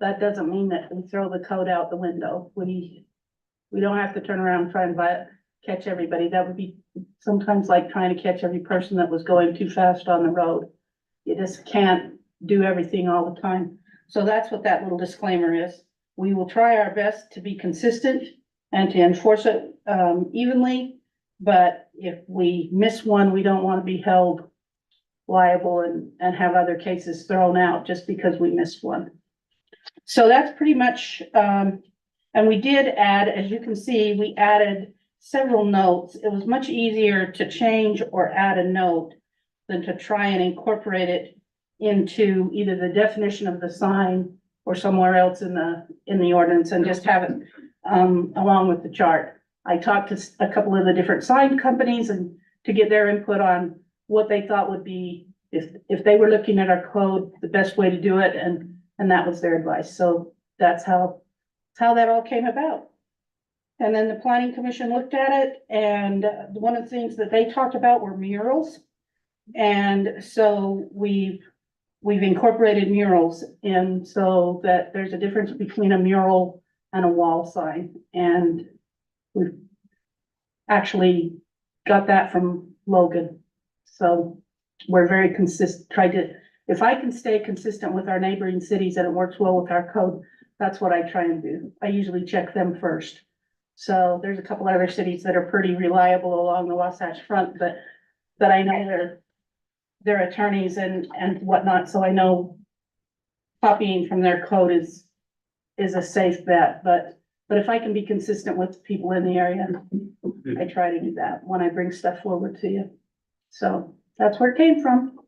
that doesn't mean that we throw the code out the window. We don't have to turn around and try and catch everybody. That would be sometimes like trying to catch every person that was going too fast on the road. You just can't do everything all the time. So that's what that little disclaimer is. We will try our best to be consistent and to enforce it evenly. But if we miss one, we don't want to be held liable and have other cases thrown out just because we missed one. So that's pretty much, and we did add, as you can see, we added several notes. It was much easier to change or add a note than to try and incorporate it into either the definition of the sign or somewhere else in the ordinance, and just have it along with the chart. I talked to a couple of the different sign companies and to get their input on what they thought would be, if they were looking at our code, the best way to do it, and that was their advice. So that's how that all came about. And then the planning commission looked at it, and one of the things that they talked about were murals. And so we've incorporated murals in, so that there's a difference between a mural and a wall sign. And we've actually got that from Logan. So we're very consistent, if I can stay consistent with our neighboring cities and it works well with our code, that's what I try and do. I usually check them first. So there's a couple other cities that are pretty reliable along the Wasatch Front, but that I know their attorneys and whatnot, so I know copying from their code is a safe bet. But if I can be consistent with people in the area, I try to do that when I bring stuff forward to you. So that's where it came from.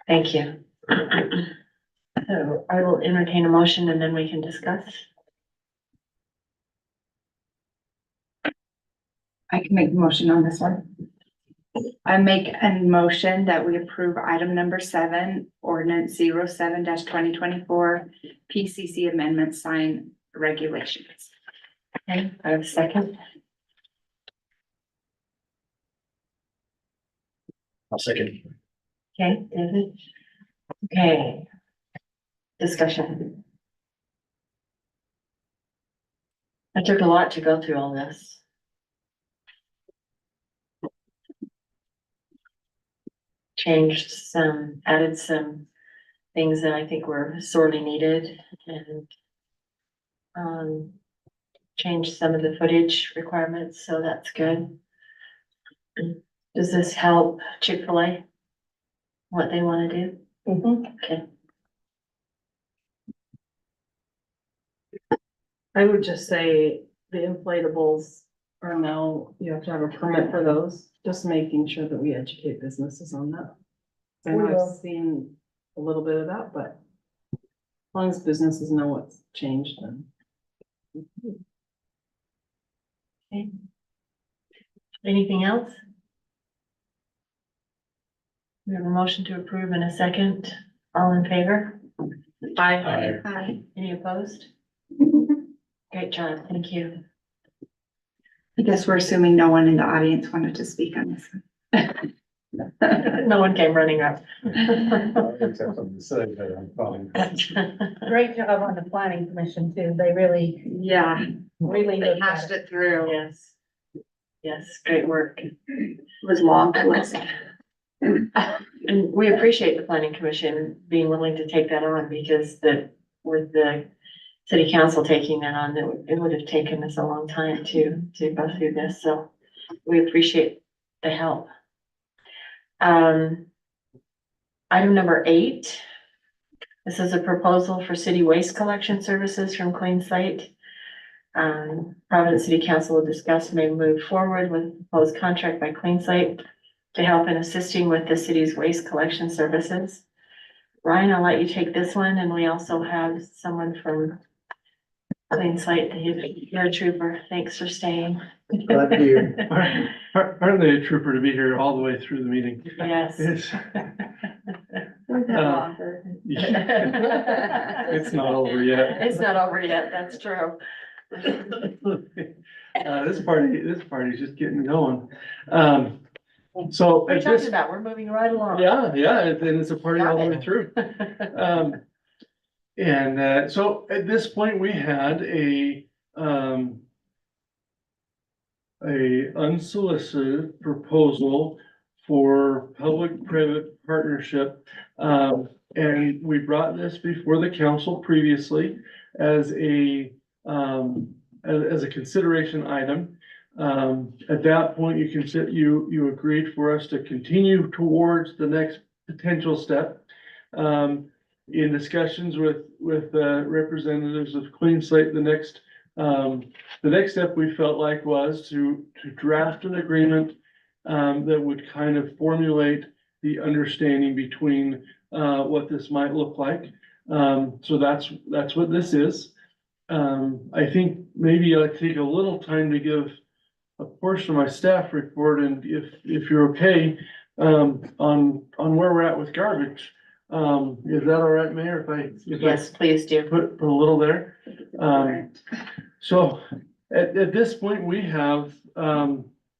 Thank you. So I will entertain a motion and then we can discuss. I can make the motion on this one. I make a motion that we approve item number 7, ordinance 07-2024, PCC amendment sign regulations. Okay, I have a second. I'll second. Okay, David. Okay. Discussion. It took a lot to go through all this. Changed some, added some things that I think were sorely needed, and changed some of the footage requirements, so that's good. Does this help Chick-fil-A? What they want to do? Okay. I would just say the inflatables are now, you have to have a permit for those, just making sure that we educate businesses on that. I know I've seen a little bit of that, but as long as businesses know what's changed, then Okay. Anything else? We have a motion to approve in a second. All in favor? Aye. Hi. Any opposed? Great job, thank you. I guess we're assuming no one in the audience wanted to speak on this. No one came running up. Except on the side, but I'm fine. Great job on the planning commission too. They really, Yeah, really they looked at hashed it. it through. Yes. Yes, great work. It was long to listen. And we appreciate the planning commission being willing to take that on because with the city council taking that on, it would have taken us a long time to go through this, so we appreciate the help. Item number 8. This is a proposal for city waste collection services from Clean Site. Providence City Council will discuss and may move forward with a proposed contract by Clean Site to help in assisting with the city's waste collection services. Ryan, I'll let you take this one, and we also have someone from Clean Site, you're a trooper. Thanks for staying. Glad to be here. Aren't they a trooper to be here all the way through the meeting? Yes. It's Was that longer? it's not over yet. It's not over yet, that's true. This party's just getting going. So What are you at talking this, about? We're moving right along. yeah, and it's a party all the way through. So at this point, we had a unsolicited proposal for public-private partnership. And we brought this before the council previously as a consideration item. At that point, you agreed for us to continue towards the next potential step. In discussions with representatives of Clean Slate, the next step we felt like was to draft an agreement that would kind of formulate the understanding between what this might look like. So that's what this is. I think maybe I'll take a little time to give a portion of my staff report, and if you're okay, on where we're at with garbage. Is that all right, Mayor, if I Yes, please do. put a little there? So at this point, we have,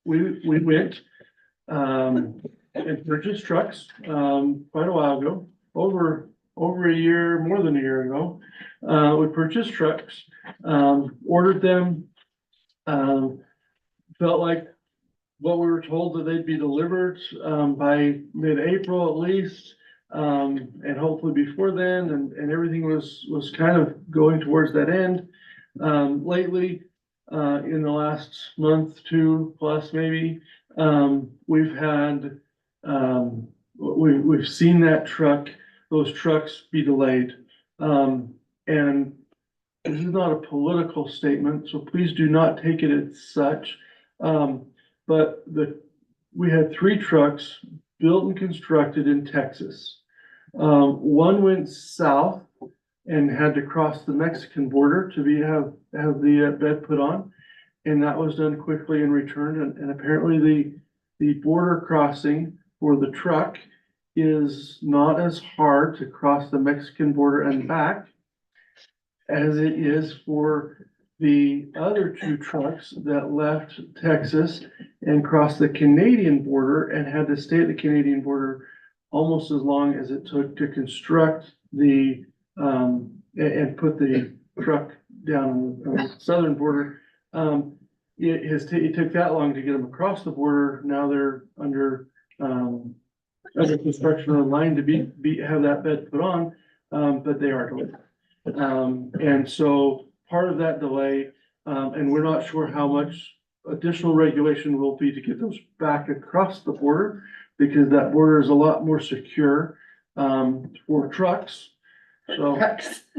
we went, and purchased trucks, quite a while ago, over a year, more than a year ago. We purchased trucks, ordered them, felt like what we were told that they'd be delivered, by mid-April at least. And hopefully before then, and everything was kind of going towards that end. Lately, in the last month, 2+ maybe, we've had, we've seen those trucks be delayed. And this is not a political statement, so please do not take it as such. But we had 3 trucks built and constructed in Texas. One went south and had to cross the Mexican border to have the bed put on. And that was done quickly and returned. And apparently the border crossing for the truck is not as hard to cross the Mexican border and back as it is for the other 2 trucks that left Texas and crossed the Canadian border and had to stay at the Canadian border almost as long as it took to construct and put the truck down on the southern border. It took that long to get them across the border. Now they're under construction on line to have that bed put on, but they are delayed. And so part of that delay, and we're not sure how much additional regulation will be to get those back across the border, because that border is a lot more secure for trucks. So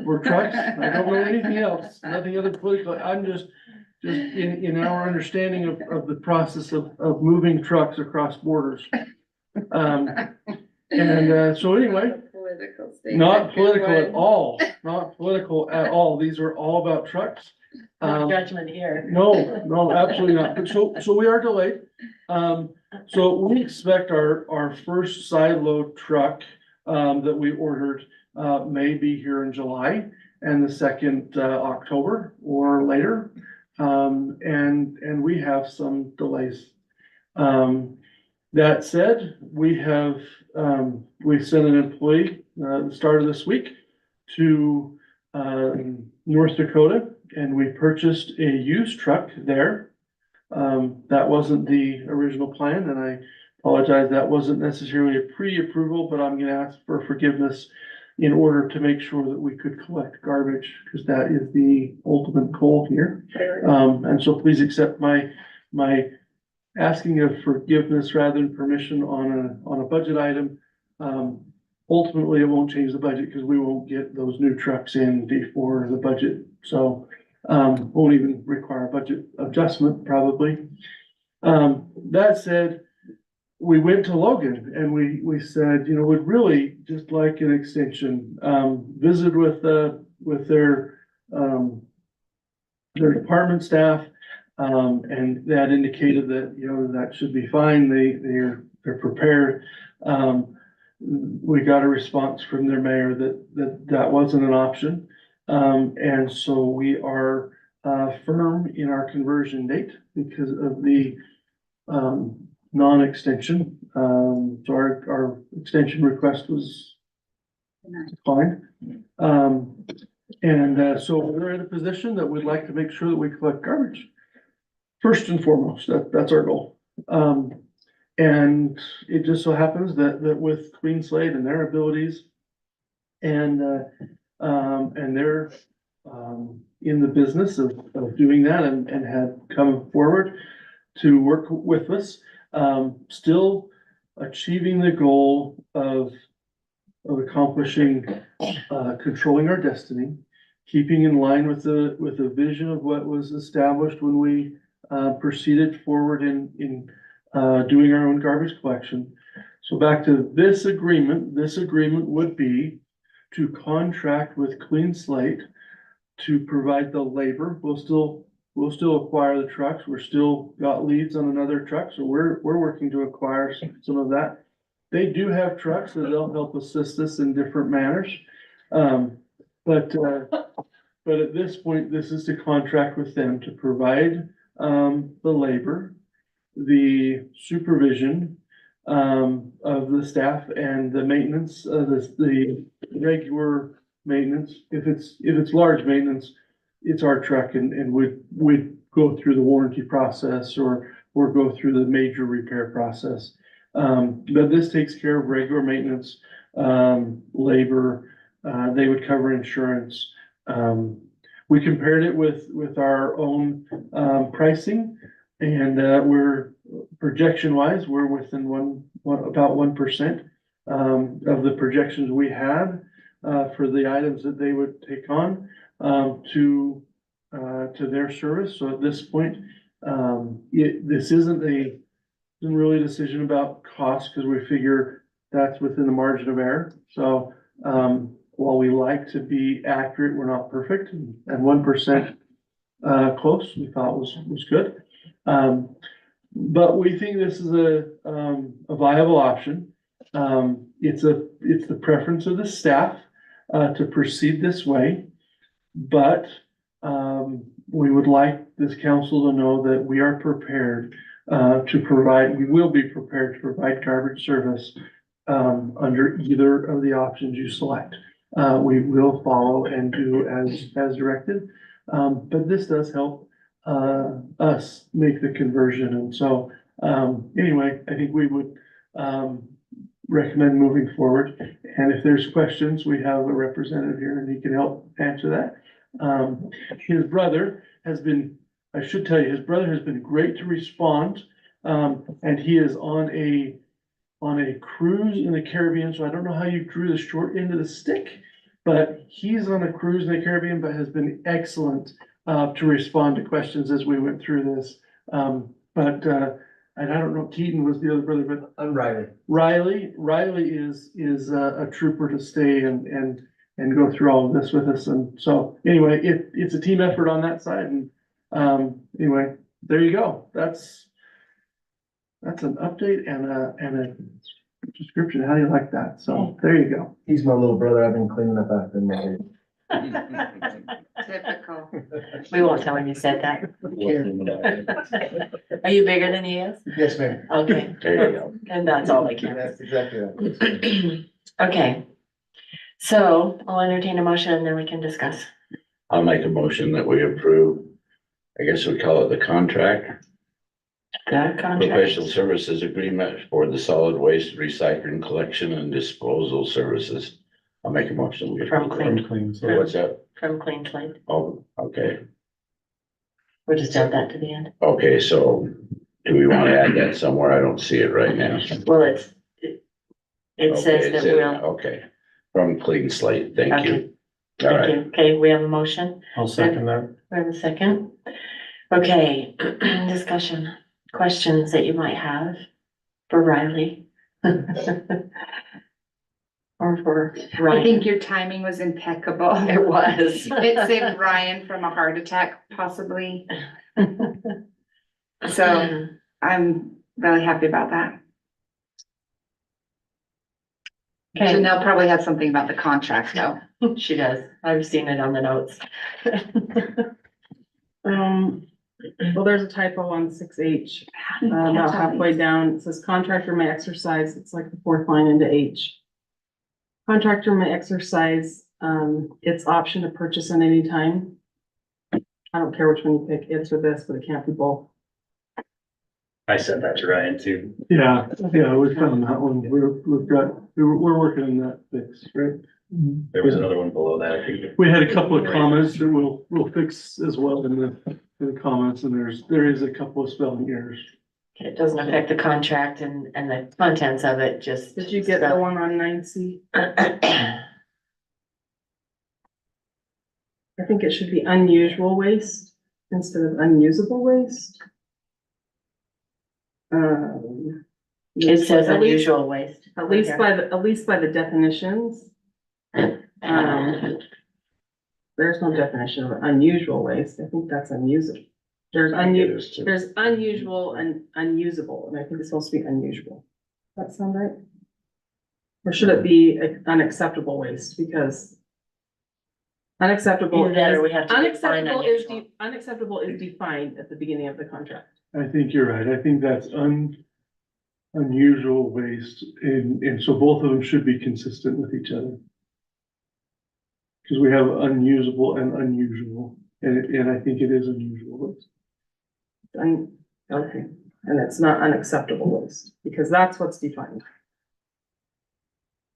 for trucks, I don't know anything else, nothing other political. I'm just in our understanding of the process of moving trucks across borders. So anyway, not political at all, not political at all. These are all about trucks. Judgment here. No, absolutely not. But so we are delayed. So we expect our first side load truck, that we ordered, may be here in July and the second, October or later. And we have some delays. That said, we have, we've sent an employee, the start of this week to, North Dakota, and we purchased a used truck there. That wasn't the original plan, and I apologize, that wasn't necessarily a pre-approval, but I'm gonna ask for forgiveness in order to make sure that we could collect garbage, because that is the ultimate goal here. And so please accept my asking of forgiveness rather than permission on a budget item. Ultimately, it won't change the budget because we won't get those new trucks in before the budget. So, won't even require a budget adjustment probably. That said, we went to Logan and we said, we'd really just like an extension, visit with their department staff. And that indicated that, that should be fine. They're prepared. We got a response from their mayor that wasn't an option. And so we are, firm in our conversion date because of the, non-extension. So our extension request was declined. So we're in a position that we'd like to make sure that we collect garbage. First and foremost, that's our goal. And it just so happens that with Clean Slate and their abilities and they're in the business of doing that and have come forward to work with us, still achieving the goal of accomplishing, controlling our destiny, keeping in line with the vision of what was established when we proceeded forward in doing our own garbage collection. So back to this agreement would be to contract with Clean Slate to provide the labor. We'll still acquire the trucks. We're still got leads on another truck, so we're working to acquire some of that. They do have trucks that they'll help assist us in different manners. But at this point, this is to contract with them to provide the labor, the supervision of the staff and the maintenance, the regular maintenance. If it's large maintenance, it's our truck and we'd go through the warranty process or go through the major repair process. But this takes care of regular maintenance, labor, they would cover insurance. We compared it with our own pricing, and we're projection wise, we're within about 1% of the projections we had for the items that they would take on to their service. So at this point, this isn't really a decision about cost, because we figure that's within the margin of error. So while we like to be accurate, we're not perfect, and 1% close, we thought was good. But we think this is a viable option. It's the preference of the staff to proceed this way, but we would like this council to know that we are prepared we will be prepared to provide garbage service under either of the options you select. We will follow and do as directed, but this does help us make the conversion. And so anyway, I think we would recommend moving forward. And if there's questions, we have a representative here and he can help answer that. His brother has been, I should tell you, his brother has been great to respond. And he is on a cruise in the Caribbean. So I don't know how you drew the short end of the stick, but he's on a cruise in the Caribbean, but has been excellent to respond to questions as we went through this. And I don't know, Keaton was the other brother, but I'm Riley. Riley is a trooper to stay and and go through all of this with us. And so anyway, it's a team effort on that side. And, anyway, there you go. That's an update and a description. How do you like that? So there you go. He's my little brother. I've been cleaning up after him. Typical. We won't tell him you said that. Are you bigger than he is? Yes, ma'am. Okay, There you go. and that's all I can. That's exactly right. Okay, so I'll entertain a motion and then we can discuss. I'll make a motion that we approve, I guess we call it the contract, The contract. professional services agreement for the solid waste recycling collection and disposal services. I'll make a motion. we From approve Clean, that. What's that? from Clean Slate. Oh, okay. We'll just add that to the end. Okay, so do we want to add that somewhere? I don't see it right now. Well, it says Okay, that it we'll, okay, from Clean Slate, thank Okay. you. All thank right, you. Okay, we have a motion. I'll second that. We have a second. Okay, discussion, questions that you might have for Riley. Or for I Ryan. think your timing was impeccable. It was. It saved Ryan from a heart attack possibly. So I'm really happy about that. Okay, Janelle probably has something about the contract though. she does. I've seen it on the notes. Well, there's a typo on 6H, about halfway down. It says contractor may exercise, it's like the fourth line into H. Contractor may exercise, its option to purchase at any time. I don't care which one you pick, it's or this, but it can't be both. I sent that to Ryan too. Yeah, we found that one. We're working on that fix, right? There was another one below that, I think. We had a couple of comments that we'll fix as well in the comments, and there is a couple of spelling errors. It doesn't affect the contract and the contents of it, just. Did you get the one on 9C? I think it should be unusual waste instead of unusable waste. It says At least- unusual waste. At least by the definitions. There's no definition of unusual waste. I think that's unusable. There's unusual and unusable, and I think it's supposed to be unusual. Does that sound right? Or should it be unacceptable waste? Because unacceptable Either that or is, we have to define unusual. unacceptable is defined at the beginning of the contract. I think you're right. I think that's unusual waste, and so both of them should be consistent with each other. Because we have unusable and unusual, and I think it is unusual waste. Okay, and it's not unacceptable waste, because that's what's defined.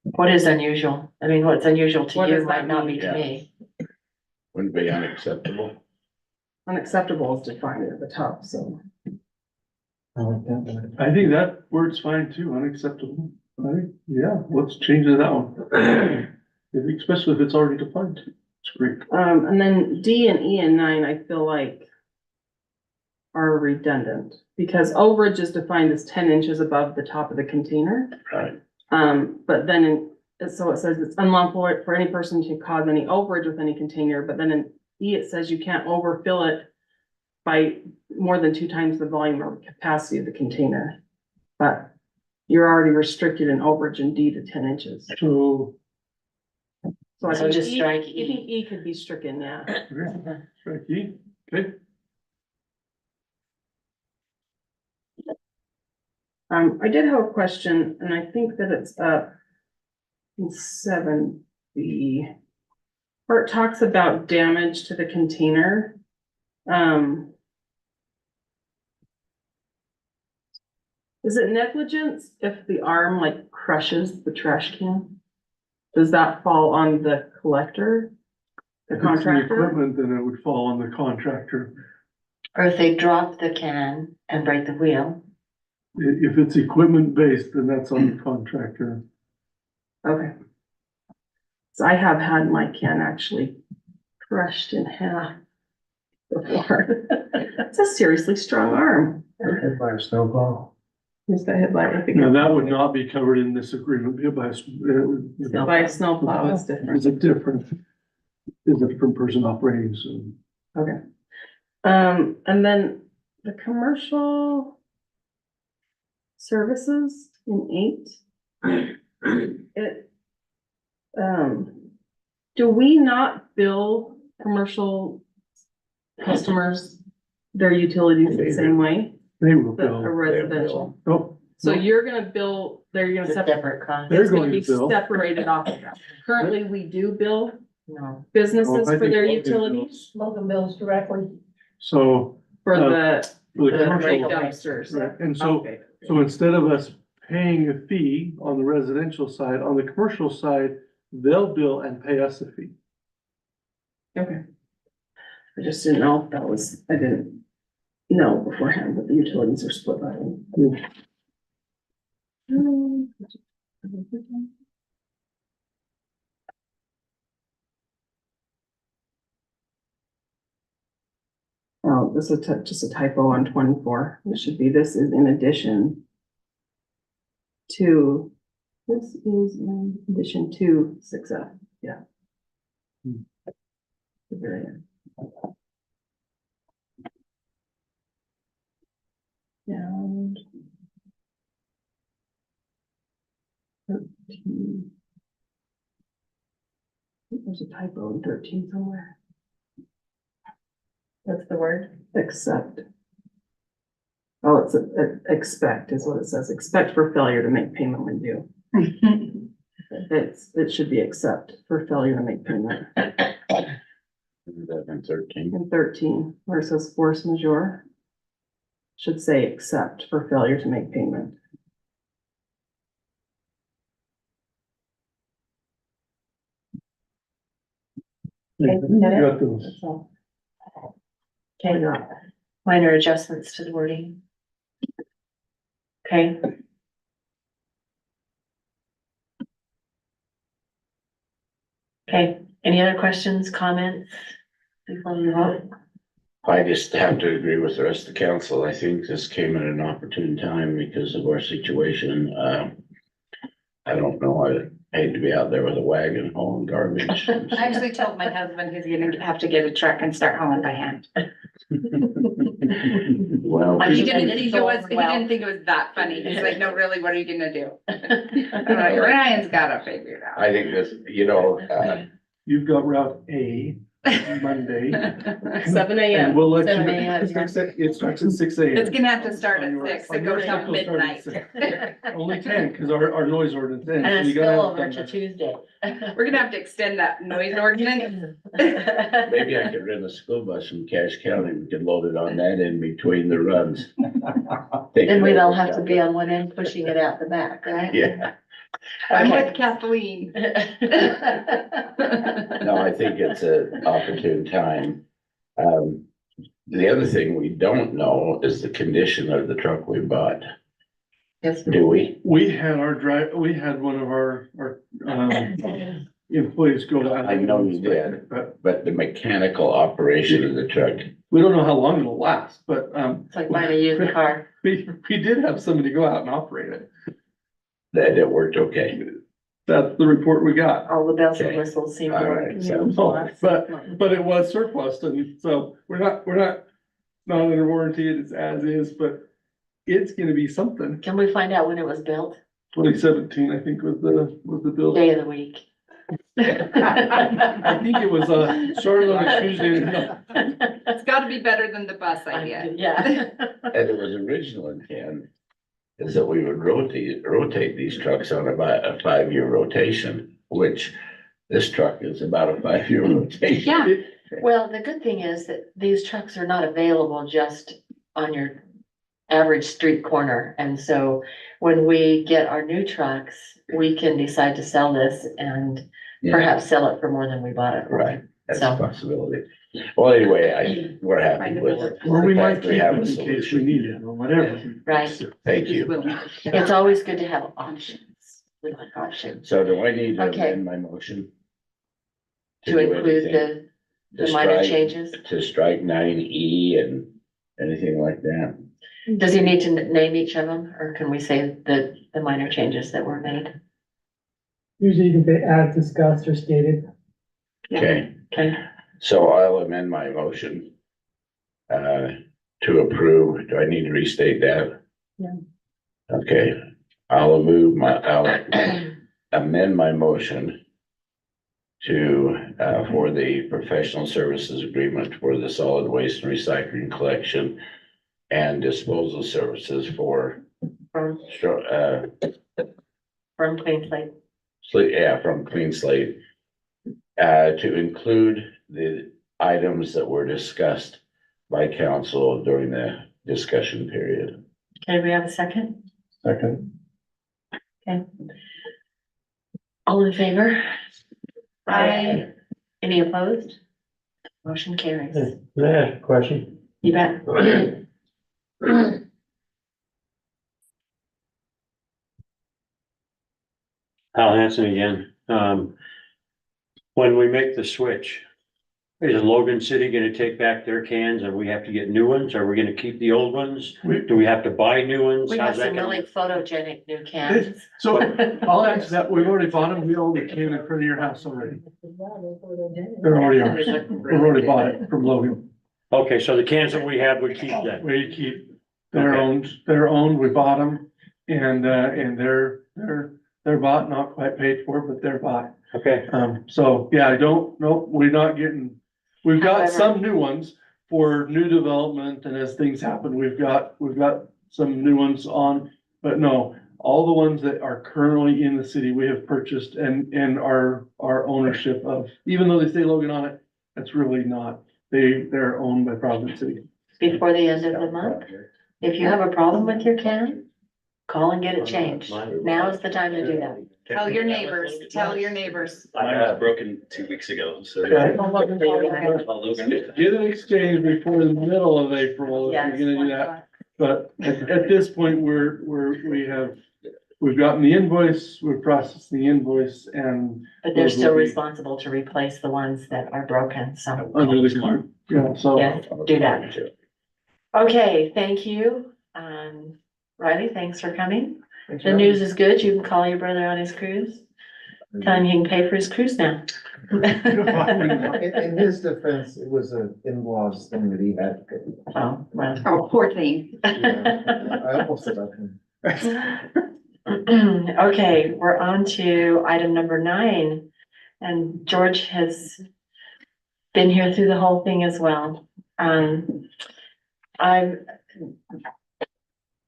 What is unusual? I mean, what's unusual to What you does might that not mean? be to me. Wouldn't be unacceptable. Unacceptable is defined at the top, so. I like that one. I think that word's fine too, unacceptable. Yeah, let's change that one. Especially if it's already defined. It's great. And then D and E and 9, I feel like are redundant, because overage is defined as 10 inches above the top of the container. Right. But then so it says it's unlawful for any person to cause any overage with any container, but then in E, it says you can't overfill it by more than 2 times the volume or capacity of the container. But you're already restricted in overage in D to 10 inches. So, So I So think just E, strike I think E. E could be stricken, yeah. strike E, okay. I did have a question, and I think that it's up in 7B, where it talks about damage to the container. Is it negligence if the arm like crushes the trash can? Does that fall on the collector, the If it's the contractor? equipment, then it would fall on the contractor. Or if they drop the can and break the wheel. If it's equipment based, then that's on the contractor. Okay. So I have had my can actually crushed in half before. It's a seriously strong arm. Hit by a snowball. Who's got hit by it? Now, that would not be covered in this agreement, By a snowplow is different. Is a different person operating, so. Okay. And then the commercial services in 8. It, do we not bill commercial customers their utilities the same way They will that a bill. residential? Oh, So you're gonna bill, they're gonna It's a separate, separate cost. They're it's gonna going be to bill. separated off of that. Currently, we do bill No. businesses Oh, I for think their Logan utilities, Logan bills directly. So, for Uh, the for the the commercial, dumpsters. right, and so, Okay. so instead of us paying a fee on the residential side, on the commercial side, they'll bill and pay us a fee. Okay. I just didn't know if that was, I didn't know beforehand that the utilities are split by. Oh, this is just a typo on 24. It should be, this is in addition to, this is in addition to 6F, yeah. The very end. And 13. There's a typo in 13 somewhere. What's the word? Accept. Oh, it's expect is what it says. Expect for failure to make payment when due. It should be accept for failure to make payment. 13. In 13, where it says force majeure, should say accept for failure to make payment. You got those. That's all. Okay, minor adjustments to the wording. Okay. Okay, any other questions, comments before we vote? I just have to agree with the rest of the council. I think this came at an opportune time because of our situation. I don't know, I hate to be out there with a wagon hauling garbage. I actually told my husband he's gonna have to get a truck and start hauling by hand. Well, He didn't think it was that funny. He's like, no, really, what are you gonna do? I'm like, Ryan's got it figured out. I think this, You've got Route A, Monday. 7 a.m. And we'll let you, 7 a.m., it starts at 6 a.m. It's gonna have to start at 6 and go till midnight. Only 10, because our noise ordinance ends. And so a you gotta have it spillover done to by- Tuesday. We're gonna have to extend that noise ordinance. maybe I could rent a school bus from Cache County. We could load it on that in between the runs. And we'd all have to be on one end pushing it out the back, right? Yeah, I'm Okay. with Kathleen. no, I think it's an opportune time. The other thing we don't know is the condition of the truck we bought. Yes. Do we? We had we had one of our employees go out. I know you did. But But the mechanical operation of the truck, we don't know how long it'll last, but, It's like buying a used car. we did have somebody go out and operate it. that it worked okay. That's the report we got. All the bells and Okay. whistles seem to All work. right, so But it was surplus, and so we're not under warranty, it's as is, but it's gonna be something. Can we find out when it was built? 2017, I think, was the bill. Day of the week. I think it was, started on a Tuesday. It's gotta be better than the bus idea. Yeah. And it was original intent is that we would rotate these trucks on about a 5-year rotation, which this truck is about a 5-year rotation. Yeah. Well, the good thing is that these trucks are not available just on your average street corner. And so when we get our new trucks, we can decide to sell this and Yeah, perhaps sell it for more than we bought it for. right, that's So- a possibility. Well, anyway, we're happy with it. Or we The might fact keep have it a in case we solution. need it, or whatever. Right. Thank you. It's always good to have options. We like options So do I need to Okay. amend my motion? to do include anything? the To minor strike- changes. To strike 9E and anything like that? Does he need to name each of them, or can we say the minor changes that were made? Usually you can say as discussed or stated. Okay, Okay, so I'll amend my motion. To approve, do I need to restate that? Yeah. Okay, I'll amend my motion to, for the professional services agreement for the solid waste and recycling collection and disposal services for, from Clean Slate. from Clean Slate. To include the items that were discussed by council during the discussion period. Okay, we have a second? Second. Okay. All in favor? Aye. Any opposed? Motion carries. Can I ask a question? You bet. Hal Hanson again. When we make the switch, is Logan City gonna take back their cans and we have to get new ones? Are we gonna keep the old ones? Do we have to buy new ones? We How's have that some gonna really work? photogenic new cans. So I'll answer that. We've already bought them. We own the can in front of your house already. They're already ours. We've already bought it from Logan. Okay, so the cans that we have, we keep then. We keep, they're owned, we bought them. And they're bought, not quite paid for, but they're bought. Okay, So, yeah, we're not getting, we've got However- some new ones for new development, and as things happen, we've got some new ones on. But no, all the ones that are currently in the city, we have purchased and our ownership of, even though they say Logan on it, that's really not. They're owned by Providence City. Before the end of the month. If you have a problem with your can, call and get it changed. Now is the time to do that. Tell your neighbors, tell your neighbors. Mine was broken 2 weeks ago, so. Okay. I'll Logan it. Get an exchange before the middle of April if Yes. you're gonna do that. But at this point, we've gotten the invoice, we've processed the invoice and But they're still responsible to replace the ones that are broken, so. under the card, yeah, so. Yes, do that. Okay, thank you. Riley, thanks for coming. The news is good. You can call your brother on his cruise. Tell him he can pay for his cruise now. In his defense, it was an in-laws thing that he had. Oh, well. Oh, poor thing. I almost said that. Okay, we're on to item number 9. And George has been here through the whole thing as well.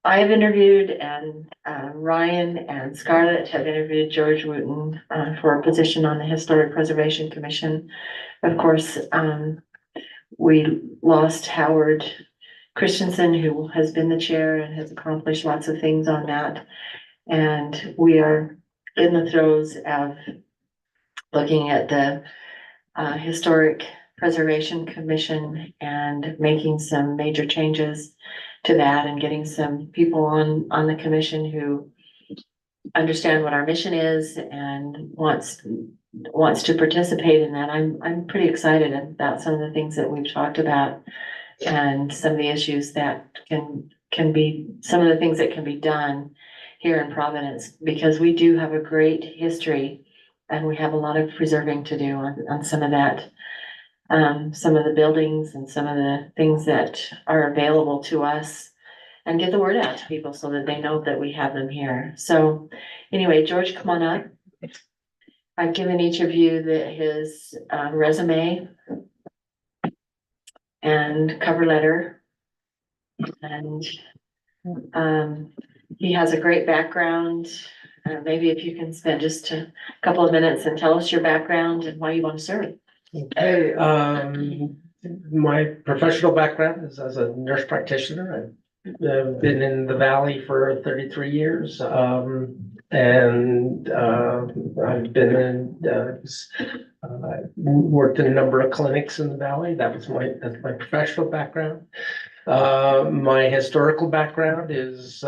I've interviewed and Ryan and Scarlett have interviewed George Wooten for a position on the Historic Preservation Commission. Of course, we lost Howard Christensen, who has been the chair and has accomplished lots of things on that. And we are in the throes of looking at the Historic Preservation Commission and making some major changes to that and getting some people on the commission who understand what our mission is and wants to participate in that. I'm pretty excited about some of the things that we've talked about and some of the issues that can be, some of the things that can be done here in Providence, because we do have a great history and we have a lot of preserving to do on some of that. Some of the buildings and some of the things that are available to us, and get the word out to people so that they know that we have them here. So anyway, George, come on up. I've given each of you his resume and cover letter. And he has a great background. Maybe if you can spend just a couple of minutes and tell us your background and why you want to serve. Okay, my professional background is as a nurse practitioner. I've been in the Valley for 33 years. And I've been in, worked in a number of clinics in the Valley. That's my professional background. My historical background is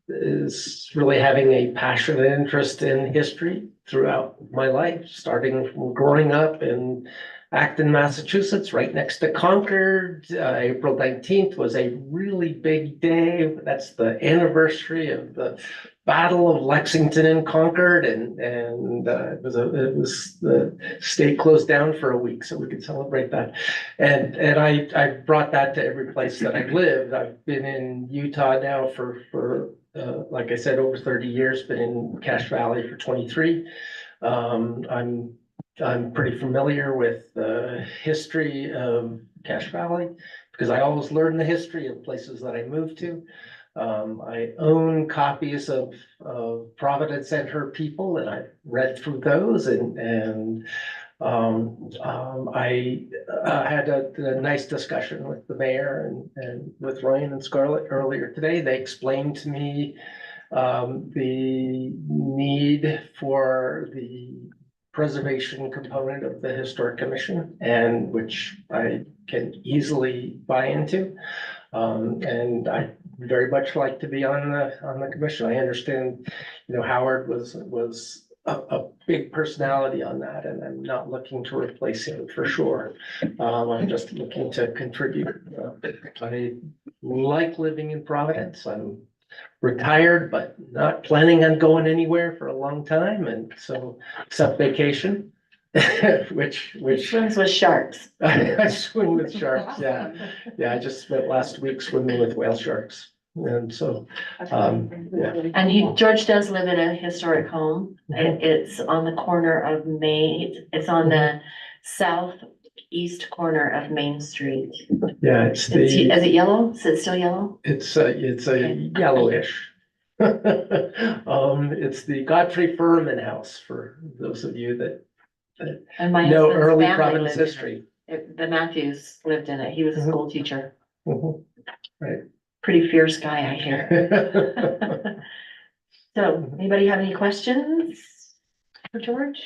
is really having a passion and interest in history throughout my life, starting from growing up in Acton, Massachusetts, right next to Concord. April 19th was a really big day. That's the anniversary of the Battle of Lexington and Concord, and it was the state closed down for a week, so we could celebrate that. And I brought that to every place that I've lived. I've been in Utah now for like I said, over 30 years, been in Cache Valley for 23. I'm pretty familiar with the history of Cache Valley because I always learn the history of places that I move to. I own copies of Providence and Her People, and I've read through those, and I had a nice discussion with the mayor and with Ryan and Scarlett earlier today. They explained to me the need for the preservation component of the Historic Commission, and which I can easily buy into. And I very much like to be on the commission. I understand, Howard was a big personality on that, and I'm not looking to replace him for sure. I'm just looking to contribute. I like living in Providence. I'm retired, but not planning on going anywhere for a long time, and so except vacation, which Swims with sharks. I swim with sharks. Yeah, I just spent last week swimming with whale sharks, and so yeah. And George does live in a historic home. It's on the corner of Main, it's on the southeast corner of Main Street. Yeah, Is it yellow? Is it still yellow? It's a yellowish. It's the Godfrey Furman House for those of you that And my know husband's early family Providence lived in it. history. The Matthews lived in it. He was a school teacher. Mhm. Right. Pretty fierce guy, I hear. So, anybody have any questions for George?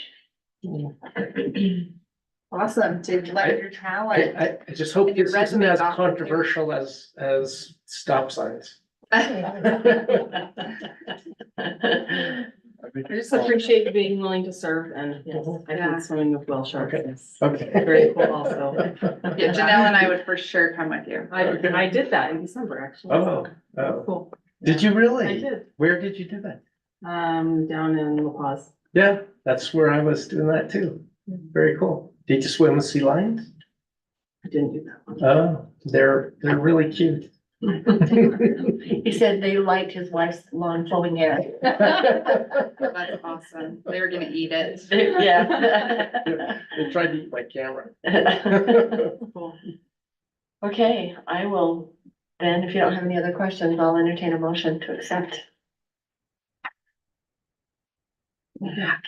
Awesome to let your talent. I just hope And your this isn't resume's as awesome, too. controversial as stop signs. I just appreciate you being willing to serve, and yes, I Yeah. think swimming with whale sharks is Okay. very cool also. Yeah, Janelle and I would for sure come with you. I did that in December, actually. Oh, Cool. did you really? I did, Where did you do that? down in La Paz. Yeah, that's where I was doing that too. Very cool. Did you swim with sea lions? I didn't do that one. Oh, they're really cute. He said they liked his wife's long flowing hair. That's awesome. They were gonna eat it. Yeah. They tried to eat my camera. Cool. Okay, I will, then, if you don't have any other questions, I'll entertain a motion to accept.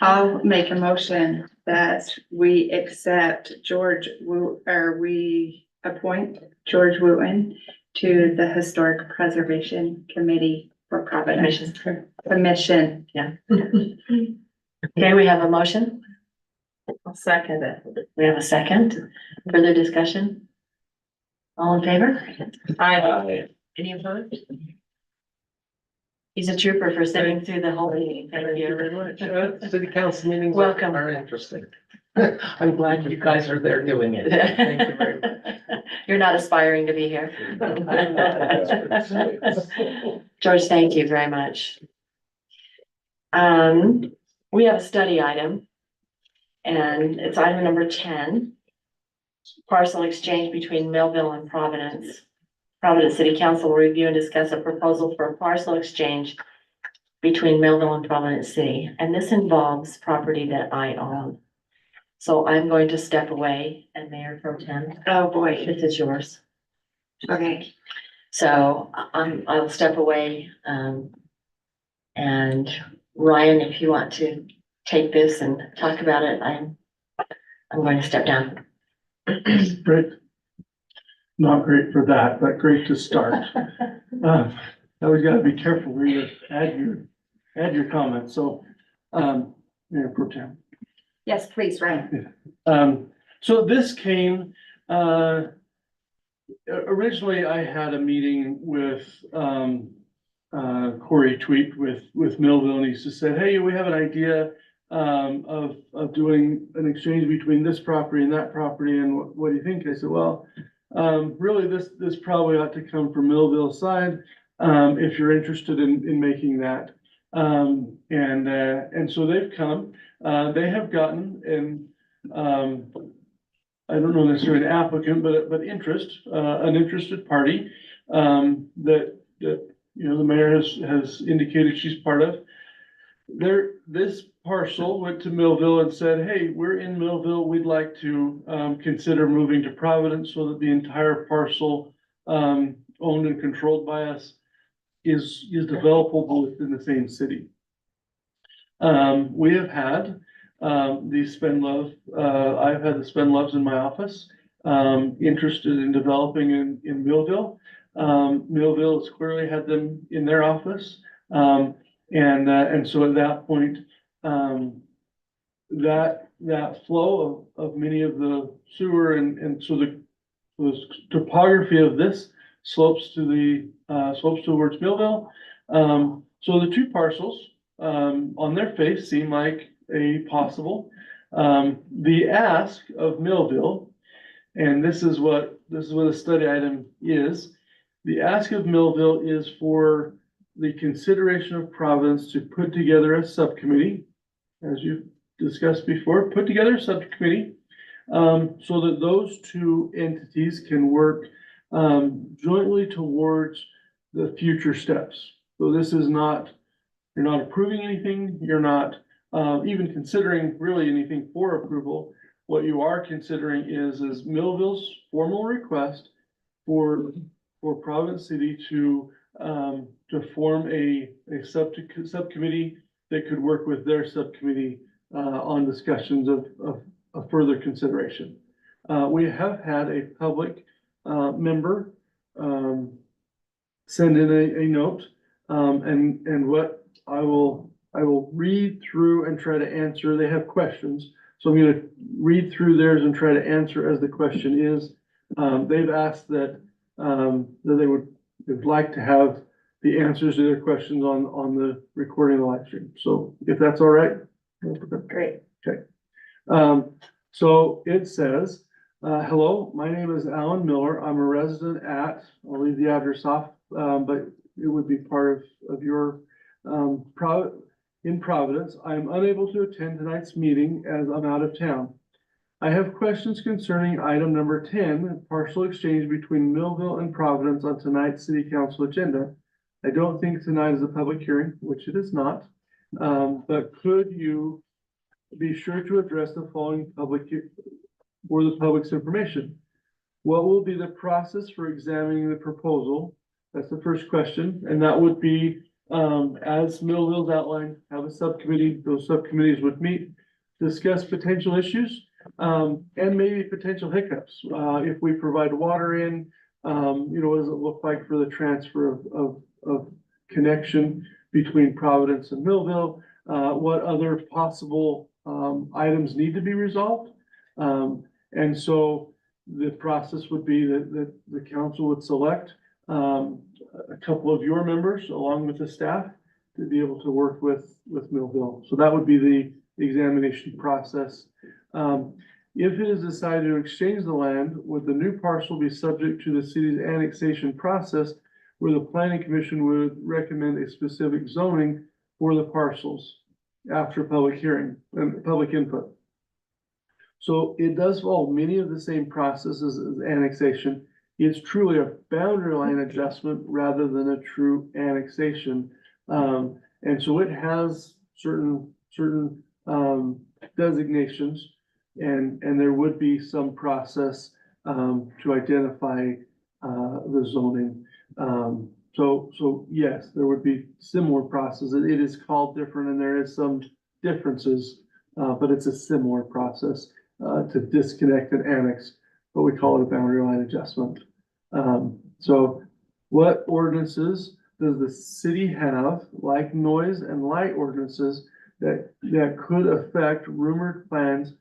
I'll make a motion that we accept we appoint George Wooten to the Historic Preservation Committee for Providence. Commission. Yeah. Okay, we have a motion. I'll second it. We have a second. Further discussion? All in favor? Any opposed? He's a trooper for sitting through the whole meeting. Thank you very much. City council meetings Welcome. are interesting. I'm glad you guys are there doing it. Thank you very much. You're not aspiring to be here. George, thank you very much. We have a study item. And it's item number 10. Parcel exchange between Millville and Providence. Providence City Council will review and discuss a proposal for a parcel exchange between Millville and Providence City. And this involves property that I own. So I'm going to step away, and Mayor Pro Tem. Oh, boy. This is yours. Okay. So I'll step away. And Ryan, if you want to take this and talk about it, I'm going to step down. Great. Not great for that, but great to start. Now we gotta be careful where you add your comments, so, Mayor Pro Tem. Yes, please, Ryan. So this came, originally I had a meeting with, Corey tweet with Millville, and he just said, hey, we have an idea of doing an exchange between this property and that property, and what do you think? I said, well, really, this probably ought to come from Millville side, if you're interested in making that. And so they've come, they have gotten, and, I don't know necessarily an applicant, but interest, an interested party, that, you know, the mayor has indicated she's part of. This parcel went to Millville and said, hey, we're in Millville, we'd like to, consider moving to Providence so that the entire parcel, owned and controlled by us is developable within the same city. We have had, these spend love, I've had the spend loves in my office, interested in developing in Millville. Millville has clearly had them in their office. And so at that point, that flow of many of the sewer and so the topography of this slopes towards Millville. So the two parcels, on their face seem like a possible. The ask of Millville, and this is what a study item is. The ask of Millville is for the consideration of Providence to put together a subcommittee, as you've discussed before, put together a subcommittee, so that those two entities can work, jointly towards the future steps. So this is not, you're not approving anything, you're not, even considering really anything for approval. What you are considering is Millville's formal request for Providence City to form a subcommittee that could work with their subcommittee on discussions of further consideration. We have had a public member send in a note, and what I will read through and try to answer. They have questions, so I'm going to read through theirs and try to answer as the question is. They've asked that they'd like to have the answers to their questions on the recording of the live stream. So if that's all right. Great. Okay. So it says, hello, my name is Alan Miller. I'm a resident at, I'll leave the address off, but it would be part of your, in Providence. I am unable to attend tonight's meeting as I'm out of town. I have questions concerning item number 10, partial exchange between Millville and Providence on tonight's city council agenda. I don't think tonight is a public hearing, which it is not. But could you be sure to address the following for the public's information? What will be the process for examining the proposal? That's the first question. And that would be, as Millville's outlined, have a subcommittee. Those subcommittees would meet, discuss potential issues, and maybe potential hiccups. If we provide water in, what does it look like for the transfer of connection between Providence and Millville? What other possible items need to be resolved? And so the process would be that the council would select a couple of your members along with the staff to be able to work with Millville. So that would be the examination process. If it is decided to exchange the land, would the new parcel be subject to the city's annexation process, where the planning commission would recommend a specific zoning for the parcels after public hearing and public input? So it does follow many of the same processes as annexation. It's truly a boundary line adjustment rather than a true annexation. And so it has certain designations, and there would be some process to identify the zoning. So yes, there would be similar process. It is called different and there is some differences, but it's a similar process to disconnect and annex, but we call it a boundary line adjustment. So what ordinances does the city have, like noise and light ordinances, that could affect rumored plans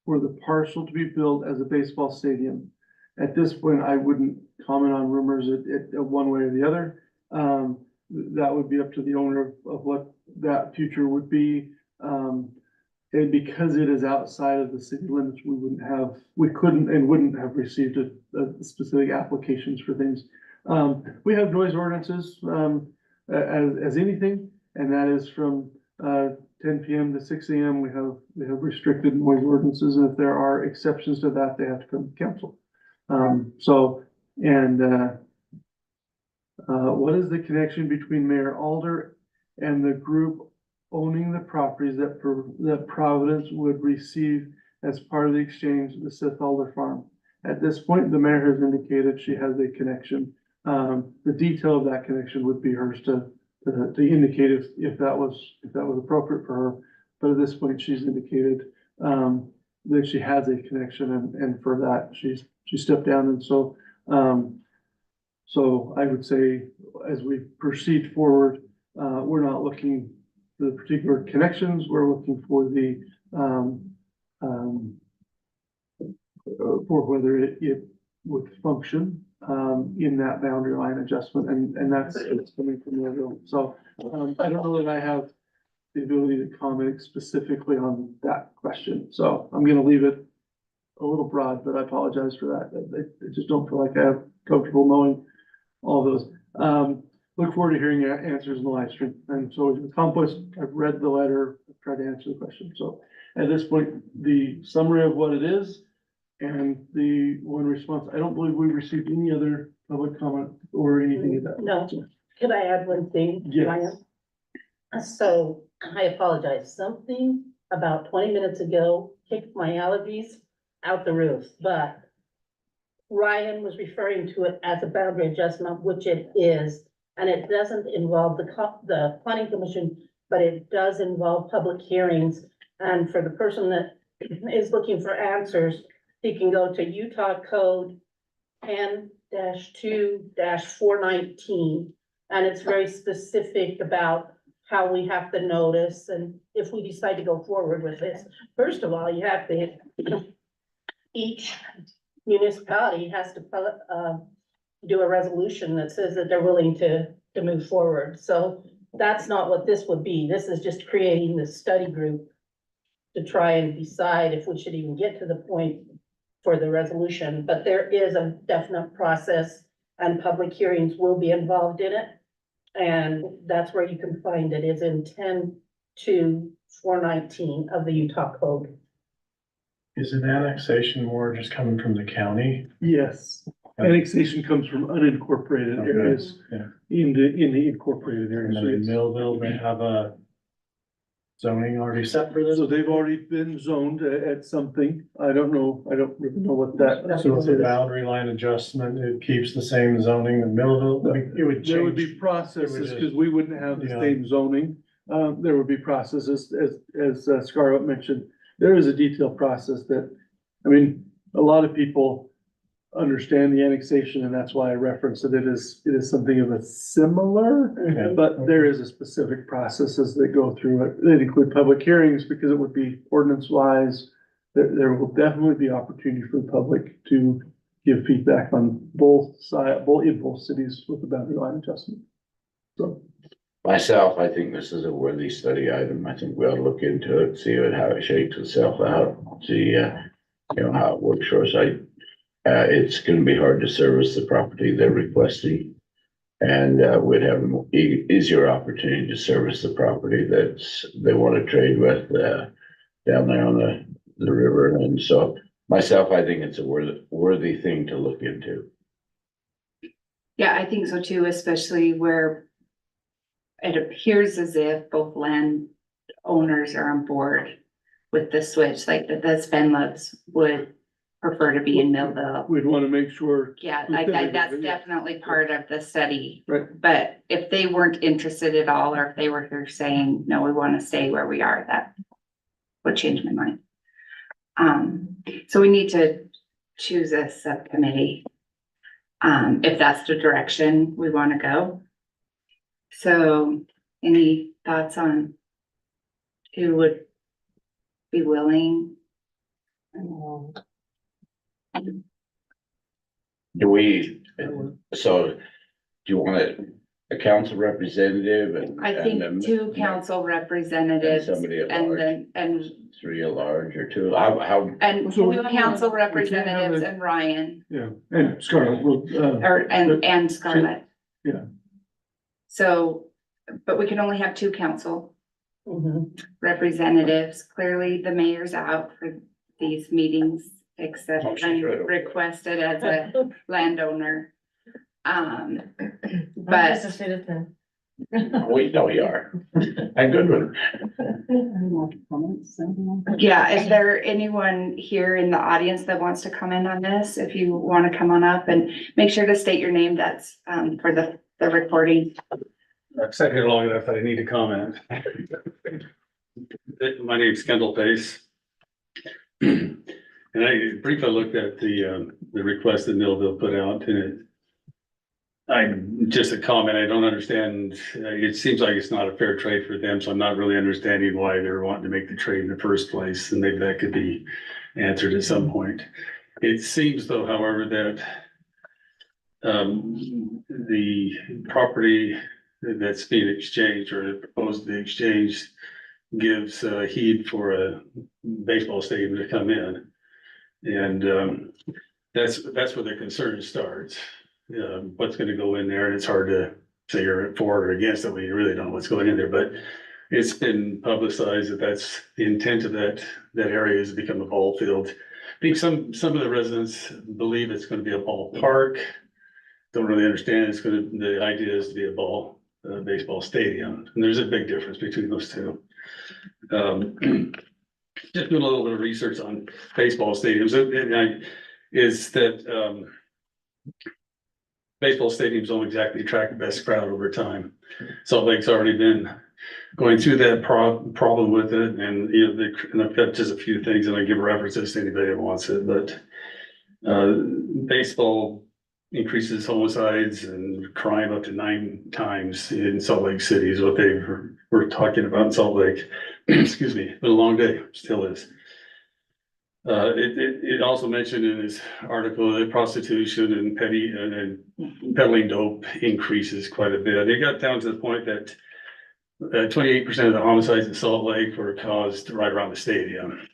for the parcel to be built as a baseball stadium? At this point, I wouldn't comment on rumors one way or the other. that would be up to the owner of what that future would be. And because it is outside of the city limits, we couldn't and wouldn't have received a specific applications for things. We have noise ordinances, as anything, and that is from, 10 PM to 6 AM. We have restricted noise ordinances, and if there are exceptions to that, they have to come to council. What is the connection between Mayor Alder and the group owning the properties that Providence would receive as part of the exchange of the Sith Alder Farm? At this point, the mayor has indicated she has a connection. The detail of that connection would be hers to indicate if that was appropriate for her. But at this point, she's indicated, that she has a connection, and for that, she stepped down. And so, so I would say, as we proceed forward, we're not looking for the particular connections. We're looking for the, for whether it would function, in that boundary line adjustment, and that's it's coming from the other. So, I don't know that I have the ability to comment specifically on that question. So I'm gonna leave it a little broad, but I apologize for that. I just don't feel like I'm comfortable knowing all those. Look forward to hearing your answers in the live stream. And so it's accomplished. I've read the letter, I've tried to answer the question. So at this point, the summary of what it is and the one response, I don't believe we received any other public comment or anything of that. No. Could I add one thing? Yes. Ryan? So I apologize. Something about 20 minutes ago kicked my allergies out the roof, but Ryan was referring to it as a boundary adjustment, which it is. And it doesn't involve the planning commission, but it does involve public hearings. And for the person that is looking for answers, he can go to Utah Code 10-2-419. And it's very specific about how we have to notice and if we decide to go forward with this. First of all, you have to, each municipality has to do a resolution that says that they're willing to move forward. So that's not what this would be. This is just creating this study group to try and decide if we should even get to the point for the resolution. But there is a definite process and public hearings will be involved in it. And that's where you can find it, is in 10-419 of the Utah Code. Is an annexation more just coming from the county? Yes. Annexation comes from unincorporated Okay, areas yeah. in the incorporated And areas. then in Millville, they have a zoning already set for this? So they've already been zoned at something. I don't know really know what that. So it's a boundary line adjustment, it keeps the same zoning in Millville, like, it would There would change. be processes, just- because we wouldn't have the Yeah. same zoning. There would be processes, as Scarlett mentioned. There is a detailed process that, I mean, a lot of people understand the annexation, and that's why I referenced that it is something of a similar, Yeah. but there is a specific processes that go through it. They include public hearings because it would be ordinance wise. There will definitely be opportunity for the public to give feedback on both cities with the boundary line adjustment. So. Myself, I think this is a worthy study item. I think we ought to look into it, see how it shakes itself out, see, how it works for us. It's gonna be hard to service the property they're requesting. And, we'd have an easier opportunity to service the property they wanna trade with, down there on the river. And so myself, I think it's a worthy thing to look into. Yeah, I think so too, especially where it appears as if both land owners are on board with the switch, like the Spenloves would prefer to be in Millville. We'd want to make sure. Yeah, that's definitely part of the study. Right. But if they weren't interested at all, or if they were here saying, no, we want to stay where we are, that would change my mind. So we need to choose a subcommittee, if that's the direction we want to go. So any thoughts on who would be willing? Do you wanna, a council representative and. I and think two council representatives somebody at and large. then, and, Three at large or two, how, and So two council we can't have representatives a- and Ryan, Yeah, and Scarlett, well, and Scarlett. Yeah. So, but we can only have two council Mhm. representatives. Clearly, the mayor's out for these meetings, except Oh, she's I'm right over there. requested as a landowner. I'm But just a citizen. we know you are. I'm good with it. Any more comments? yeah, is there anyone here in the audience that wants to comment on this? If you want to come on up and make sure to state your name, that's for the recording. I've sat here long enough that I need to comment. My name's Kendall Pace. And I briefly looked at the request that Millville put out and just a comment, I don't understand, it seems like it's not a fair trade for them, so I'm not really understanding why they're wanting to make the trade in the first place, and maybe that could be answered at some point. It seems though, however, that the property that's being exchanged or proposed to be exchanged gives heed for a baseball stadium to come in. And that's where the concern starts. What's gonna go in there, and it's hard to say you're for or against it when you really don't know what's going in there, but it's been publicized that that's the intent of that area is to become a ball field. I think some of the residents believe it's gonna be a ballpark. Don't really understand, the idea is to be a baseball stadium, and there's a big difference between those two. Just doing a little bit of research on baseball stadiums, is that, baseball stadiums don't exactly attract the best crowd over time. Salt Lake's already been going through that problem with it, and and I've got just a few things, and I give references to anybody that wants it, but baseball increases homicides and crime up to 9 times in Salt Lake City is what they were talking about in Salt Lake. Excuse me, been a long day, still is. It also mentioned in this article that prostitution and peddling dope increases quite a bit. It got down to the point that 28% of the homicides in Salt Lake were caused right around the stadium,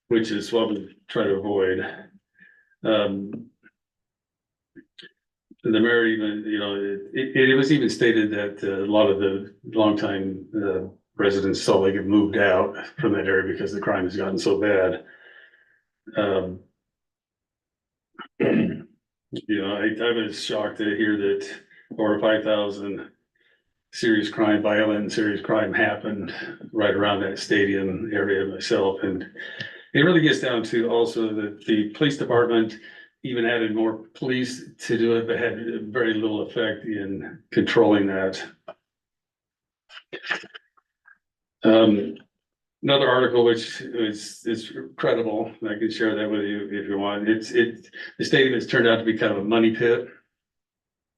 which is what we try to avoid. The mayor even, it was even stated that a lot of the longtime residents of Salt Lake have moved out from that area because the crime has gotten so bad. I was shocked to hear that over 5,000 serious crime happened right around that stadium area myself. And it really gets down to also that the police department even added more police to do it, but had very little effect in controlling that. Another article which is credible, and I can share that with you if you want. The stadium has turned out to be kind of a money pit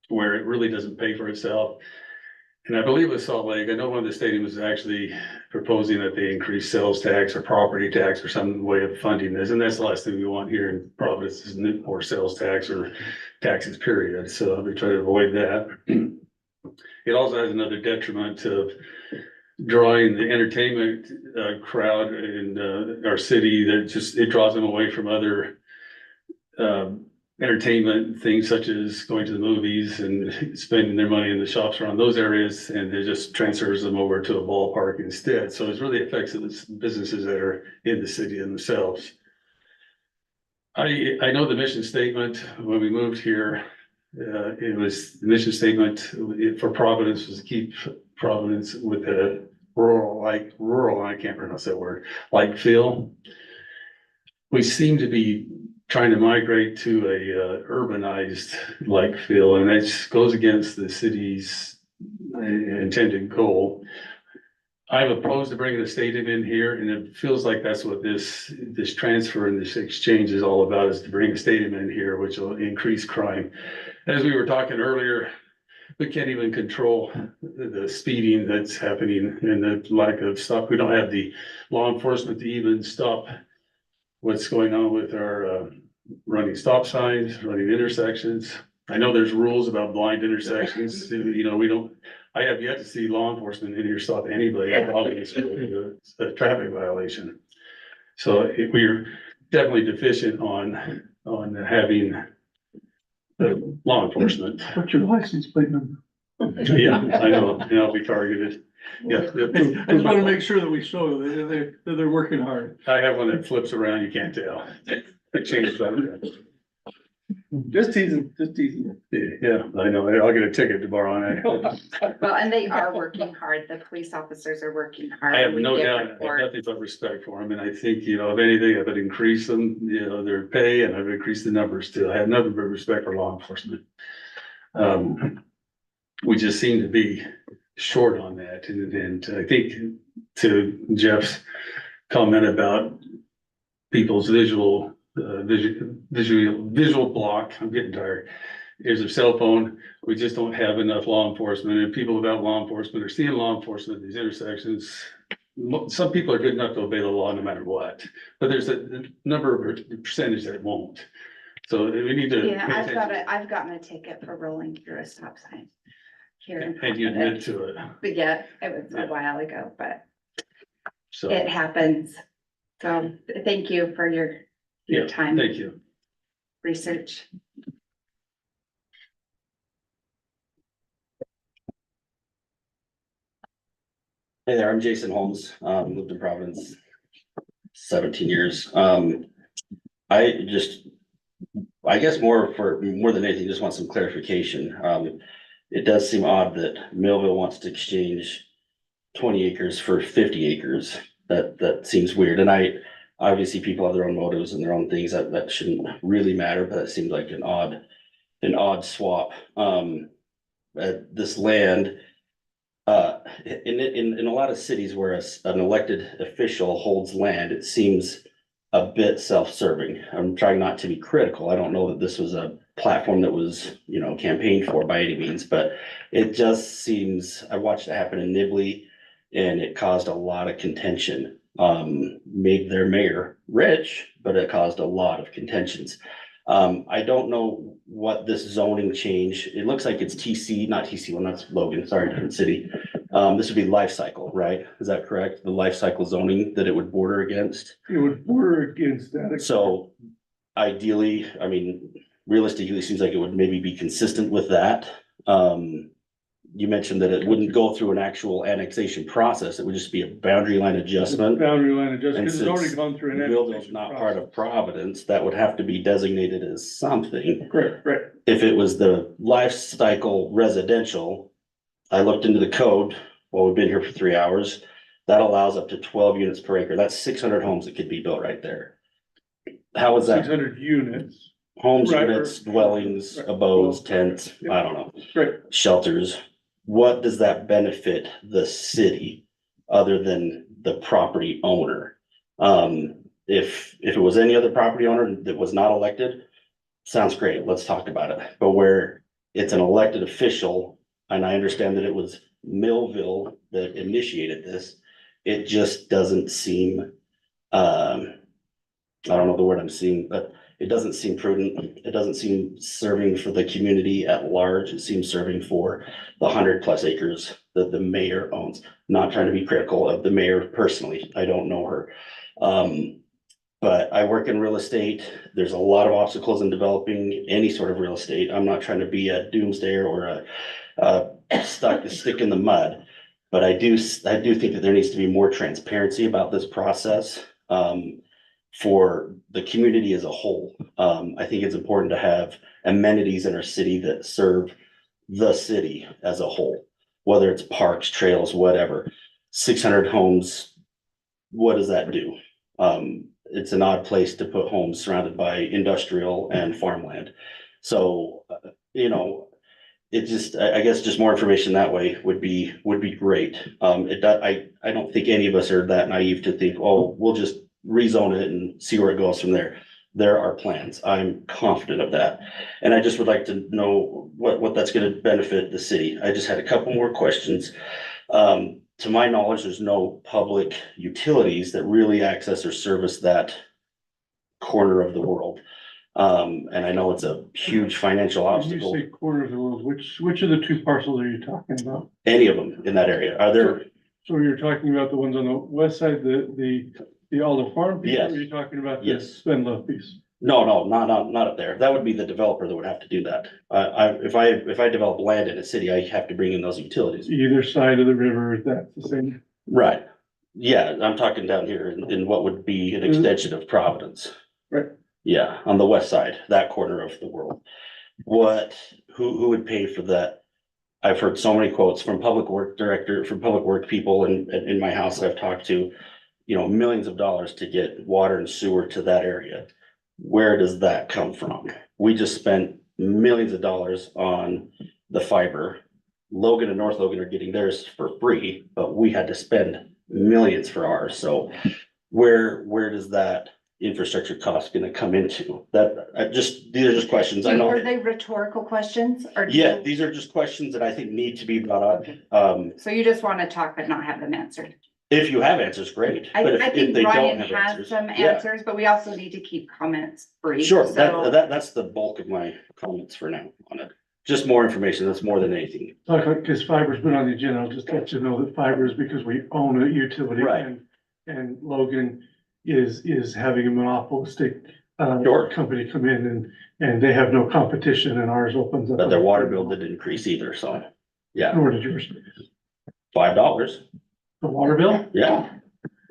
where it really doesn't pay for itself. And I believe with Salt Lake, I know one of the stadiums is actually proposing that they increase sales tax or property tax or some way of funding this. And that's the last thing we want here in Providence is more sales tax or taxes, period. So we try to avoid that. It also has another detriment of drawing the entertainment crowd in our city that it draws them away from other entertainment things such as going to the movies and spending their money in the shops around those areas, and it just transfers them over to a ballpark instead. So it really affects the businesses that are in the city themselves. I know the mission statement when we moved here, it was the mission statement for Providence was to keep Providence with a rural, I can't pronounce that word, like feel. We seem to be trying to migrate to a urbanized like feel, and that goes against the city's intended goal. I'm opposed to bringing the stadium in here, and it feels like that's what this transfer and this exchange is all about, is to bring a stadium in here, which will increase crime. As we were talking earlier, we can't even control the speeding that's happening and the lack of stop. We don't have the law enforcement to even stop what's going on with our running stop signs, running intersections. I know there's rules about blind intersections, you know, we don't, I have yet to see law enforcement in here stop anybody, obviously, a traffic violation. So we're definitely deficient on having law enforcement. What's your license plate number? Yeah, I know, and I'll be targeted. Yeah. I just wanna make sure that we show that they're working hard. I have one that flips around, you can't tell. It changes that. Just teasing, just teasing. Yeah, I know, I'll get a ticket tomorrow night. Well, and they are working hard. The police officers are working hard. I have We no get doubt, I have reports. nothing but respect for them, and I think, you know, if anything, I've increased them, you know, their pay, and I've increased the numbers too. I have nothing but respect for law enforcement. We just seem to be short on that, and I think to Jeff's comment about people's visual block, I'm getting tired. Here's a cell phone, we just don't have enough law enforcement, and people without law enforcement are seeing law enforcement at these intersections. Some people are good enough to obey the law no matter what, but there's a number of percentage that won't. So we need to. Yeah, pay I've attention. gotten a ticket for rolling through a stop sign. Here. in And you Florida. admit to it, But yeah, it was Yeah. a while ago, but so, it happens. So thank you for your yeah, time. thank you. Research. Hey there, I'm Jason Holmes, lived in Providence 17 years. I guess more than anything, just want some clarification. It does seem odd that Millville wants to exchange 20 acres for 50 acres. That seems weird, and obviously people have their own motives and their own things that shouldn't really matter, but it seems like an odd swap. This land, in a lot of cities where an elected official holds land, it seems a bit self-serving. I'm trying not to be critical. I don't know that this was a platform that was, you know, campaigned for by any means, but it just seems, I watched it happen in Nibley and it caused a lot of contention. Made their mayor rich, but it caused a lot of contentions. I don't know what this zoning change, it looks like it's TC, not TC, well, that's Logan, sorry, different city. This would be life cycle, right? Is that correct? The life cycle zoning that it would border against? It would border against that. So ideally, I mean, realistically, it seems like it would maybe be consistent with that. You mentioned that it wouldn't go through an actual annexation process. It would just be a boundary line adjustment. Boundary line adjustment, And because it's already since gone through an. Millville's annexation not part process. of Providence, that would have to be designated as something. Right. If it was the life cycle residential, I looked into the code, well, we've been here for 3 hours. That allows up to 12 units per acre. That's 600 homes that could be built right there. How is that? 600 units. Homes, Right, units, right. dwellings, Right. abodes, tents, I don't know, Right. shelters. What does that benefit the city other than the property owner? If it was any other property owner that was not elected, sounds great, let's talk about it. But where it's an elected official, and I understand that it was Millville that initiated this, it just doesn't seem, I don't know the word I'm seeing, but it doesn't seem prudent. It doesn't seem serving for the community at large. It seems serving for the 100+ acres that the mayor owns. Not trying to be critical of the mayor personally. I don't know her. But I work in real estate. There's a lot of obstacles in developing any sort of real estate. I'm not trying to be a doomsdayer or a stick in the mud. But I do think that there needs to be more transparency about this process. For the community as a whole. I think it's important to have amenities in our city that serve the city as a whole, whether it's parks, trails, whatever. 600 homes, what does that do? It's an odd place to put homes surrounded by industrial and farmland. So, you know, I guess just more information that way would be great. I don't think any of us are that naive to think, oh, we'll just rezone it and see where it goes from there. There are plans. I'm confident of that. And I just would like to know what that's going to benefit the city. I just had a couple more questions. To my knowledge, there's no public utilities that really access or service that corner of the world. And I know it's a huge financial When you obstacle, say corner of the world, which of the two parcels are you talking about? any of them in that area. Are there, So you're talking about the ones on the west side, the Alder Farm piece? Yes. Or are you talking about the Yes. Spend Love piece? no, not up there. That would be the developer that would have to do that. If I develop land in a city, I have to bring in those utilities. Either side of the river, that's the same. Right. Yeah, I'm talking down here in what would be an extension of Providence. Right. Yeah, on the west side, that corner of the world. Who would pay for that? I've heard so many quotes from public work people in my house that I've talked to, millions of dollars to get water and sewer to that area. Where does that come from? We just spent millions of dollars on the fiber. Logan and North Logan are getting theirs for free, but we had to spend millions for ours. So where does that infrastructure cost gonna come into? These are just questions. I know. Are they rhetorical questions or? Yeah, these are just questions that I think need to be brought up. So you just want to talk but not have them answered? If you have answers, great. But I if think they don't Ryan have has answers, some yeah. answers, but we also need to keep comments brief. Sure, So that's the bulk of my comments for now on it. Just more information. That's more than anything. Because fiber's been on the agenda, I'll just let you know that fiber is because we own a utility. Right. And Logan is having a monopolistic Sure. company come in and they have no competition and ours opens up. But their water bill didn't increase either, so, yeah, Nor did yours. $5. The water bill? Yeah,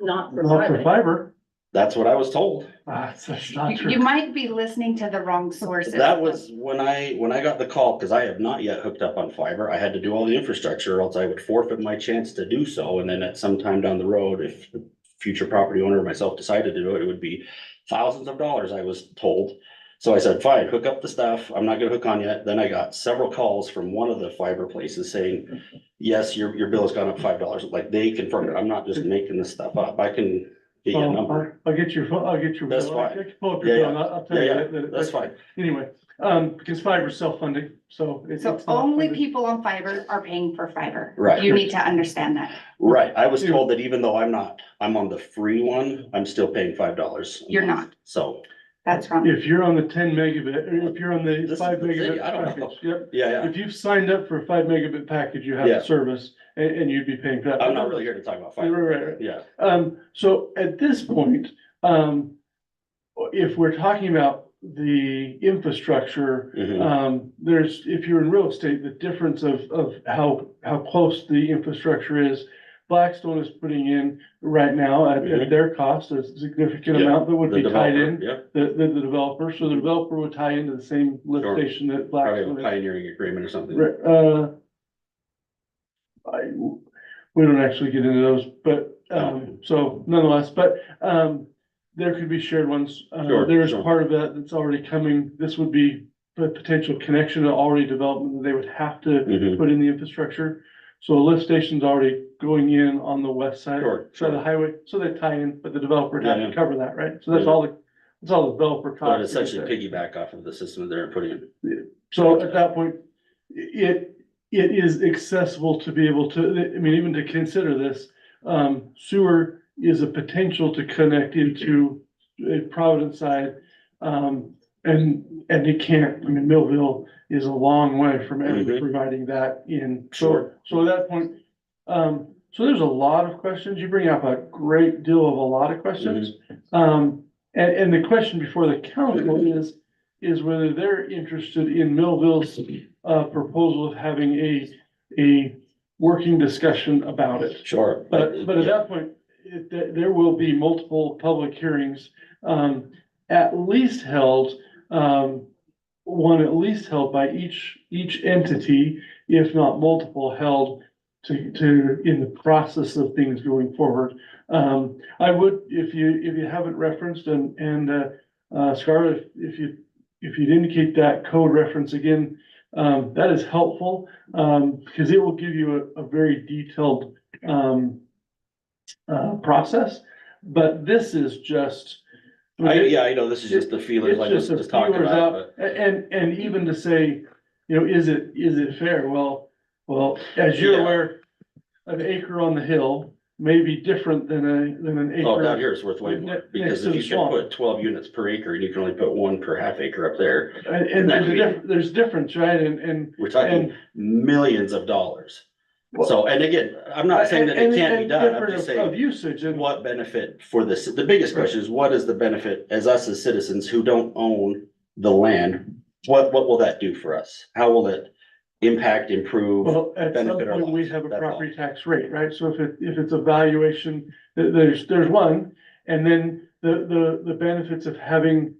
Not for Not for fiber. fiber. that's what I was told. That's not you true. might be listening to the wrong sources. That was when I got the call, because I have not yet hooked up on fiber. I had to do all the infrastructure, or else I would forfeit my chance to do so. And then at some time down the road, if the future property owner or myself decided to do it, it would be thousands of dollars, I was told. So I said, fine, hook up the stuff. I'm not gonna hook on yet. Then I got several calls from one of the fiber places saying, yes, your bill has gone up $5. Like, they confirmed it. I'm not just making this stuff up. I can get you a number. I'll get your. That's bill. I fine. can pull up your Yeah, bill and I'll tell Yeah, you that. that's fine. Anyway, because fiber is self-funding, so. So it's not only funded. people on fiber are paying for fiber. Right. You need to understand that. Right, I was told that even though I'm on the free one, I'm still paying $5. You're not. So, That's wrong. If you're on the 10 megabit, or if you're on the This is 5 the city, megabit I don't know. package, yep. yeah, If you've signed up for a 5 megabit package, you have Yeah. the service and you'd be paying for that. I'm not really here to talk about Right, fiber. right, right. Yeah, So at this point, if we're talking about the infrastructure, Mhm. if you're in real estate, the difference of how close the infrastructure is. Blackstone is putting in right now at Mhm. their cost, a significant Yeah, amount that would the be tied developer, in. yeah, The developer, so the developer would tie into the same lift Sure. station that probably a Blackstone is. pioneering agreement or something. Right, we don't actually get into those, but, so nonetheless, but, there could be shared ones. Sure, There's sure. part of that that's already coming. This would be a potential connection to already development that they would have to Mhm. put in the infrastructure. So a lift station's already going in on the west side. Sure, Side of the sure. highway, so they tie in, but the developer would have Yeah, to yeah. cover that, right? So that's Yeah. that's all the developer But costs. essentially piggyback off of the system that they're putting in. So at that point, it is accessible to be able to, I mean, even to consider this, sewer is a potential to connect into a Providence side. And it can't, I mean, Millville is a long way from ever Mhm. providing that in. Sure. So at that point, so there's a lot of questions. You bring up a great deal of a lot of questions. And the question before the council is whether they're interested in Millville's proposal of having a working discussion about it. Sure. But at that point, there will be multiple public hearings, at least held, one at least held by each entity, if not multiple held in the process of things going forward. I would, if you haven't referenced and Scarlett, if you'd indicate that code reference again, that is helpful, because it will give you a very detailed, process, but this is just. I know, this is just the feelers, like, It's just talking feelers about, out, but and even to say, is it fair? Well, as you're Yeah. aware, an acre on the hill may be different than an acre. Oh, down here it's worth way more, Next because to if the you can swamp. put 12 units per acre and you can only put one per half acre up there, And there's difference, right? And we're talking millions of dollars. Well, So, and again, I'm not saying that it and- can't be and done, I'm different just of saying, usage and what benefit for this, the biggest question is, what is the benefit as us as citizens who don't own the land? What will that do for us? How will it impact, improve? well, at some benefit our point, we lives, have a that's all. property tax rate, right? So if it's a valuation, there's one. And then the benefits of having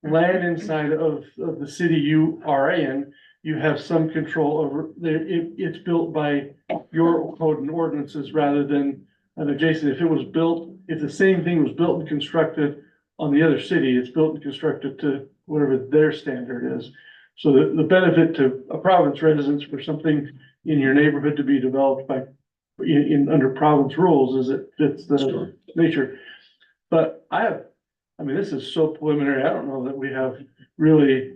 land inside of the city you are in, you have some control over, it's built by your code and ordinances rather than an adjacent. If it was built, if the same thing was built and constructed on the other city, it's built and constructed to whatever their standard is. So the benefit to a province residents for something in your neighborhood to be developed by, under province rules is it fits the Sure. nature. But I mean, this is so preliminary, I don't know that we have really.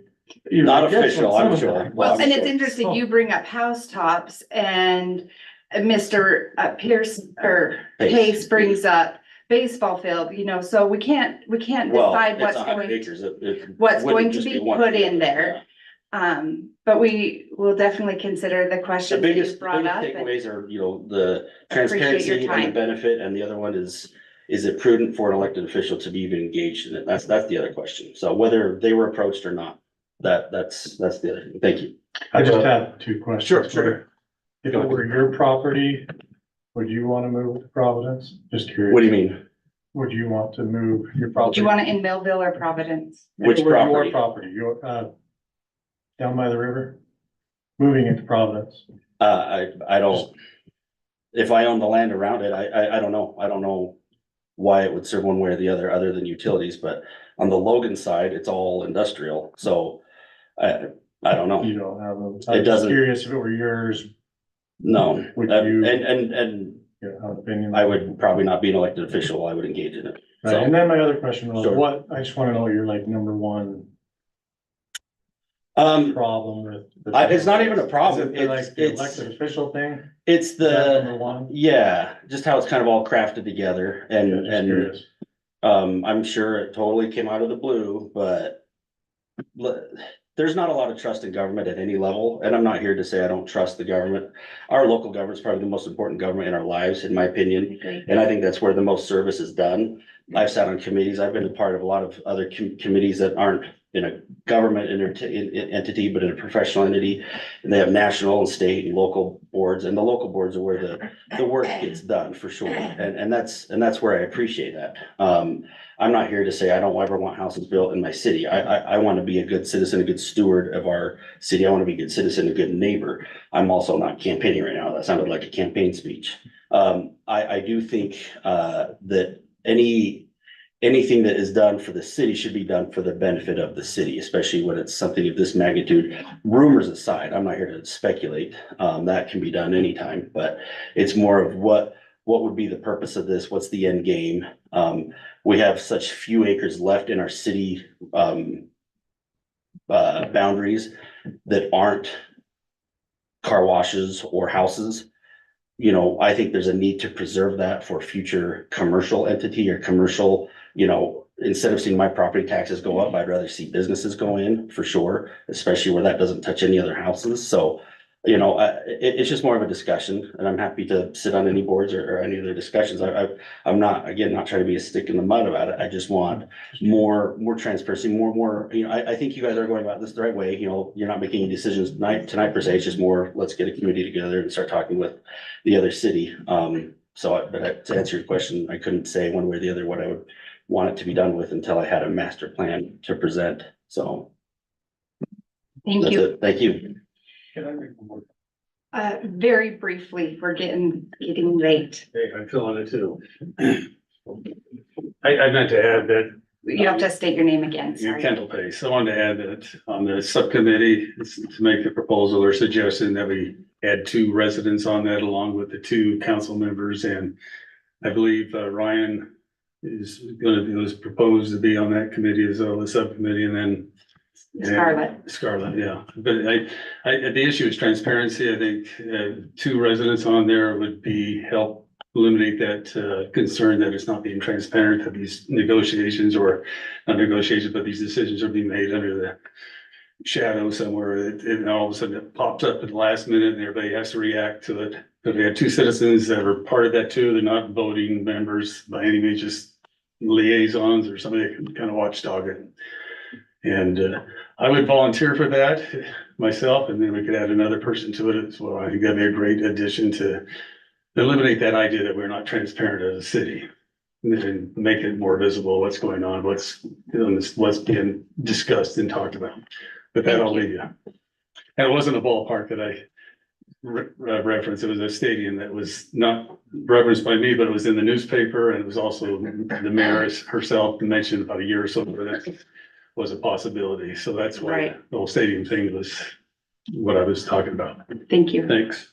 even Not a guess on official, some I'm of sure. that. Well, I'm and it's sure. interesting, you bring up housetops and Mr. Pierce or Pace. Pace brings up baseball field, so we can't Well, decide it's what's 100 going, acres. It what's wouldn't going to just be one put field. in there. But we will definitely consider the The questions that you biggest brought up. and- takeaways are, the Appreciate your transparency and the time. benefit, and the other one is it prudent for an elected official to be even engaged in it? That's the other question. So whether they were approached or not, that's the other thing. Thank you. I just have two questions. Sure. If it were your property, would you want to move to Providence? Just curious. What do you mean? Would you want to move your Do property? you want it in Millville or Providence? Which Where your property? property, down by the river, moving into Providence. I don't, if I own the land around it, I don't know. I don't know why it would serve one way or the other than utilities, but on the Logan side, it's all industrial, so I don't know. You don't have them. It I'm just doesn't- curious if it were yours, No, Would and, you- and you have an opinion. I would probably not be an elected official. I would engage in it. Right, So, and then my other question was, Sure. I just wanna know your number one problem with. it's not even a problem. Is it like the It's- elected official thing? it's Is that the, number one? yeah, just how it's kind of all crafted together and, Just curious. I'm sure it totally came out of the blue, but there's not a lot of trust in government at any level, and I'm not here to say I don't trust the government. Our local government is probably the most important government in our lives, in my opinion, Agree. and I think that's where the most service is done. I've sat on committees, I've been a part of a lot of other committees that aren't in a government entity, but in a professional entity. And they have national and state and local boards, and the local boards are where the work gets done for sure. And that's where I appreciate that. I'm not here to say I don't ever want houses built in my city. I want to be a good citizen, a good steward of our city. I want to be a good citizen, a good neighbor. I'm also not campaigning right now. That sounded like a campaign speech. I do think, that anything that is done for the city should be done for the benefit of the city, especially when it's something of this magnitude. Rumors aside, I'm not here to speculate. That can be done anytime, but it's more of what would be the purpose of this? What's the end game? We have such few acres left in our city, boundaries that aren't car washes or houses. I think there's a need to preserve that for future commercial entity or commercial, instead of seeing my property taxes go up, I'd rather see businesses go in for sure, especially where that doesn't touch any other houses. So, it's just more of a discussion, and I'm happy to sit on any boards or any other discussions. I'm not trying to be a stick in the mud about it. I just want more transparency, more, I think you guys are going about this the right way. You're not making any decisions tonight per se. It's just more, let's get a committee together and start talking with the other city. But to answer your question, I couldn't say one way or the other what I would want it to be done with until I had a master plan to present. So. Thank That's you. it. Thank you. Can I make one more? Very briefly, we're getting late. Hey, I'm feeling it too. I meant to add that You have to state your name again, sorry. Kendall Pace. I wanted to add that on the subcommittee, to make the proposal or suggestion that we add 2 residents on that along with the 2 council members. And I believe Ryan was proposed to be on that committee as well as subcommittee, and then Scarlett, yeah. But the issue is transparency. I think 2 residents on there would help eliminate that concern that it's not being transparent, that these negotiations or not negotiations, but these decisions are being made under the shadow somewhere, and all of a sudden it pops up at the last minute and everybody has to react to it. But we had two citizens that are part of that too. They're not voting members by any means, just liaisons or somebody that can kind of watchdog it. And I would volunteer for that myself, and then we could add another person to it as well. I think that'd be a great addition to eliminate that idea that we're not transparent as a city. And make it more visible what's going on, what's being discussed and talked about. But that I'll leave you. And it wasn't a ballpark that I referenced. It was a stadium that was not referenced by me, but it was in the newspaper, and it was also the mayor herself mentioned about a year or so ago that was a possibility. So that's why Right. the whole stadium thing was what I was talking about. Thank you. Thanks.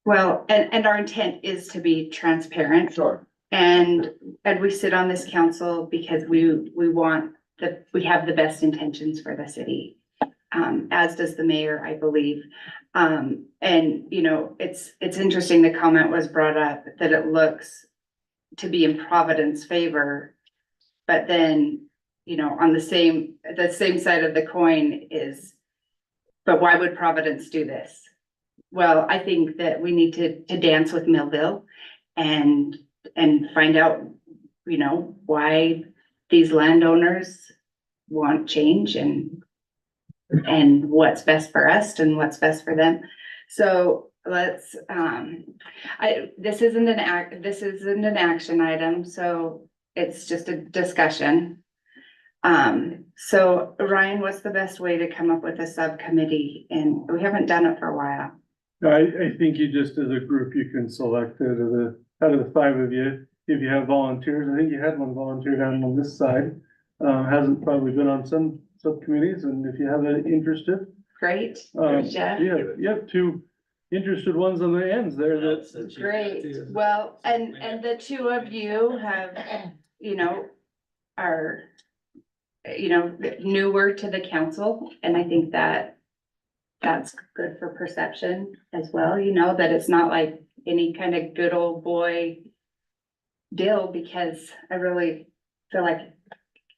Well, and our intent is to be transparent. Sure. And we sit on this council because we we have the best intentions for the city. As does the mayor, I believe. And, you know, it's interesting, the comment was brought up that it looks to be in Providence favor. But then, you know, on the same side of the coin is, but why would Providence do this? Well, I think that we need to dance with Millville and find out, you know, why these landowners want change and what's best for us and what's best for them. So let's, this isn't an action item, so it's just a discussion. So Ryan, what's the best way to come up with a subcommittee? And we haven't done it for a while. I think you just, as a group, you can select out of the five of you, if you have volunteers. I think you had one volunteer down on this side. Hasn't probably been on some subcommittees, and if you have any interested. Great, Jeff. Yeah, you have two interested ones on the ends there Great. Well, and the two of you have, you know, are, you know, newer to the council, and I think that that's good for perception as well, you know, that it's not like any kind of good old boy deal, because I really feel like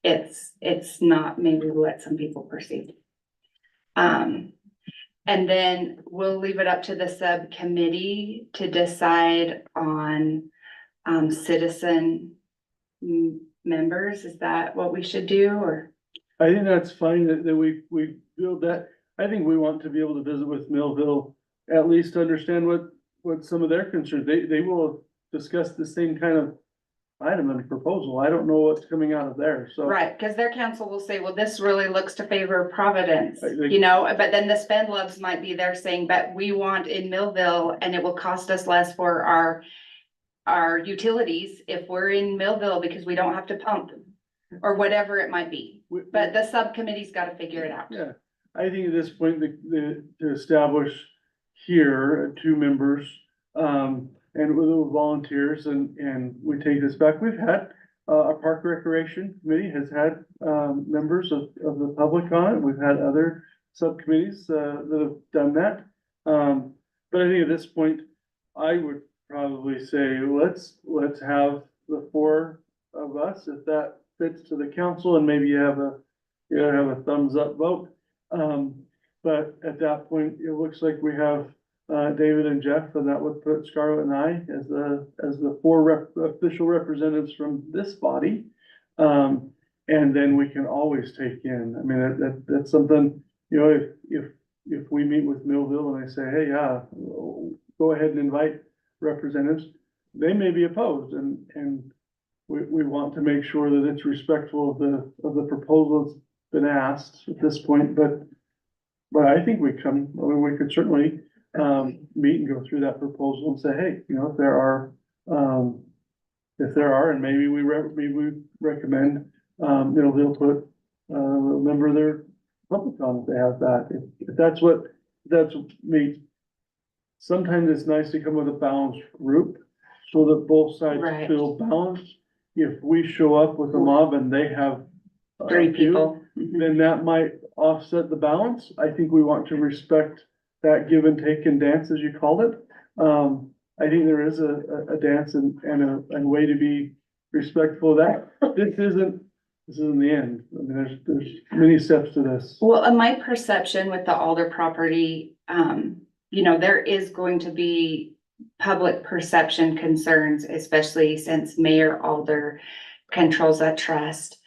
it's not maybe what some people perceive. And then we'll leave it up to the subcommittee to decide on citizen members. Is that what we should do, or? I think that's fine that we build that. I think we want to be able to visit with Millville, at least to understand what some of their concerns. They will discuss the same kind of item and proposal. I don't know what's coming out of there, so. Right, because their council will say, well, this really looks to favor Providence, you know, but then the spend loves might be there saying, but we want in Millville and it will cost us less for our utilities if we're in Millville because we don't have to pump or whatever it might be. But the subcommittee's got to figure it out. Yeah, I think at this point, to establish here, two members, and with the volunteers and we take this back. We've had, our Park Recreation Committee has had, members of the public on it. We've had other subcommittees, that have done that. But I think at this point, I would probably say, let's have the four of us, if that fits to the council, and maybe you have a thumbs up vote. But at that point, it looks like we have David and Jeff, and that would put Scarlett and I as the four official representatives from this body. And then we can always take in, I mean, that's something, you know, if we meet with Millville and they say, hey, go ahead and invite representatives, they may be opposed, and we want to make sure that it's respectful of the proposal that's been asked at this point, but I think we could certainly meet and go through that proposal and say, hey, you know, if there are, and maybe we recommend, they'll put a member of their public on if they have that. If that's what means. Sometimes it's nice to come with a balanced group so that both sides Right. feel balanced. If we show up with a mob and they have Three a few, people. then that might offset the balance. I think we want to respect that give and take and dance, as you called it. I think there is a dance and a way to be respectful of that. This isn't the end. I mean, there's many steps to this. Well, and my perception with the Alder property, you know, there is going to be public perception concerns, especially since Mayor Alder controls that trust.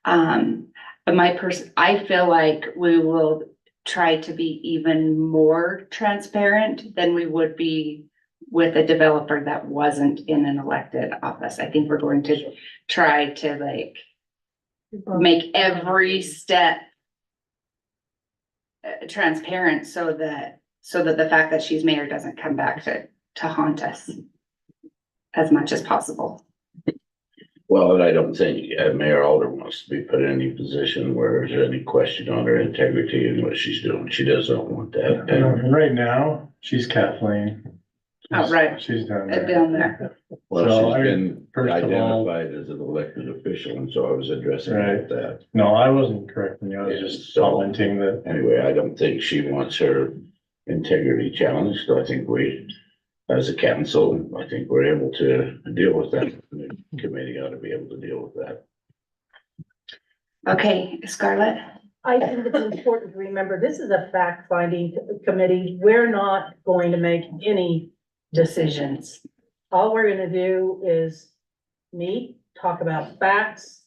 But I feel like we will try to be even more transparent than we would be with a developer that wasn't in an elected office. I think we're going to try to like make every step transparent so that the fact that she's mayor doesn't come back to haunt us as much as possible. Well, and I don't think Mayor Alder wants to be put in any position where there's any question on her integrity and what she's doing. She doesn't want that. And right now, she's Kathleen. Oh, right. She's down there. Down there. Well, So, she's I been mean, first of all- identified as an elected official, and so I was addressing Right. that. No, I wasn't correcting you. I was Yeah, just so- commenting that, Anyway, I don't think she wants her integrity challenged. I think we, as a council, I think we're able to deal with that. The committee ought to be able to deal with that. Okay, Scarlett? I think it's important to remember, this is a fact-finding committee. We're not going to make any decisions. All we're gonna do is meet, talk about facts,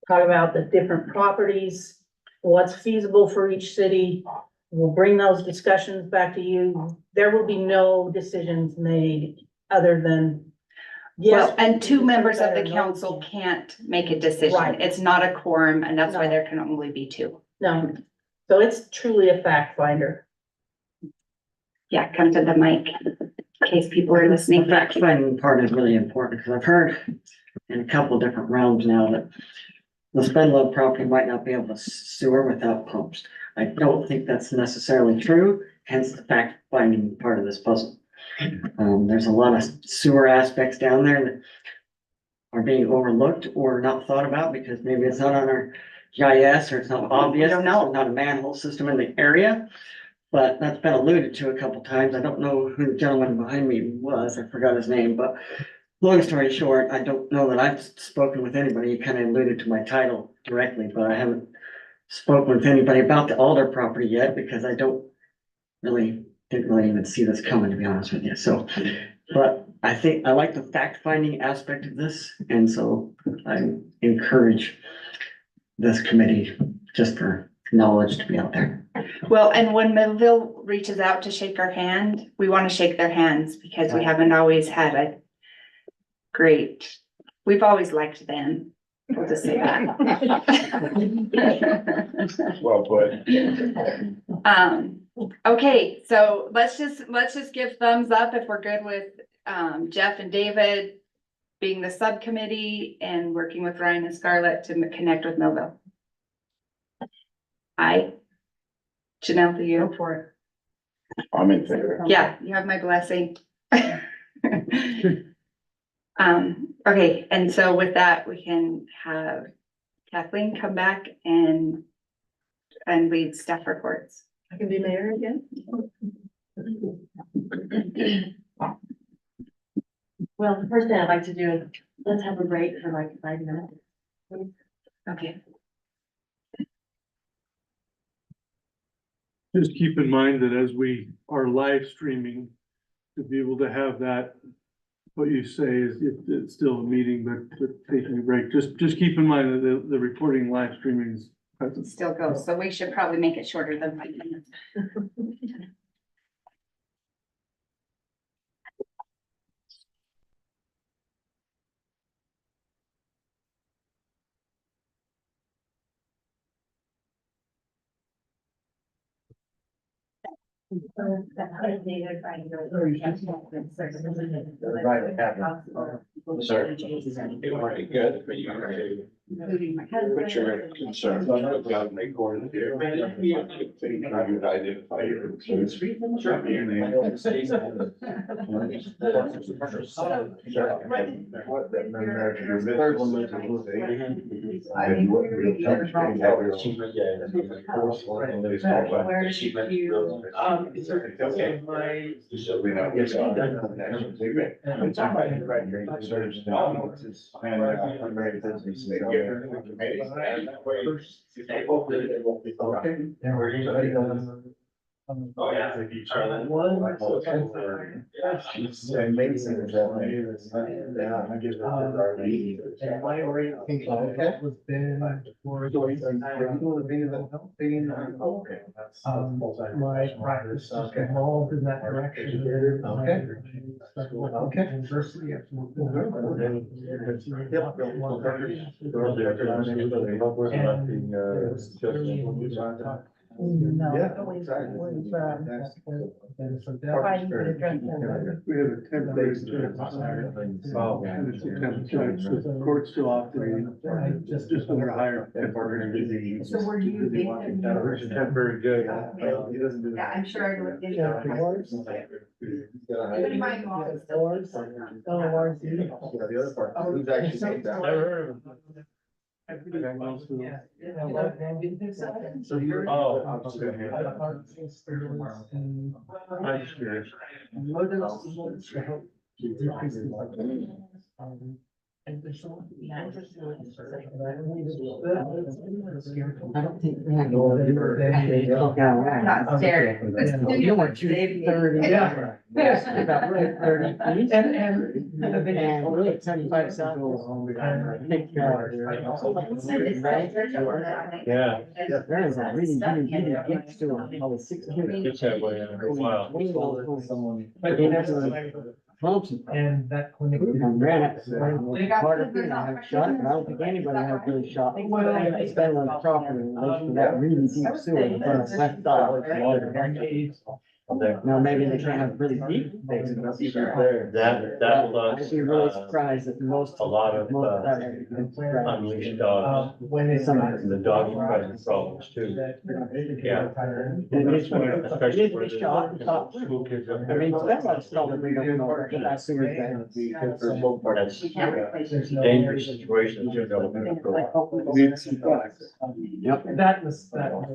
talk about the different properties, what's feasible for each city. We'll bring those discussions back to you. There will be no decisions made other than. Well, yes, and two we members of better the know- council can't make a decision. Right. It's not a quorum, and that's why No. there can only be two. No, so it's truly a fact finder. Yeah, come to the mic in case people are listening. The fact finding part is really important, because I've heard in a couple different realms now that the Spenlow property might not be able to sewer without pumps. I don't think that's necessarily true, hence the fact finding part of this puzzle. There's a lot of sewer aspects down there that are being overlooked or not thought about because maybe it's not on our GIS or it's not obvious. don't know. There's not a manhole system in the area. But that's been alluded to a couple times. I don't know who the gentleman behind me was. I forgot his name, but long story short, I don't know that I've spoken with anybody. You kind of alluded to my title directly, but I haven't spoken with anybody about the Alder property yet because I didn't really even see this coming, to be honest with you. So, but I think I like the fact finding aspect of this. And so I encourage this committee just for knowledge to be out there. Well, and when Millville reaches out to shake our hand, we want to shake their hands because we haven't always had a great, we've always liked them. We'll just say that. Well put. Okay, so let's just give thumbs up if we're good with, Jeff and David being the subcommittee and working with Ryan and Scarlett to connect with Millville. Aye. Janelle, do you? For it. I'm in favor. Yeah, you have my blessing. Okay, and so with that, we can have Kathleen come back and lead staff reports. I can be mayor again? Well, the first thing I'd like to do is, let's have a break for like 5 minutes. Okay. Just keep in mind that as we are live streaming, to be able to have that, what you say is it's still a meeting, but taking a break, just keep in mind that the recording live streaming is present. Still goes, so we should probably make it shorter than 5 minutes. Sir, it might be good, but you including my husband. But your concerns, I've got to make one here. Identify your concerns. Oh, yeah. It's amazing that I give it and my orientation was been for my practice is involved in that direction. Okay. University. No. Yeah, exactly. We have a temporary. The court's still operating, just under higher. So were you thinking? Temporary good. Yeah, I'm sure I would. But my mom is still. The other part. Who's actually saying that? So you're. Oh. I'm just curious. I don't think. Not staring. You were 230. Yeah. About 230 each. And really 75 south. I think, Yeah. there is a really good store. I was 16. It's that way in a while. And that clinic. Ran it. Part of it, I have shot it, but I don't think anybody has really shot. It's been on the property, for that really deep sewer in front of West Dot. Now, maybe they can't have really deep things. That will I'd be really surprised if most. a lot of, that. unleashed dogs. When it's. And the dogs are causing problems too. Yeah. Especially where the shot. School kids up there. I mean, that's not stuff that we don't know, but that sewer thing. That's dangerous situations. You know. Yep. That was, that was.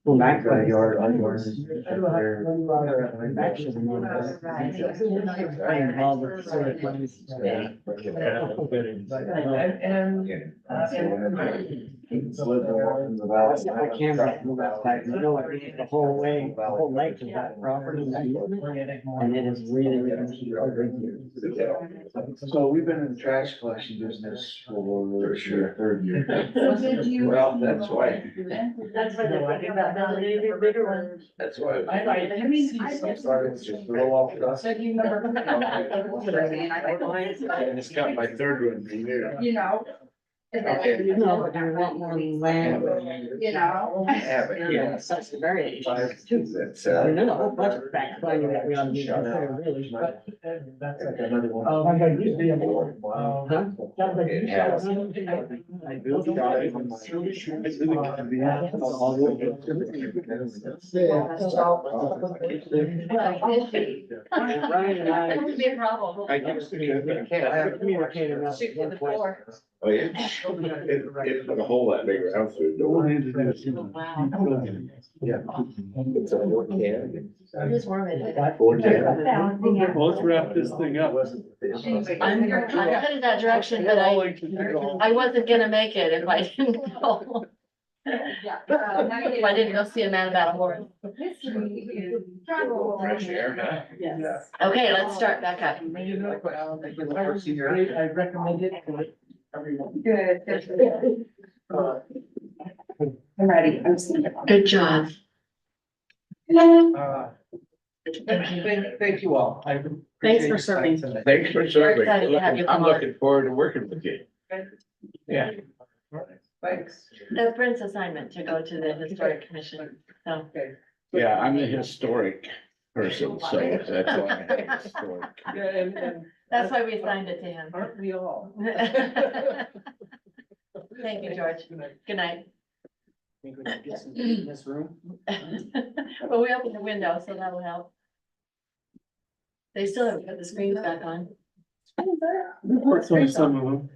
Well, back Got a yard, our yard is. Actually, I'm involved with sort of things. I can't move that side, you know, the whole way, the whole length of that property, and it is really. So we've been in the trash collection business for sure, third year. So did you? Well, that's why. That's why they're thinking about building a bigger one. That's why. I mean, I Started with just roll off dust. So do you remember? And it's got my third one renewed. You know? You know, but I want more land. You know? Yeah, but yeah. Such a very. That's, I mean, there's a whole bunch of fact finding that we ought to be considering, really, but. That's like another one. Huh? It has. I built it on my. Ryan and I. That would be a problem. I just Communicated enough. Shoot through the floor. Oh, yeah. It put a hole that big around through the door. Wow. Yeah. It's a wood can. Who's worried? Well, let's wrap this thing up. I'm headed that direction, but I wasn't gonna make it if I didn't go. If I didn't go see a man about a horse. Fresh air, huh? Yes. Okay, let's start back up. I recommend it for everyone. Good. I'm ready. I'm seeing it. Good job. Thank you all. I Thanks for appreciate your time serving. tonight. Thanks for serving. excited to have you I'm come on. looking forward to working with you. Yeah. Thanks. That's Brent's assignment to go to the historic commission, so. Yeah, I'm the historic person, so that's why I had a story. Yeah, and That's why we assigned it to him. aren't we all? Thank you, George. Good night. Think we can get some in this room? Well, we opened the window, so that'll help. They still haven't put the screens back on. Reports on some of them.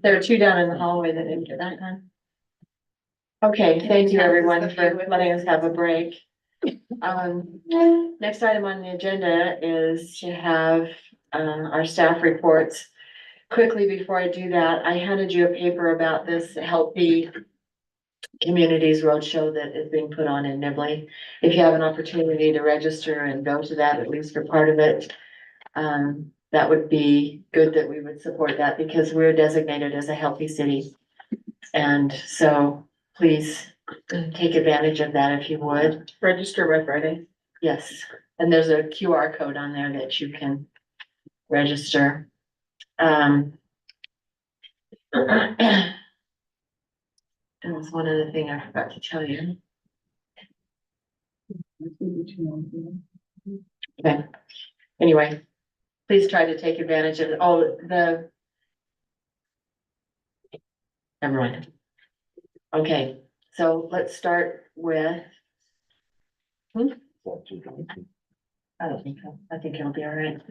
There are two down in the hallway that didn't get that done. Okay, thank you everyone for letting us have a break. Next item on the agenda is to have, our staff reports. Quickly, before I do that, I handed you a paper about this Healthy Communities Roadshow that is being put on in Nibley. If you have an opportunity to register and go to that, at least for part of it, that would be good that we would support that because we're designated as a healthy city. And so please take advantage of that if you would. Register by Friday. Yes, and there's a QR code on there that you can register. That was one other thing I forgot to tell you. Okay, anyway, please try to take advantage of all the. Never mind. Okay, so let's start with. I don't think so. I think it'll be all right.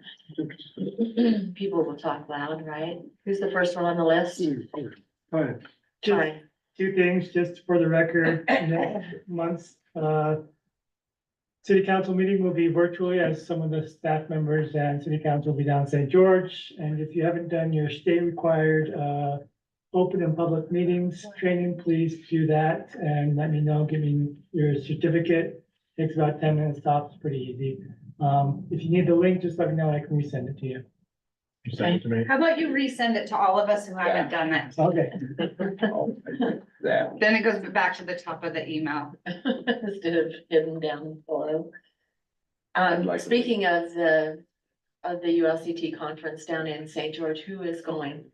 People will talk loud, right? Who's the first one on the list? Fine. Hi. Two things, just for the record, next month's, city council meeting will be virtually as some of the staff members and city council will be down in St. George. And if you haven't done your state required, open and public meetings training, please do that and let me know, give me your certificate. Takes about 10 minutes tops, pretty easy. If you need the link, just let me know, I can resend it to you. You sent it to me. How about you resend it to all of us who haven't done it? Okay. That, Then it goes back to the top of the email. Instead of hidden down below. I'd like to- Speaking of the ULCT conference down in St. George, who is going?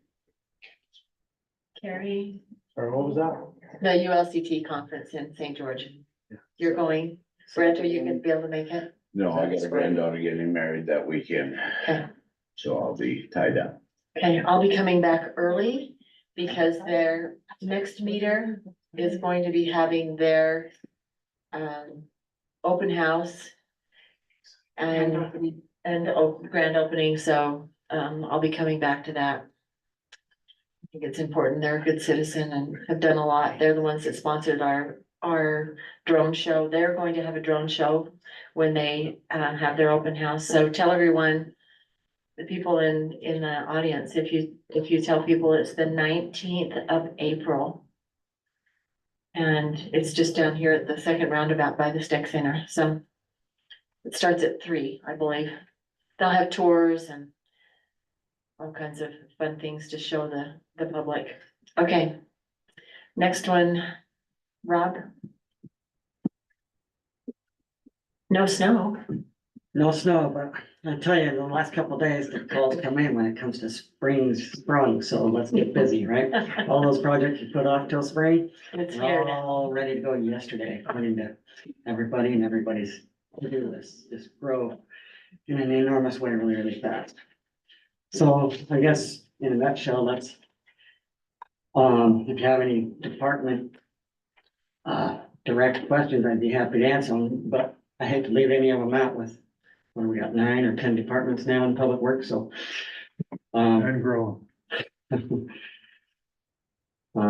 Carrie, Or what was that? the ULCT conference in St. George. You're going, Brent, are you gonna be able to make it? no, I got a granddaughter getting married that weekend, Okay. so I'll be tied up. Okay, I'll be coming back early because their next meter is going to be having their open house and grand opening, so I'll be coming back to that. I think it's important. They're a good citizen and have done a lot. They're the ones that sponsored our drone show. They're going to have a drone show when they have their open house. So tell everyone, the people in the audience, if you tell people it's the 19th of April. And it's just down here at the second roundabout by the Steck Center. So it starts at 3, I believe. They'll have tours and all kinds of fun things to show the public. Okay. Next one, Rob. No snow. No snow, but I tell you, the last couple of days, the calls come in when it comes to spring sprung, so let's get busy, right? All those projects you put off till spring, It's they're here now. all ready to go yesterday, according to everybody and everybody's to-do list, just grow in an enormous way really, really fast. So I guess in a nutshell, that's, if you have any department direct questions, I'd be happy to answer them, but I hate to leave any of them out with, what do we got, 9 or 10 departments now in public works, so. And growing.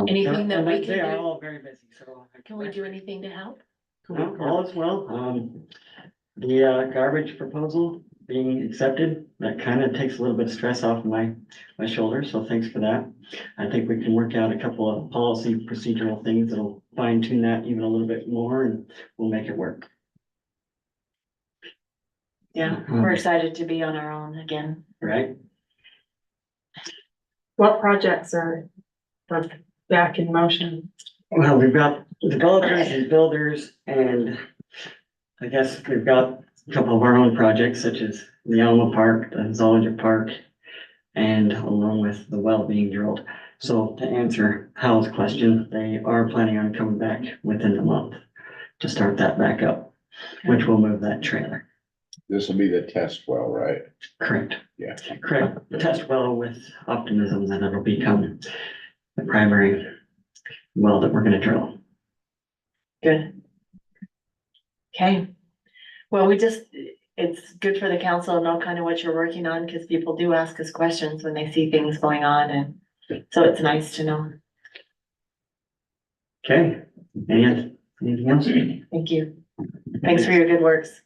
Anything that we can They are do? all very busy, so. Can we do anything to help? No, all is well. The garbage proposal being accepted, that kind of takes a little bit of stress off my shoulders, so thanks for that. I think we can work out a couple of policy procedural things that'll fine tune that even a little bit more and we'll make it work. Yeah, we're excited to be on our own again. Right? What projects are back in motion? Well, we've got developers and builders and I guess we've got a couple of our own projects such as the Alma Park, the Zoologic Park, and along with the well being drilled. So to answer Hal's question, they are planning on coming back within the month to start that back up. which will move that trailer. This will be the test well, right? Correct. Yeah. Correct. Test well with optimism that it'll become the primary well that we're gonna drill. Good. Okay. Well, it's good for the council to know kind of what you're working on, because people do ask us questions when they see things going on, and so it's nice to know. Okay, and anything else? Thank you. Thanks for your good works.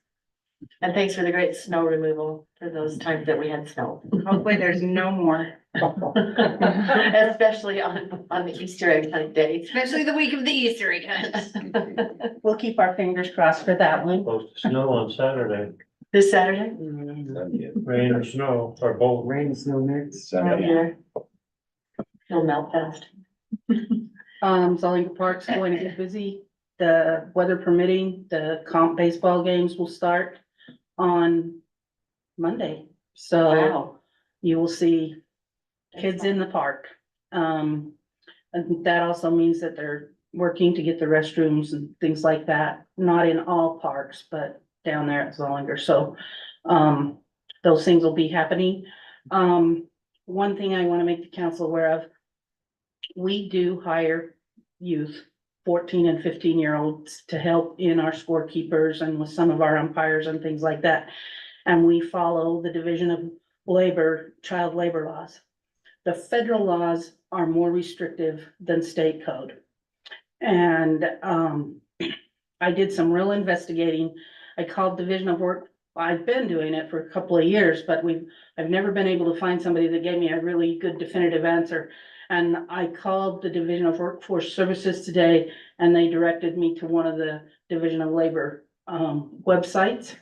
And thanks for the great snow removal for those times that we had snow. Hopefully there's no more, Especially on the Easter egg hunt day. especially the week of the Easter egg hunt. We'll keep our fingers crossed for that one. Supposed to snow on Saturday. This Saturday? Rain or snow, or both. Rain and snow mix. Out here. It'll melt fast. Zolinga Park's going to get busy. The weather permitting, the comp baseball games will start on Monday. So Wow. you will see kids in the park. And that also means that they're working to get the restrooms and things like that, not in all parks, but down there at Zollinger. So, those things will be happening. One thing I want to make the council aware of, we do hire youth, 14 and 15-year-olds to help in our scorekeepers and with some of our umpires and things like that. And we follow the Division of Labor, child labor laws. The federal laws are more restrictive than state code. And I did some real investigating. I called Division of Work. I've been doing it for a couple of years, but I've never been able to find somebody that gave me a really good definitive answer. And I called the Division of Workforce Services today, and they directed me to one of the Division of Labor websites.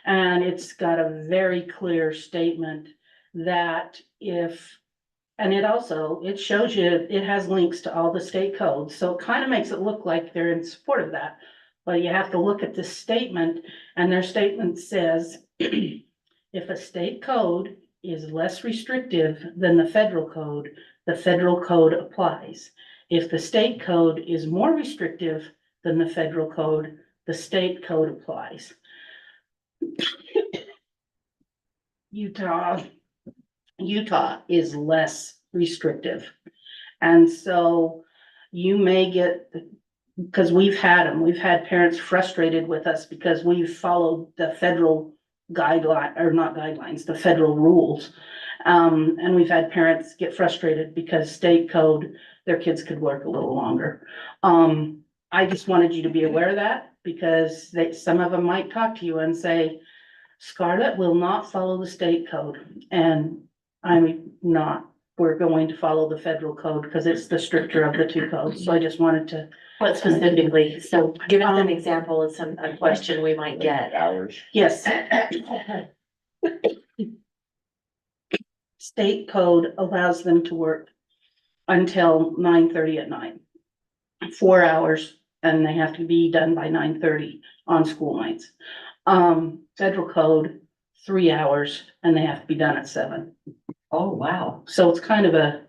And it's got a very clear statement that it shows you, it has links to all the state codes, so it kind of makes it look like they're in support of that. But you have to look at the statement, and their statement says, if a state code is less restrictive than the federal code applies. If the state code is more restrictive than the federal code, the state code applies. Utah is less restrictive. And so you may get, because we've had parents frustrated with us because we've followed the federal guideline, or not guidelines, the federal rules. And we've had parents get frustrated because state code, their kids could work a little longer. I just wanted you to be aware of that, because some of them might talk to you and say, Scarlett will not follow the state code. And I'm not. We're going to follow the federal code because it's the stricter of the two codes. So I just wanted to. What specifically? So give us an example of a question we might get. Hours. Yes. State code allows them to work until 9:30 at night. 4 hours, and they have to be done by 9:30 on school nights. Federal code, 3 hours, and they have to be done at 7. Oh, wow. So it's kind of a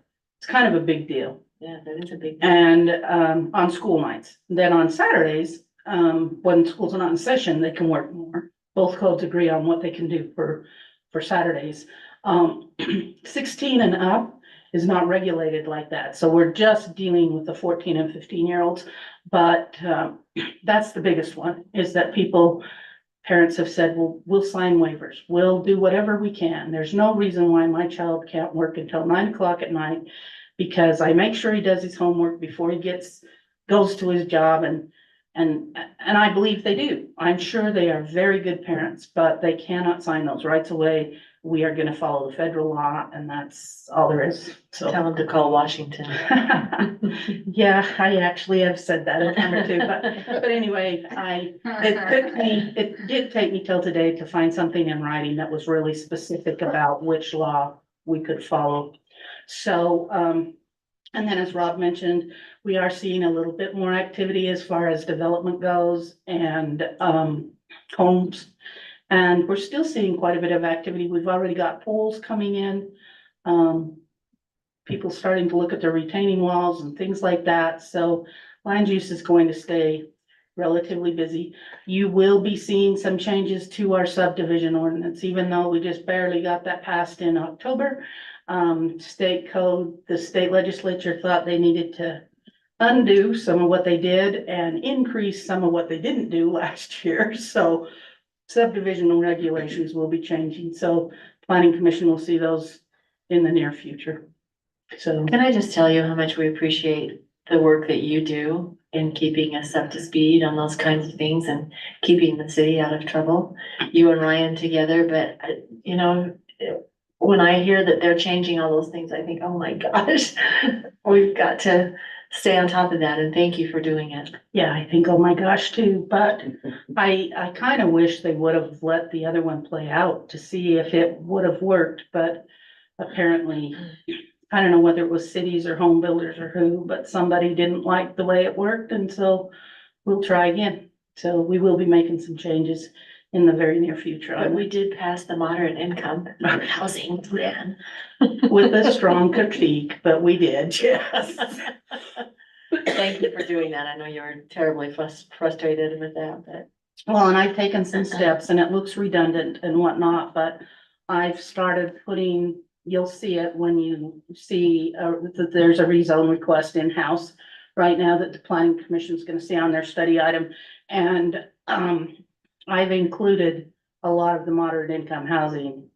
big deal. Yeah, that is a big deal. And on school nights. Then on Saturdays, when school's not in session, they can work more. Both codes agree on what they can do for Saturdays. 16 and up is not regulated like that. So we're just dealing with the 14 and 15-year-olds. But that's the biggest one, is that parents have said, well, we'll sign waivers. We'll do whatever we can. There's no reason why my child can't work until 9 o'clock at night, because I make sure he does his homework before he goes to his job, and I believe they do. I'm sure they are very good parents, but they cannot sign those rights away. We are gonna follow the federal law, and that's all there is. So Tell them to call Washington. yeah, I actually have said that a time or two, but anyway, it did take me till today to find something in writing that was really specific about which law we could follow. So, and then as Rob mentioned, we are seeing a little bit more activity as far as development goes and, homes. And we're still seeing quite a bit of activity. We've already got pools coming in. People starting to look at their retaining walls and things like that. So land use is going to stay relatively busy. You will be seeing some changes to our subdivision ordinance, even though we just barely got that passed in October. State code, the state legislature thought they needed to undo some of what they did and increase some of what they didn't do last year. So subdivision regulations will be changing. So planning commission will see those in the near future. So. Can I just tell you how much we appreciate the work that you do in keeping us up to speed on those kinds of things and keeping the city out of trouble? You and Ryan together, but you know, when I hear that they're changing all those things, I think, oh my gosh, we've got to stay on top of that, and thank you for doing it. Yeah, I think, oh my gosh, too, but I kind of wish they would have let the other one play out to see if it would have worked, but apparently, I don't know whether it was cities or home builders or who, but somebody didn't like the way it worked, and so we'll try again. So we will be making some changes in the very near future. But we did pass the moderate income housing plan. With a strong critique, but we did, yes. Thank you for doing that. I know you were terribly frustrated with that, but. Well, and I've taken some steps and it looks redundant and whatnot, but I've started putting, you'll see it when you see that there's a rezone request in-house right now that the planning commission is gonna see on their study item. And I've included a lot of the moderate income housing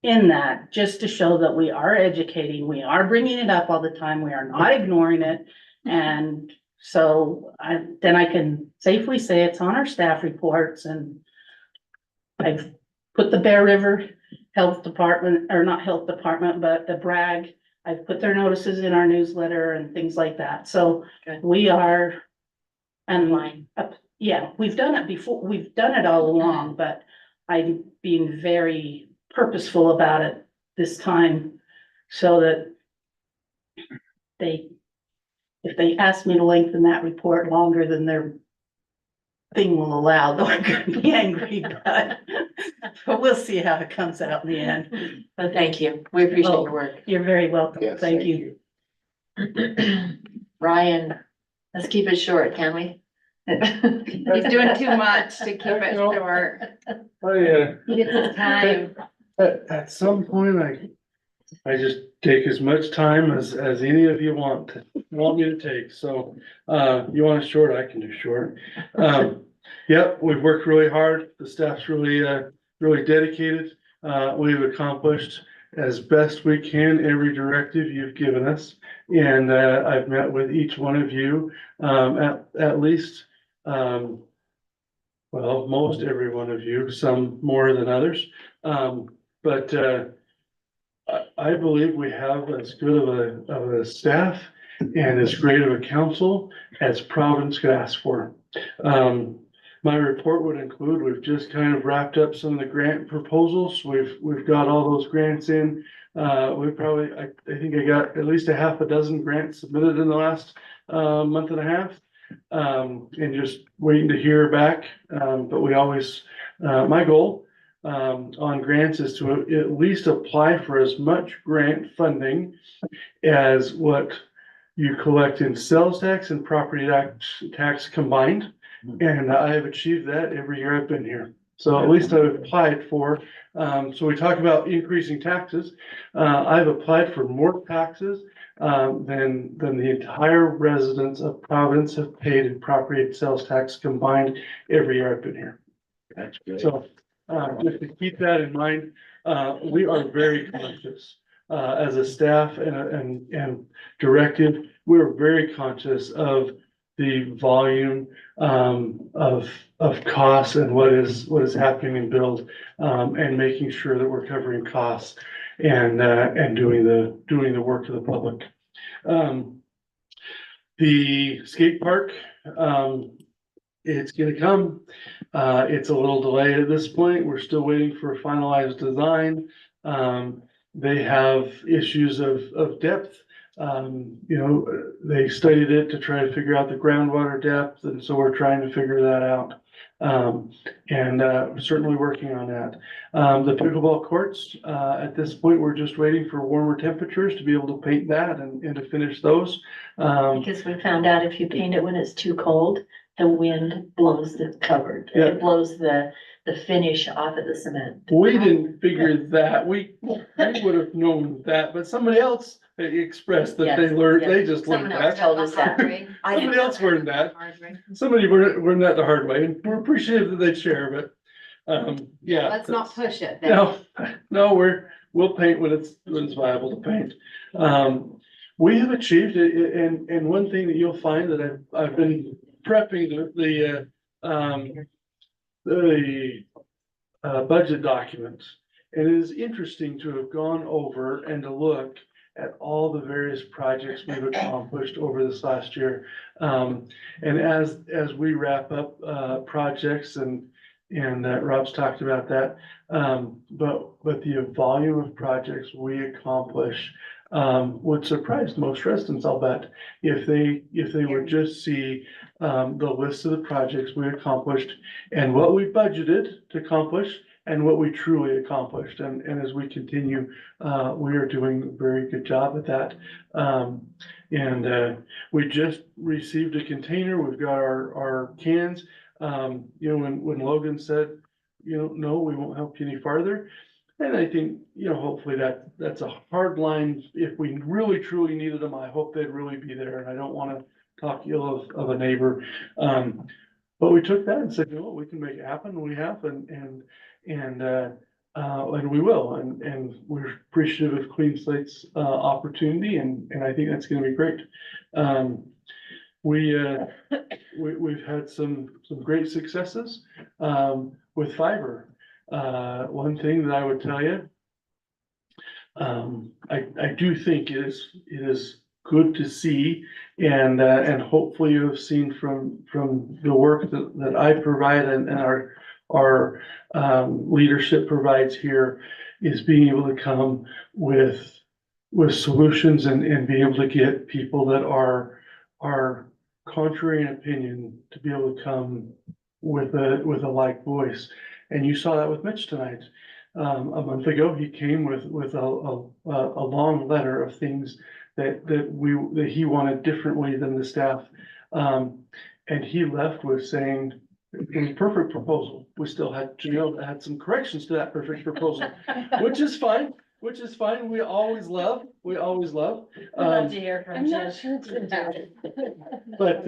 in that, just to show that we are educating, we are bringing it up all the time, we are not ignoring it. And so then I can safely say it's on our staff reports, and I've put the Bear River Health Department, or not Health Department, but the Bragg, I've put their notices in our newsletter and things like that. So we are, and yeah, we've done it before, we've done it all along, but I'm being very purposeful about it this time so that if they ask me to lengthen that report longer than their thing will allow, though I'm gonna be angry, but we'll see how it comes out in the end. But thank you. We appreciate your work. You're very welcome. Yes, Thank you. Ryan, let's keep it short, can we? He's doing too much to keep it short. Oh, yeah. He gets his time. At some point, I just take as much time as any of you want me to take. So, you want it short, I can do short. Yep, we've worked really hard. The staff's really dedicated. We've accomplished as best we can every directive you've given us. And, I've met with each one of you, at least, well, most every one of you, some more than others. But I believe we have as good of a staff and as great of a council as Providence could ask for. My report would include, we've just kind of wrapped up some of the grant proposals. We've got all those grants in. We probably, I think I got at least a half a dozen grants submitted in the last month and a half. And just waiting to hear back. But we always, my goal on grants is to at least apply for as much grant funding as what you collect in sales tax and property tax combined. And I have achieved that every year I've been here. So at least I've applied for, so we talk about increasing taxes. I've applied for more taxes than the entire residents of Providence have paid in property and sales tax combined every year I've been here. That's great. So, just to keep that in mind, we are very conscious, as a staff and directive, we're very conscious of the volume, of costs and what is happening in build, and making sure that we're covering costs and doing the work for the public. The skate park, it's gonna come. It's a little delayed at this point. We're still waiting for a finalized design. They have issues of depth. You know, they studied it to try to figure out the groundwater depth, and so we're trying to figure that out. We're certainly working on that. The pickleball courts, at this point, we're just waiting for warmer temperatures to be able to paint that and to finish those. Because we found out if you paint it when it's too cold, the wind blows the covered, Yeah. it blows the finish off of the cement. We didn't figure that. We would have known that, but somebody else expressed that they Yes, learned, yes. they just learned Someone else that. told us that. Somebody else learned that. Somebody learned that the hard way, and we're appreciative that they share, but, yeah. Let's not push it then. No, we'll paint when it's viable to paint. We have achieved it, and one thing that you'll find that I've been prepping the budget documents. And it is interesting to have gone over and to look at all the various projects we've accomplished over this last year. And as we wrap up projects and Rob's talked about that, but the volume of projects we accomplish would surprise most residents, I'll bet, if they would just see the list of the projects we accomplished and what we budgeted to accomplish and what we truly accomplished. And as we continue, we are doing a very good job at that. We just received a container. We've got our cans. When Logan said, no, we won't help you any farther. And I think, hopefully that's a hard line. If we really truly needed them, I hope they'd really be there. And I don't want to talk ill of a neighbor. But we took that and said, we can make it happen. We have, and we will. And we're appreciative of Clean Slate's opportunity. And I think that's going to be great. We've had some great successes with fiber. One thing that I would tell you, I do think it is good to see, and hopefully you have seen from the work that I provide and our leadership provides here, is being able to come with solutions and be able to get people that are contrary in opinion to be able to come with a like voice. And you saw that with Mitch tonight. A month ago, he came with a long letter of things that he wanted differently than the staff. And he left with saying, it was a perfect proposal. We still had Janelle that had some corrections to that perfect proposal, which is fine. We always love. Love to hear from I'm you. not sure it's about it. But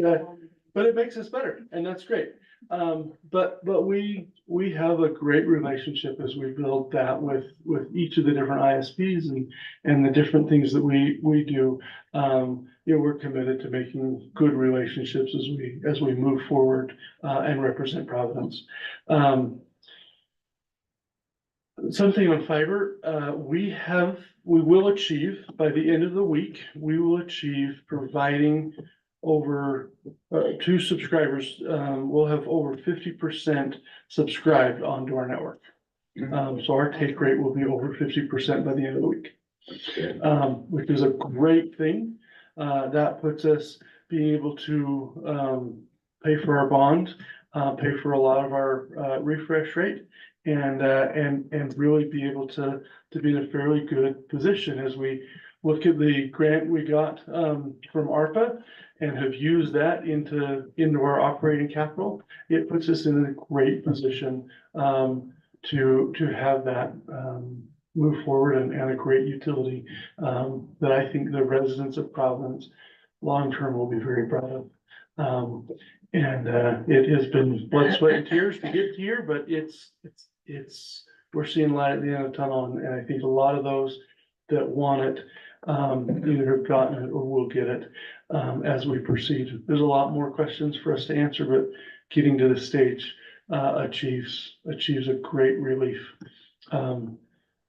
it makes us better, and that's great. But we have a great relationship as we build that with each of the different ISPs and the different things that we do. We're committed to making good relationships as we move forward and represent Providence. Something on fiber, we will achieve by the end of the week, we will achieve providing over two subscribers. We'll have over 50% subscribed onto our network. So our take rate will be over 50% by the end of the week, which is a great thing. That puts us being able to pay for our bond, pay for a lot of our refresh rate, and really be able to be in a fairly good position as we look at the grant we got from ARPA and have used that into our operating capital. It puts us in a great position to have that move forward and a great utility that I think the residents of Providence long-term will be very proud of. It has been blood, sweat, and tears to get here, but we're seeing light at the end of the tunnel, and I think a lot of those that want it either have gotten it or will get it as we proceed. There's a lot more questions for us to answer, but getting to the stage achieves a great relief.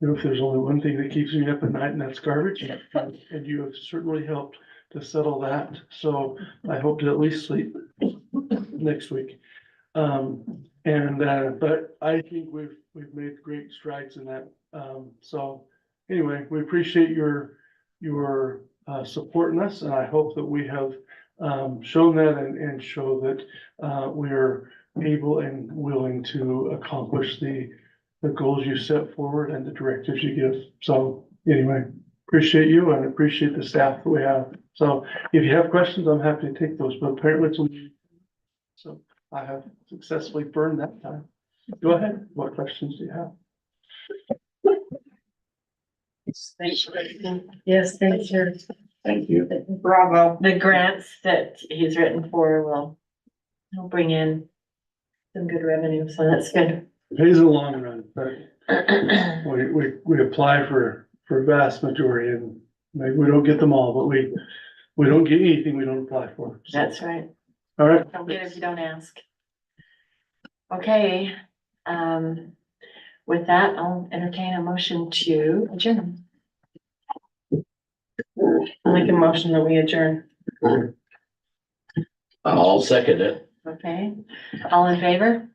If there's only one thing that keeps me up at night, and that's garbage, and you have certainly helped to settle that. So I hope to at least sleep next week. But I think we've made great strides in that. So anyway, we appreciate your supporting us, and I hope that we have shown that and show that we are able and willing to accomplish the goals you set forward and the directives you give. So anyway, appreciate you and appreciate the staff that we have. So if you have questions, I'm happy to take those, but apparently it's So I have successfully burned that time. Go ahead. What questions do you have? Yes, thanks, sir. Thank you. Bravo. The grants that he's written for will bring in some good revenue, so that's good. It pays in the long run, but we apply for vast majority and maybe we don't get them all, but we don't get anything we don't apply for. So, That's right. all right. Don't get it if you don't ask. Okay, with that, I'll entertain a motion to adjourn. I'll make a motion that we adjourn. I'll second it. Okay, all in favor?